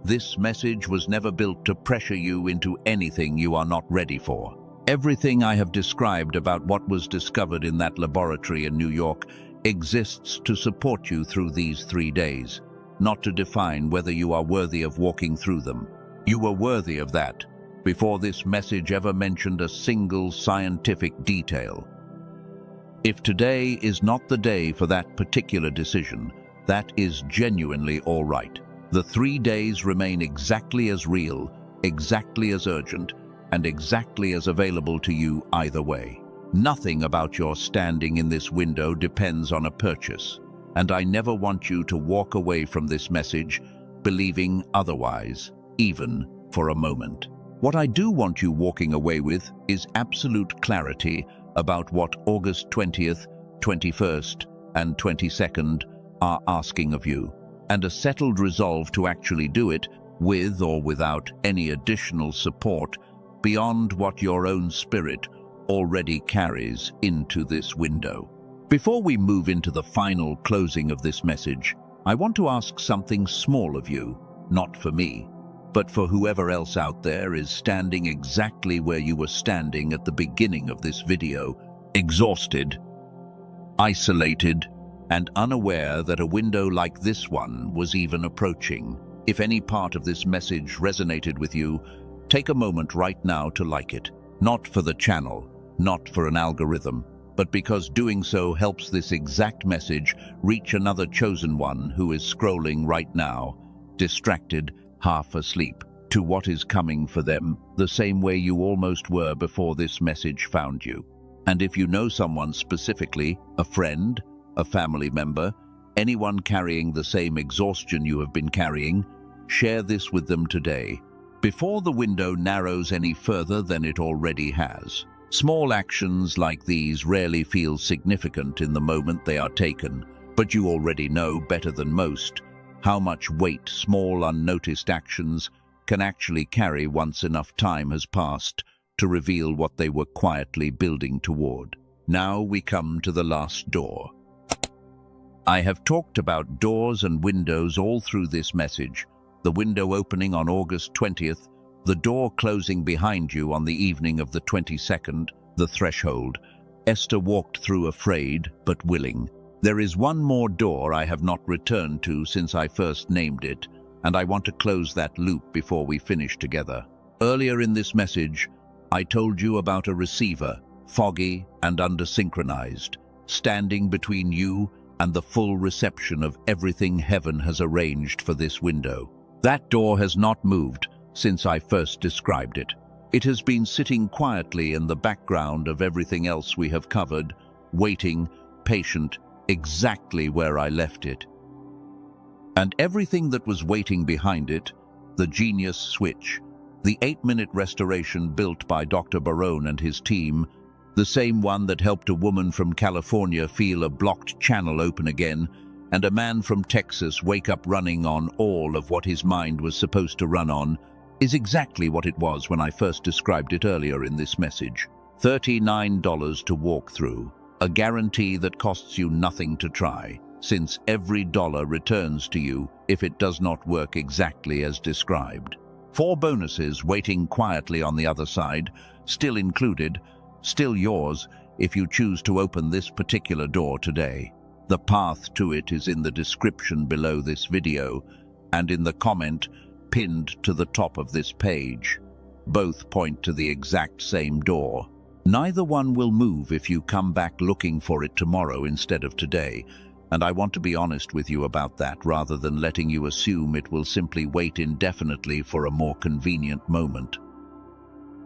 This message was never built to pressure you into anything you are not ready for. Everything I have described about what was discovered in that laboratory in New York exists to support you through these 3 days, not to define whether you are worthy of walking through them. You were worthy of that before this message ever mentioned a single scientific detail. If today is not the day for that particular decision, that is genuinely all right. The 3 days remain exactly as real, exactly as urgent, and exactly as available to you either way. Nothing about your standing in this window depends on a purchase, and I never want you to walk away from this message believing otherwise, even for a moment. What I do want you walking away with is absolute clarity about what August 20th, 21st, and 22nd are asking of you, and a settled resolve to actually do it with or without any additional support beyond what your own spirit already carries into this window. Before we move into the final closing of this message, I want to ask something small of you, not for me, but for whoever else out there is standing exactly where you were standing at the beginning of this video, exhausted, isolated, and unaware that a window like this one was even approaching. If any part of this message resonated with you, take a moment right now to like it. Not for the channel, not for an algorithm, but because doing so helps this exact message reach another chosen one who is scrolling right now, distracted, half asleep, to what is coming for them, the same way you almost were before this message found you. And if you know someone specifically, a friend, a family member, anyone carrying the same exhaustion you have been carrying, share this with them today, before the window narrows any further than it already has. Small actions like these rarely feel significant in the moment they are taken, but you already know better than most how much weight small unnoticed actions can actually carry once enough time has passed to reveal what they were quietly building toward. Now we come to the last door. I have talked about doors and windows all through this message. The window opening on August 20th, the door closing behind you on the evening of the 22nd, the threshold. Esther walked through afraid but willing. There is one more door I have not returned to since I first named it, and I want to close that loop before we finish together. Earlier in this message, I told you about a receiver, foggy and under-synchronized, standing between you and the full reception of everything heaven has arranged for this window. That door has not moved since I first described it. It has been sitting quietly in the background of everything else we have covered, waiting, patient, exactly where I left it. And everything that was waiting behind it, the genius switch, the 8-minute restoration built by Dr. Barone and his team, the same one that helped a woman from California feel a blocked channel open again, and a man from Texas wake up running on all of what his mind was supposed to run on, is exactly what it was when I first described it earlier in this message. $39 to walk through, a guarantee that costs you nothing to try, since every dollar returns to you if it does not work exactly as described. 4 bonuses waiting quietly on the other side, still included, still yours if you choose to open this particular door today. The path to it is in the description below this video and in the comment pinned to the top of this page. Both point to the exact same door. Neither one will move if you come back looking for it tomorrow instead of today, and I want to be honest with you about that rather than letting you assume it will simply wait indefinitely for a more convenient moment.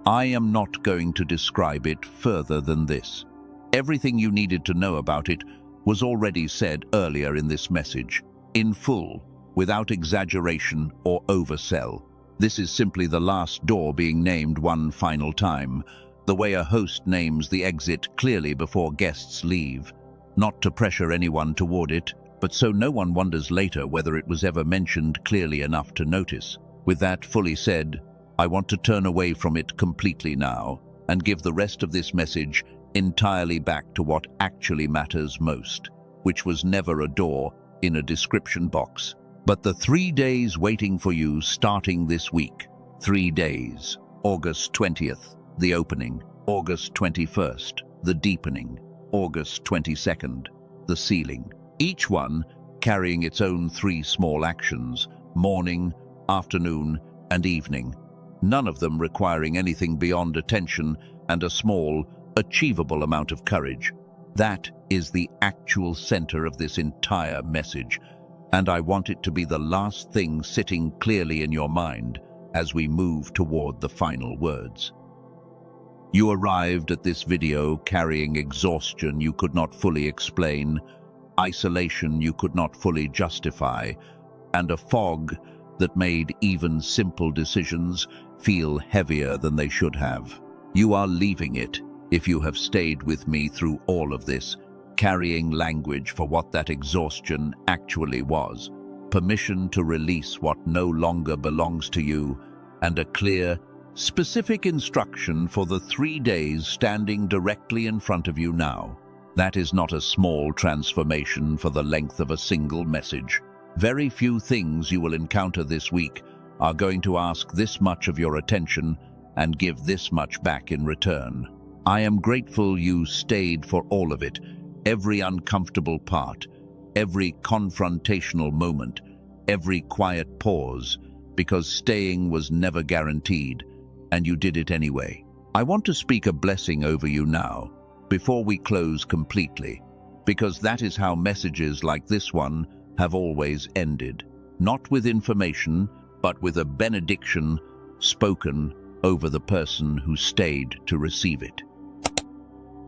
I am not going to describe it further than this. Everything you needed to know about it was already said earlier in this message, in full, without exaggeration or oversell. This is simply the last door being named one final time, the way a host names the exit clearly before guests leave, not to pressure anyone toward it, but so no one wonders later whether it was ever mentioned clearly enough to notice. With that fully said, I want to turn away from it completely now and give the rest of this message entirely back to what actually matters most, which was never a door in a description box, but the 3 days waiting for you starting this week. 3 days, August 20th, the opening, August 21st, the deepening, August 22nd, the sealing. Each one carrying its own 3 small actions, morning, afternoon, and evening, none of them requiring anything beyond attention and a small, achievable amount of courage. That is the actual center of this entire message, and I want it to be the last thing sitting clearly in your mind as we move toward the final words. You arrived at this video carrying exhaustion you could not fully explain, isolation you could not fully justify, and a fog that made even simple decisions feel heavier than they should have. You are leaving it, if you have stayed with me through all of this, carrying language for what that exhaustion actually was, permission to release what no longer belongs to you, and a clear, specific instruction for the 3 days standing directly in front of you now. That is not a small transformation for the length of a single message. Very few things you will encounter this week are going to ask this much of your attention and give this much back in return. I am grateful you stayed for all of it, every uncomfortable part, every confrontational moment, every quiet pause, because staying was never guaranteed, and you did it anyway. I want to speak a blessing over you now, before we close completely, because that is how messages like this one have always ended, not with information, but with a benediction spoken over the person who stayed to receive it.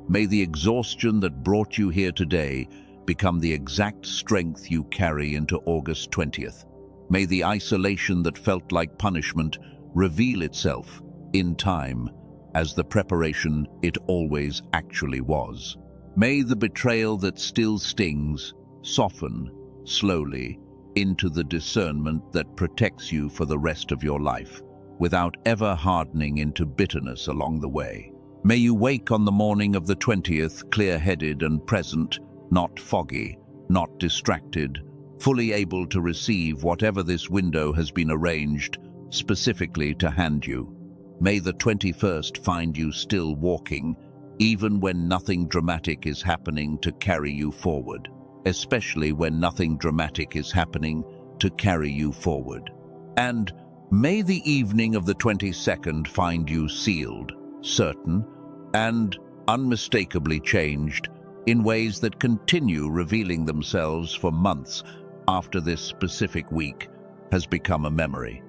May the exhaustion that brought you here today become the exact strength you carry into August 20th. May the isolation that felt like punishment reveal itself in time as the preparation it always actually was. May the betrayal that still stings soften slowly into the discernment that protects you for the rest of your life, without ever hardening into bitterness along the way. May you wake on the morning of the 20th clear-headed and present, not foggy, not distracted, fully able to receive whatever this window has been arranged specifically to hand you. May the 21st find you still walking, even when nothing dramatic is happening to carry you forward, especially when nothing dramatic is happening to carry you forward. And may the evening of the 22nd find you sealed, certain, and unmistakably changed in ways that continue revealing themselves for months after this specific week has become a memory.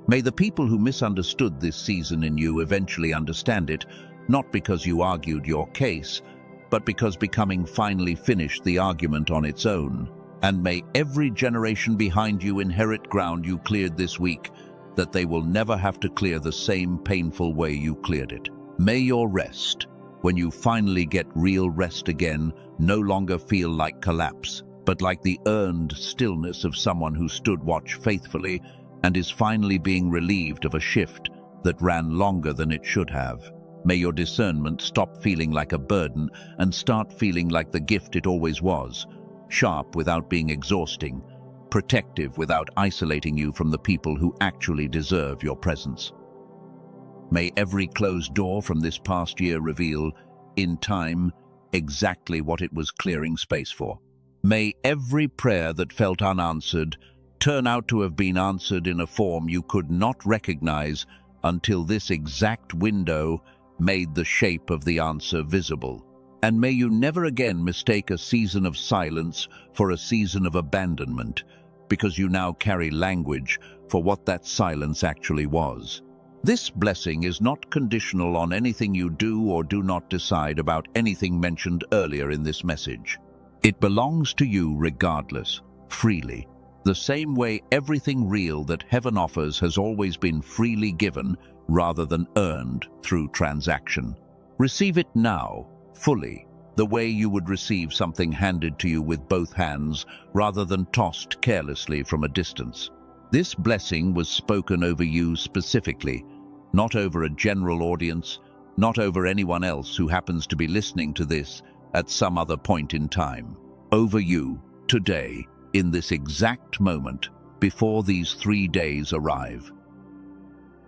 May the people who misunderstood this season in you eventually understand it, not because you argued your case, but because becoming finally finished the argument on its own. And may every generation behind you inherit ground you cleared this week, that they will never have to clear the same painful way you cleared it. May your rest, when you finally get real rest again, no longer feel like collapse, but like the earned stillness of someone who stood watch faithfully and is finally being relieved of a shift that ran longer than it should have. May your discernment stop feeling like a burden and start feeling like the gift it always was, sharp without being exhausting, protective without isolating you from the people who actually deserve your presence. May every closed door from this past year reveal, in time, exactly what it was clearing space for. May every prayer that felt unanswered turn out to have been answered in a form you could not recognize until this exact window made the shape of the answer visible. And may you never again mistake a season of silence for a season of abandonment, because you now carry language for what that silence actually was. This blessing is not conditional on anything you do or do not decide about anything mentioned earlier in this message. It belongs to you regardless, freely, the same way everything real that heaven offers has always been freely given rather than earned through transaction. Receive it now, fully, the way you would receive something handed to you with both hands rather than tossed carelessly from a distance. This blessing was spoken over you specifically, not over a general audience, not over anyone else who happens to be listening to this at some other point in time. Over you, today, in this exact moment, before these 3 days arrive.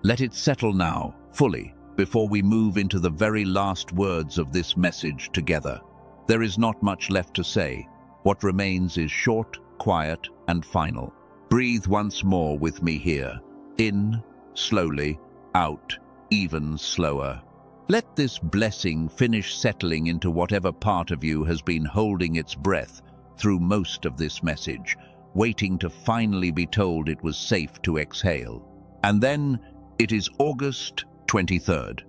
Let it settle now, fully, before we move into the very last words of this message together. There is not much left to say. What remains is short, quiet, and final. Breathe once more with me here. In, slowly, out, even slower. Let this blessing finish settling into whatever part of you has been holding its breath through most of this message, waiting to finally be told it was safe to exhale. And then it is August 23rd.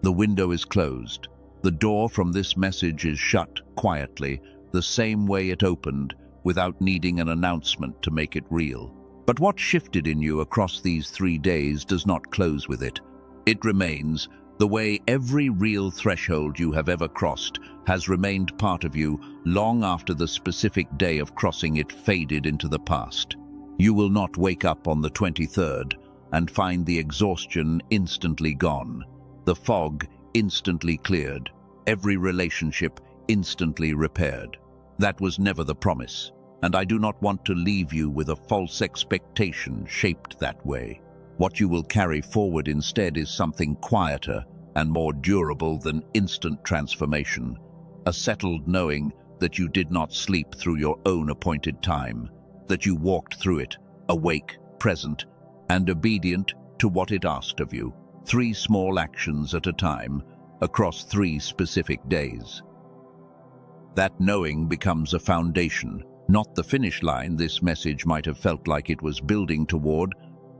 The window is closed. The door from this message is shut quietly, the same way it opened, without needing an announcement to make it real. But what shifted in you across these 3 days does not close with it. It remains, the way every real threshold you have ever crossed has remained part of you long after the specific day of crossing it faded into the past. You will not wake up on the 23rd and find the exhaustion instantly gone, the fog instantly cleared, every relationship instantly repaired. That was never the promise, and I do not want to leave you with a false expectation shaped that way. What you will carry forward instead is something quieter and more durable than instant transformation, a settled knowing that you did not sleep through your own appointed time, that you walked through it, awake, present, and obedient to what it asked of you, 3 small actions at a time, across 3 specific days. That knowing becomes a foundation, not the finish line this message might have felt like it was building toward,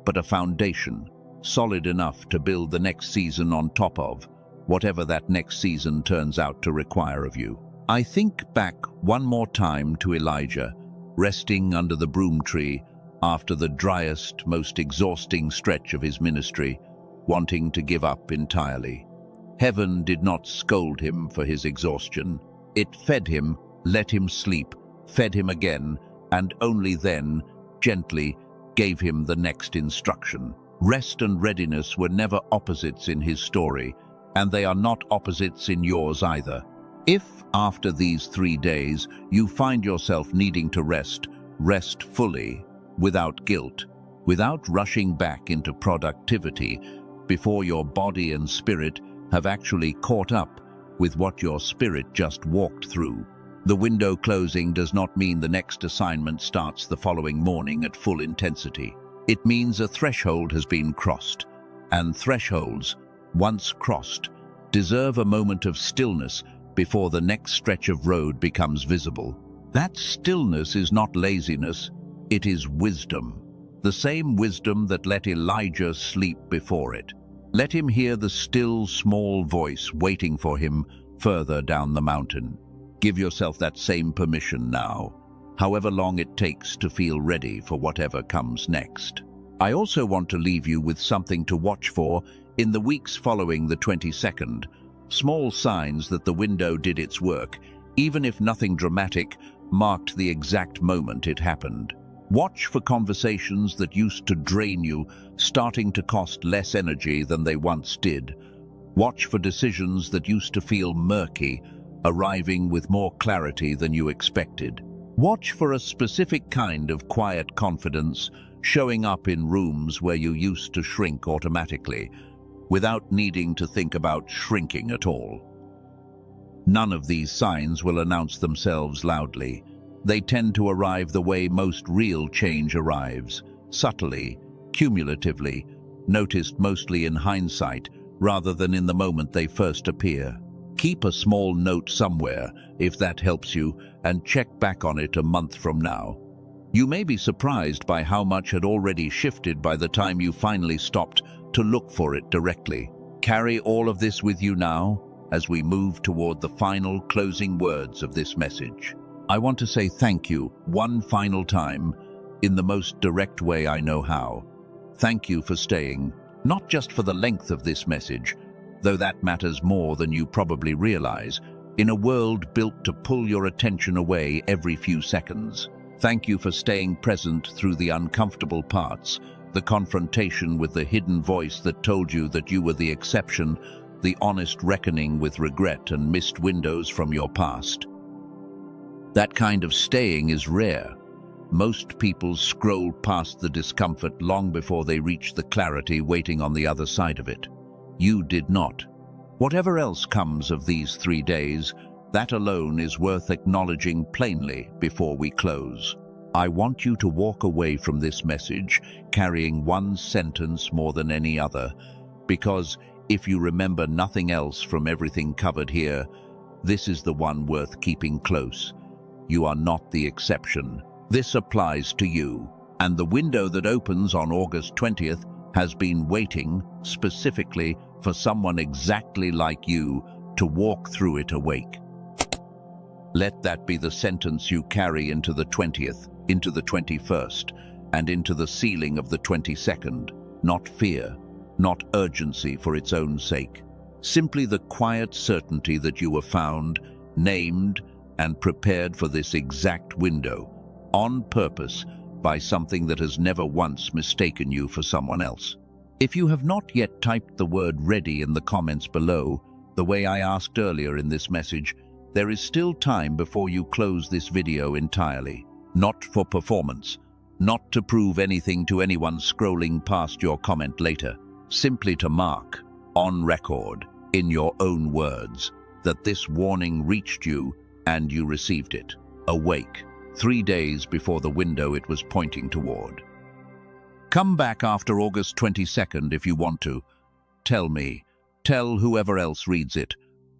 but a foundation, solid enough to build the next season on top of, whatever that next season turns out to require of you. I think back one more time to Elijah, resting under the broom tree after the driest, most exhausting stretch of his ministry, wanting to give up entirely. Heaven did not scold him for his exhaustion. It fed him, let him sleep, fed him again, and only then, gently, gave him the next instruction. Rest and readiness were never opposites in his story, and they are not opposites in yours either. If, after these 3 days, you find yourself needing to rest, rest fully, without guilt, without rushing back into productivity before your body and spirit have actually caught up with what your spirit just walked through. The window closing does not mean the next assignment starts the following morning at full intensity. It means a threshold has been crossed, and thresholds, once crossed, deserve a moment of stillness before the next stretch of road becomes visible. That stillness is not laziness, it is wisdom. The same wisdom that let Elijah sleep before it. Let him hear the still, small voice waiting for him further down the mountain. Give yourself that same permission now, however long it takes to feel ready for whatever comes next. I also want to leave you with something to watch for in the weeks following the 22nd, small signs that the window did its work, even if nothing dramatic marked the exact moment it happened. Watch for conversations that used to drain you starting to cost less energy than they once did. Watch for decisions that used to feel murky arriving with more clarity than you expected. Watch for a specific kind of quiet confidence showing up in rooms where you used to shrink automatically, without needing to think about shrinking at all. None of these signs will announce themselves loudly. They tend to arrive the way most real change arrives, subtly, cumulatively, noticed mostly in hindsight rather than in the moment they first appear. Keep a small note somewhere, if that helps you, and check back on it a month from now. You may be surprised by how much had already shifted by the time you finally stopped to look for it directly. Carry all of this with you now as we move toward the final closing words of this message. I want to say thank you one final time in the most direct way I know how. Thank you for staying, not just for the length of this message, though that matters more than you probably realize, in a world built to pull your attention away every few seconds. Thank you for staying present through the uncomfortable parts, the confrontation with the hidden voice that told you that you were the exception, the honest reckoning with regret and missed windows from your past. That kind of staying is rare. Most people scroll past the discomfort long before they reach the clarity waiting on the other side of it. You did not. Whatever else comes of these 3 days, that alone is worth acknowledging plainly before we close. I want you to walk away from this message carrying one sentence more than any other, because if you remember nothing else from everything covered here, this is the one worth keeping close. You are not the exception. This applies to you, and the window that opens on August 20th has been waiting specifically for someone exactly like you to walk through it awake. Let that be the sentence you carry into the 20th, into the 21st, and into the ceiling of the 22nd. Not fear, not urgency for its own sake. Simply the quiet certainty that you were found, named, and prepared for this exact window, on purpose, by something that has never once mistaken you for someone else. If you have not yet typed the word "ready" in the comments below, the way I asked earlier in this message, there is still time before you close this video entirely. Not for performance, not to prove anything to anyone scrolling past your comment later, simply to mark, on record, in your own words, that this warning reached you and you received it. Awake, 3 days before the window it was pointing toward. Come back after August 22nd if you want to. Tell me, tell whoever else reads it,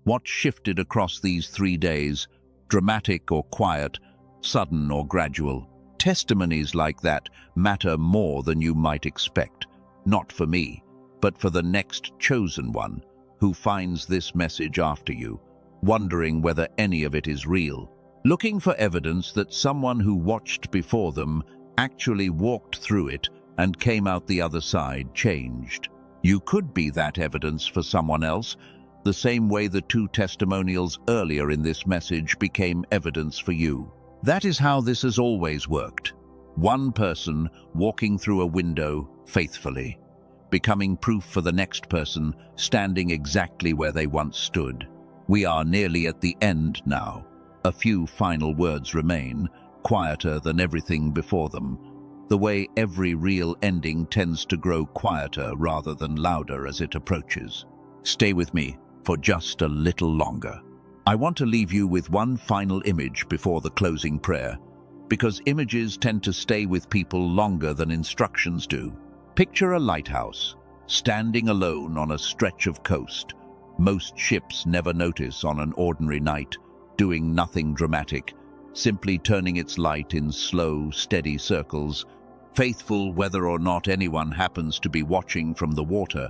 what shifted across these 3 days, dramatic or quiet, sudden or gradual. Testimonies like that matter more than you might expect, not for me, but for the next chosen one who finds this message after you, wondering whether any of it is real, looking for evidence that someone who watched before them actually walked through it and came out the other side changed. You could be that evidence for someone else, the same way the 2 testimonials earlier in this message became evidence for you. That is how this has always worked. One person walking through a window faithfully, becoming proof for the next person standing exactly where they once stood. We are nearly at the end now. A few final words remain, quieter than everything before them, the way every real ending tends to grow quieter rather than louder as it approaches. Stay with me for just a little longer. I want to leave you with one final image before the closing prayer, because images tend to stay with people longer than instructions do. Picture a lighthouse, standing alone on a stretch of coast. Most ships never notice on an ordinary night, doing nothing dramatic, simply turning its light in slow, steady circles, faithful whether or not anyone happens to be watching from the water.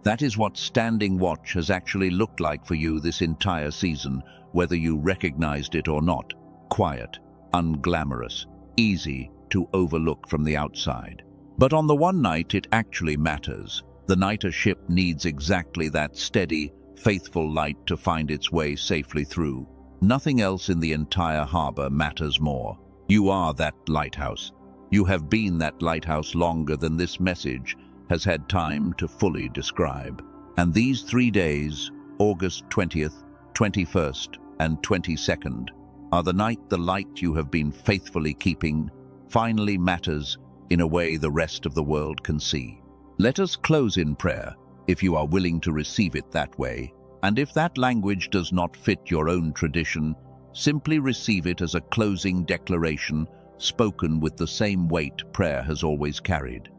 That is what standing watch has actually looked like for you this entire season, whether you recognized it or not. Quiet, unglamorous, easy to overlook from the outside. But on the one night it actually matters, the night a ship needs exactly that steady, faithful light to find its way safely through. Nothing else in the entire harbor matters more. You are that lighthouse. You have been that lighthouse longer than this message has had time to fully describe. And these 3 days, August 20th, 21st, and 22nd, are the night the light you have been faithfully keeping finally matters in a way the rest of the world can see. Let us close in prayer, if you are willing to receive it that way, and if that language does not fit your own tradition, simply receive it as a closing declaration spoken with the same weight prayer has always carried.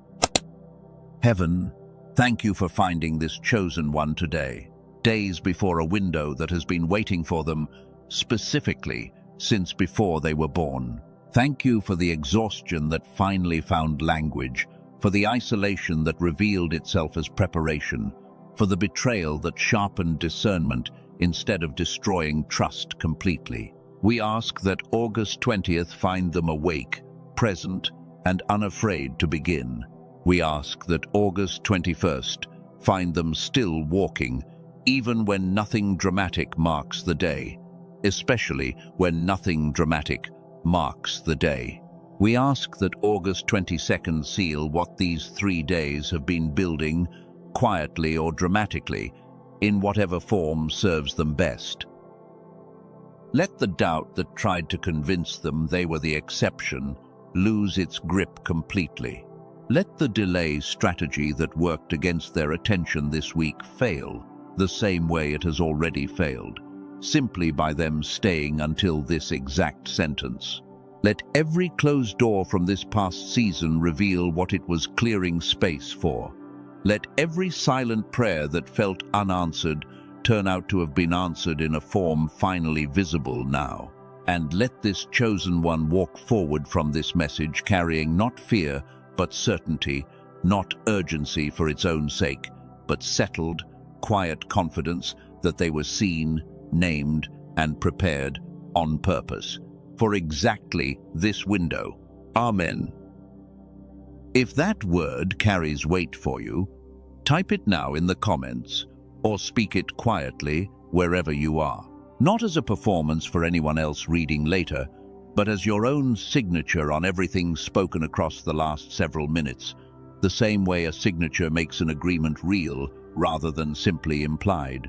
Heaven, thank you for finding this chosen one today, days before a window that has been waiting for them, specifically since before they were born. Thank you for the exhaustion that finally found language, for the isolation that revealed itself as preparation, for the betrayal that sharpened discernment instead of destroying trust completely. We ask that August 20th find them awake, present, and unafraid to begin. We ask that August 21st find them still walking, even when nothing dramatic marks the day, especially when nothing dramatic marks the day. We ask that August 22nd seal what these 3 days have been building, quietly or dramatically, in whatever form serves them best. Let the doubt that tried to convince them they were the exception lose its grip completely. Let the delay strategy that worked against their attention this week fail the same way it has already failed, simply by them staying until this exact sentence. Let every closed door from this past season reveal what it was clearing space for. Let every silent prayer that felt unanswered turn out to have been answered in a form finally visible now. And let this chosen one walk forward from this message carrying not fear, but certainty, not urgency for its own sake, but settled, quiet confidence that they were seen, named, and prepared on purpose for exactly this window. Amen. If that word carries weight for you, type it now in the comments or speak it quietly wherever you are. Not as a performance for anyone else reading later, but as your own signature on everything spoken across the last several minutes, the same way a signature makes an agreement real rather than simply implied.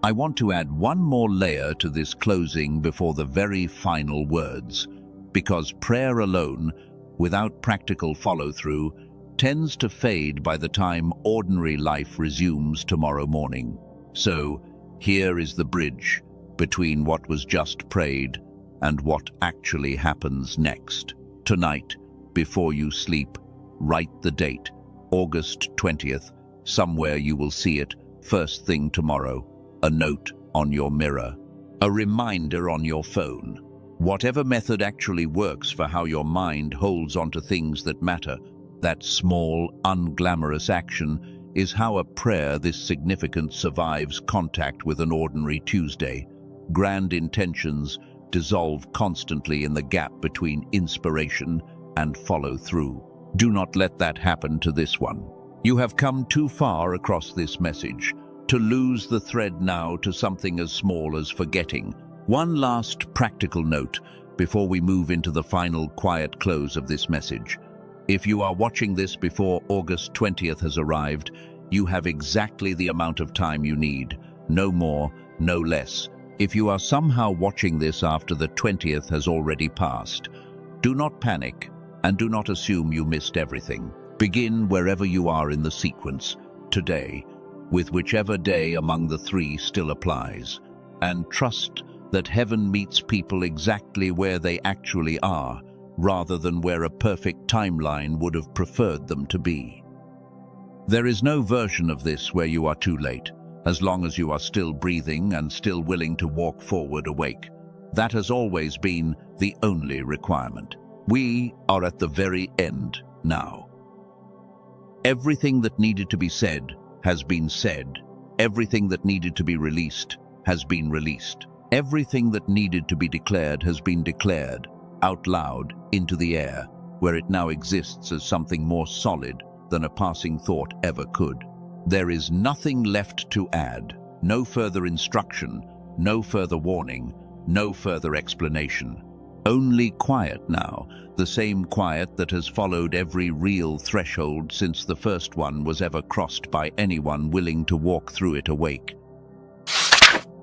I want to add one more layer to this closing before the very final words, because prayer alone, without practical follow-through, tends to fade by the time ordinary life resumes tomorrow morning. So, here is the bridge between what was just prayed and what actually happens next. Tonight, before you sleep, write the date, August 20th. Somewhere you will see it, first thing tomorrow. A note on your mirror, a reminder on your phone. Whatever method actually works for how your mind holds onto things that matter, that small, unglamorous action is how a prayer this significant survives contact with an ordinary Tuesday. Grand intentions dissolve constantly in the gap between inspiration and follow-through. Do not let that happen to this one. You have come too far across this message to lose the thread now to something as small as forgetting. One last practical note before we move into the final quiet close of this message. If you are watching this before August 20th has arrived, you have exactly the amount of time you need, no more, no less. If you are somehow watching this after the 20th has already passed, do not panic and do not assume you missed everything. Begin wherever you are in the sequence, today, with whichever day among the three still applies, and trust that heaven meets people exactly where they actually are, rather than where a perfect timeline would have preferred them to be. There is no version of this where you are too late, as long as you are still breathing and still willing to walk forward awake. That has always been the only requirement. We are at the very end now. Everything that needed to be said has been said. Everything that needed to be released has been released. Everything that needed to be declared has been declared, out loud, into the air, where it now exists as something more solid than a passing thought ever could. There is nothing left to add, no further instruction, no further warning, no further explanation. Only quiet now, the same quiet that has followed every real threshold since the first one was ever crossed by anyone willing to walk through it awake.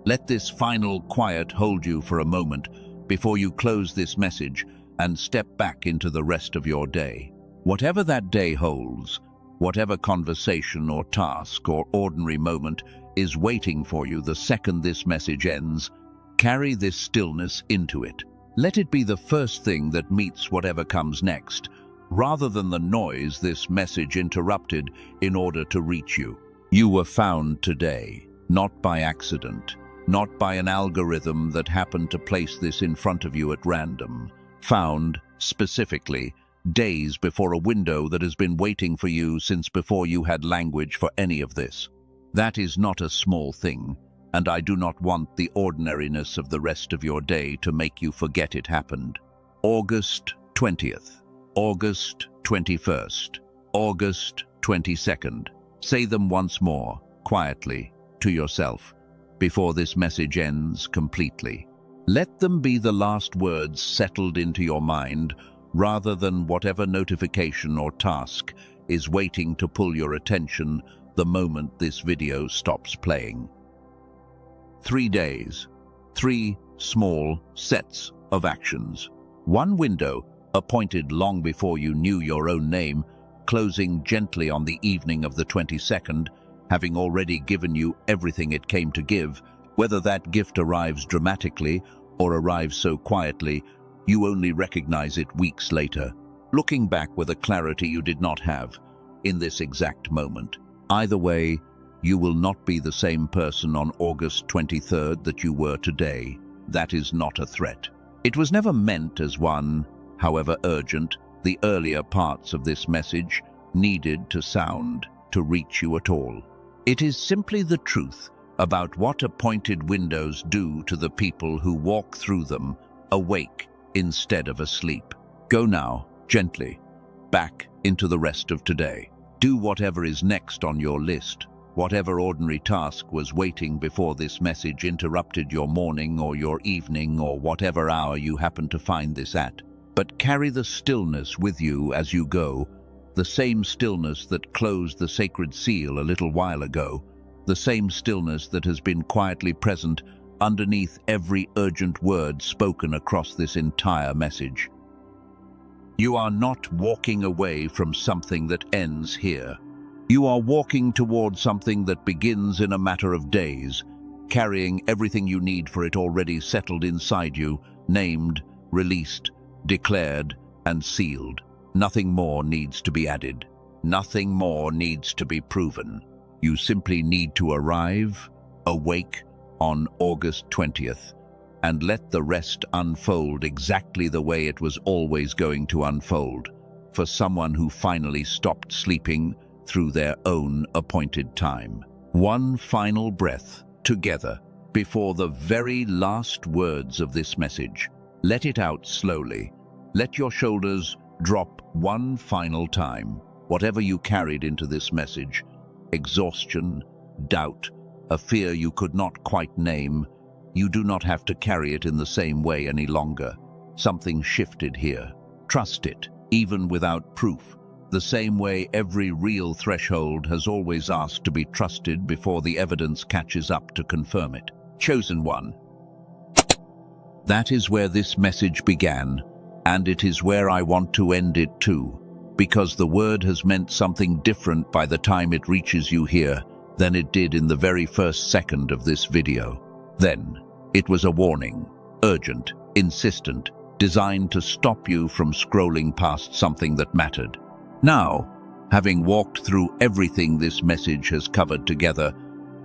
Let this final quiet hold you for a moment before you close this message and step back into the rest of your day. Whatever that day holds, whatever conversation or task or ordinary moment is waiting for you the second this message ends, carry this stillness into it. Let it be the first thing that meets whatever comes next, rather than the noise this message interrupted in order to reach you. You were found today, not by accident, not by an algorithm that happened to place this in front of you at random. Found, specifically, days before a window that has been waiting for you since before you had language for any of this. That is not a small thing, and I do not want the ordinariness of the rest of your day to make you forget it happened. August 20th, August 21st, August 22nd. Say them once more, quietly, to yourself, before this message ends completely. Let them be the last words settled into your mind, rather than whatever notification or task is waiting to pull your attention the moment this video stops playing. 3 days, 3 small sets of actions. One window appointed long before you knew your own name, closing gently on the evening of the 22nd, having already given you everything it came to give. Whether that gift arrives dramatically or arrives so quietly, you only recognize it weeks later, looking back with a clarity you did not have in this exact moment. Either way, you will not be the same person on August 23rd that you were today. That is not a threat. It was never meant as one, however urgent the earlier parts of this message needed to sound to reach you at all. It is simply the truth about what appointed windows do to the people who walk through them, awake instead of asleep. Go now, gently, back into the rest of today. Do whatever is next on your list, whatever ordinary task was waiting before this message interrupted your morning or your evening or whatever hour you happen to find this at. But carry the stillness with you as you go, the same stillness that closed the sacred seal a little while ago, the same stillness that has been quietly present underneath every urgent word spoken across this entire message. You are not walking away from something that ends here. You are walking towards something that begins in a matter of days, carrying everything you need for it already settled inside you, named, released, declared, and sealed. Nothing more needs to be added. Nothing more needs to be proven. You simply need to arrive, awake, on August 20th, and let the rest unfold exactly the way it was always going to unfold, for someone who finally stopped sleeping through their own appointed time. One final breath, together, before the very last words of this message. Let it out slowly. Let your shoulders drop one final time. Whatever you carried into this message, exhaustion, doubt, a fear you could not quite name, you do not have to carry it in the same way any longer. Something shifted here. Trust it, even without proof. The same way every real threshold has always asked to be trusted before the evidence catches up to confirm it. Chosen one. That is where this message began, and it is where I want to end it too, because the word has meant something different by the time it reaches you here than it did in the very first second of this video. Then, it was a warning, urgent, insistent, designed to stop you from scrolling past something that mattered. Now, having walked through everything this message has covered together,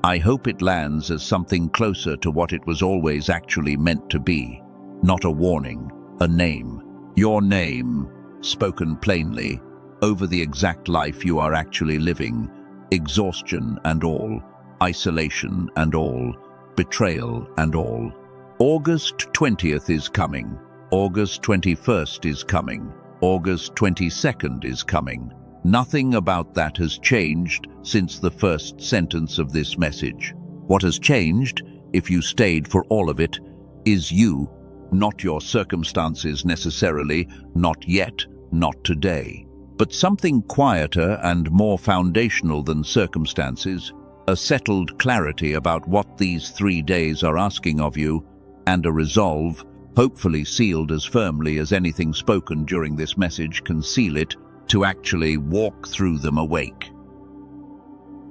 I hope it lands as something closer to what it was always actually meant to be. Not a warning, a name. Your name, spoken plainly, over the exact life you are actually living. Exhaustion and all, isolation and all, betrayal and all. August 20th is coming. August 21st is coming. August 22nd is coming. Nothing about that has changed since the first sentence of this message. What has changed, if you stayed for all of it, is you, not your circumstances necessarily, not yet, not today. But something quieter and more foundational than circumstances, a settled clarity about what these 3 days are asking of you, and a resolve, hopefully sealed as firmly as anything spoken during this message can seal it, to actually walk through them awake.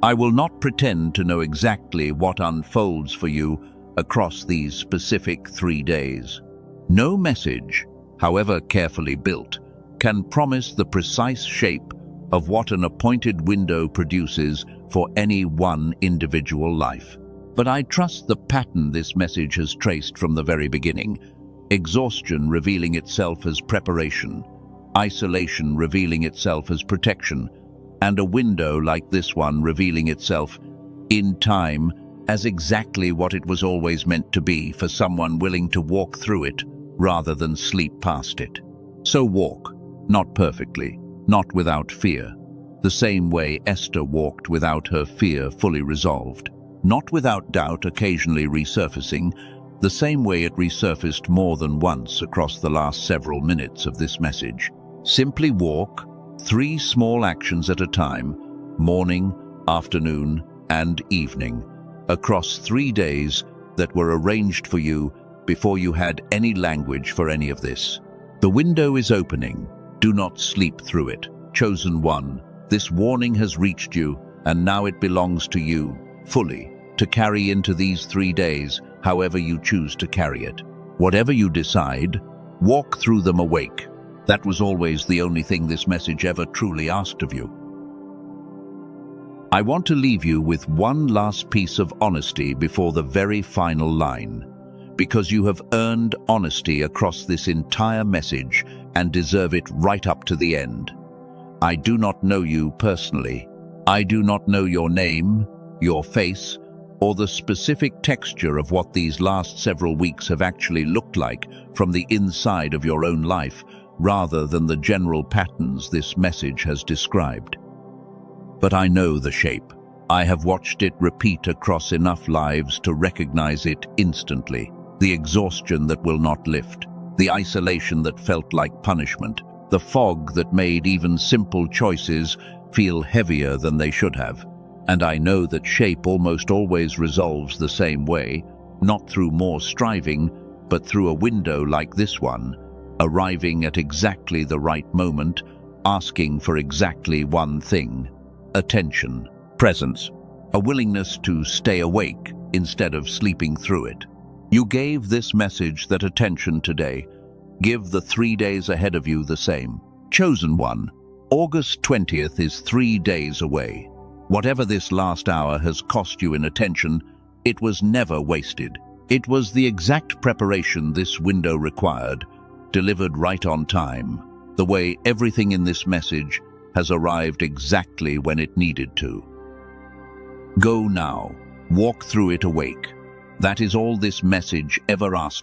I will not pretend to know exactly what unfolds for you across these specific 3 days. No message, however carefully built, can promise the precise shape of what an appointed window produces for any one individual life. But I trust the pattern this message has traced from the very beginning. Exhaustion revealing itself as preparation, isolation revealing itself as protection, and a window like this one revealing itself, in time, as exactly what it was always meant to be for someone willing to walk through it rather than sleep past it. So walk, not perfectly, not without fear, the same way Esther walked without her fear fully resolved, not without doubt occasionally resurfacing, the same way it resurfaced more than once across the last several minutes of this message. Simply walk, 3 small actions at a time, morning, afternoon, and evening, across 3 days that were arranged for you before you had any language for any of this. The window is opening. Do not sleep through it. Chosen one, this warning has reached you, and now it belongs to you, fully, to carry into these 3 days, however you choose to carry it. Whatever you decide, walk through them awake. That was always the only thing this message ever truly asked of you. I want to leave you with one last piece of honesty before the very final line, because you have earned honesty across this entire message and deserve it right up to the end. I do not know you personally. I do not know your name, your face, or the specific texture of what these last several weeks have actually looked like from the inside of your own life, rather than the general patterns this message has described. But I know the shape. I have watched it repeat across enough lives to recognize it instantly. The exhaustion that will not lift, the isolation that felt like punishment, the fog that made even simple choices feel heavier than they should have. And I know that shape almost always resolves the same way, not through more striving, but through a window like this one, arriving at exactly the right moment, asking for exactly one thing: attention, presence, a willingness to stay awake instead of sleeping through it. You gave this message that attention today. Give the 3 days ahead of you the same. Chosen one, August 20th is 3 days away. Whatever this last hour has cost you in attention, it was never wasted. It was the exact preparation this window required, delivered right on time, the way everything in this message has arrived exactly when it needed to. Go now, walk through it awake. That is all this message ever asked of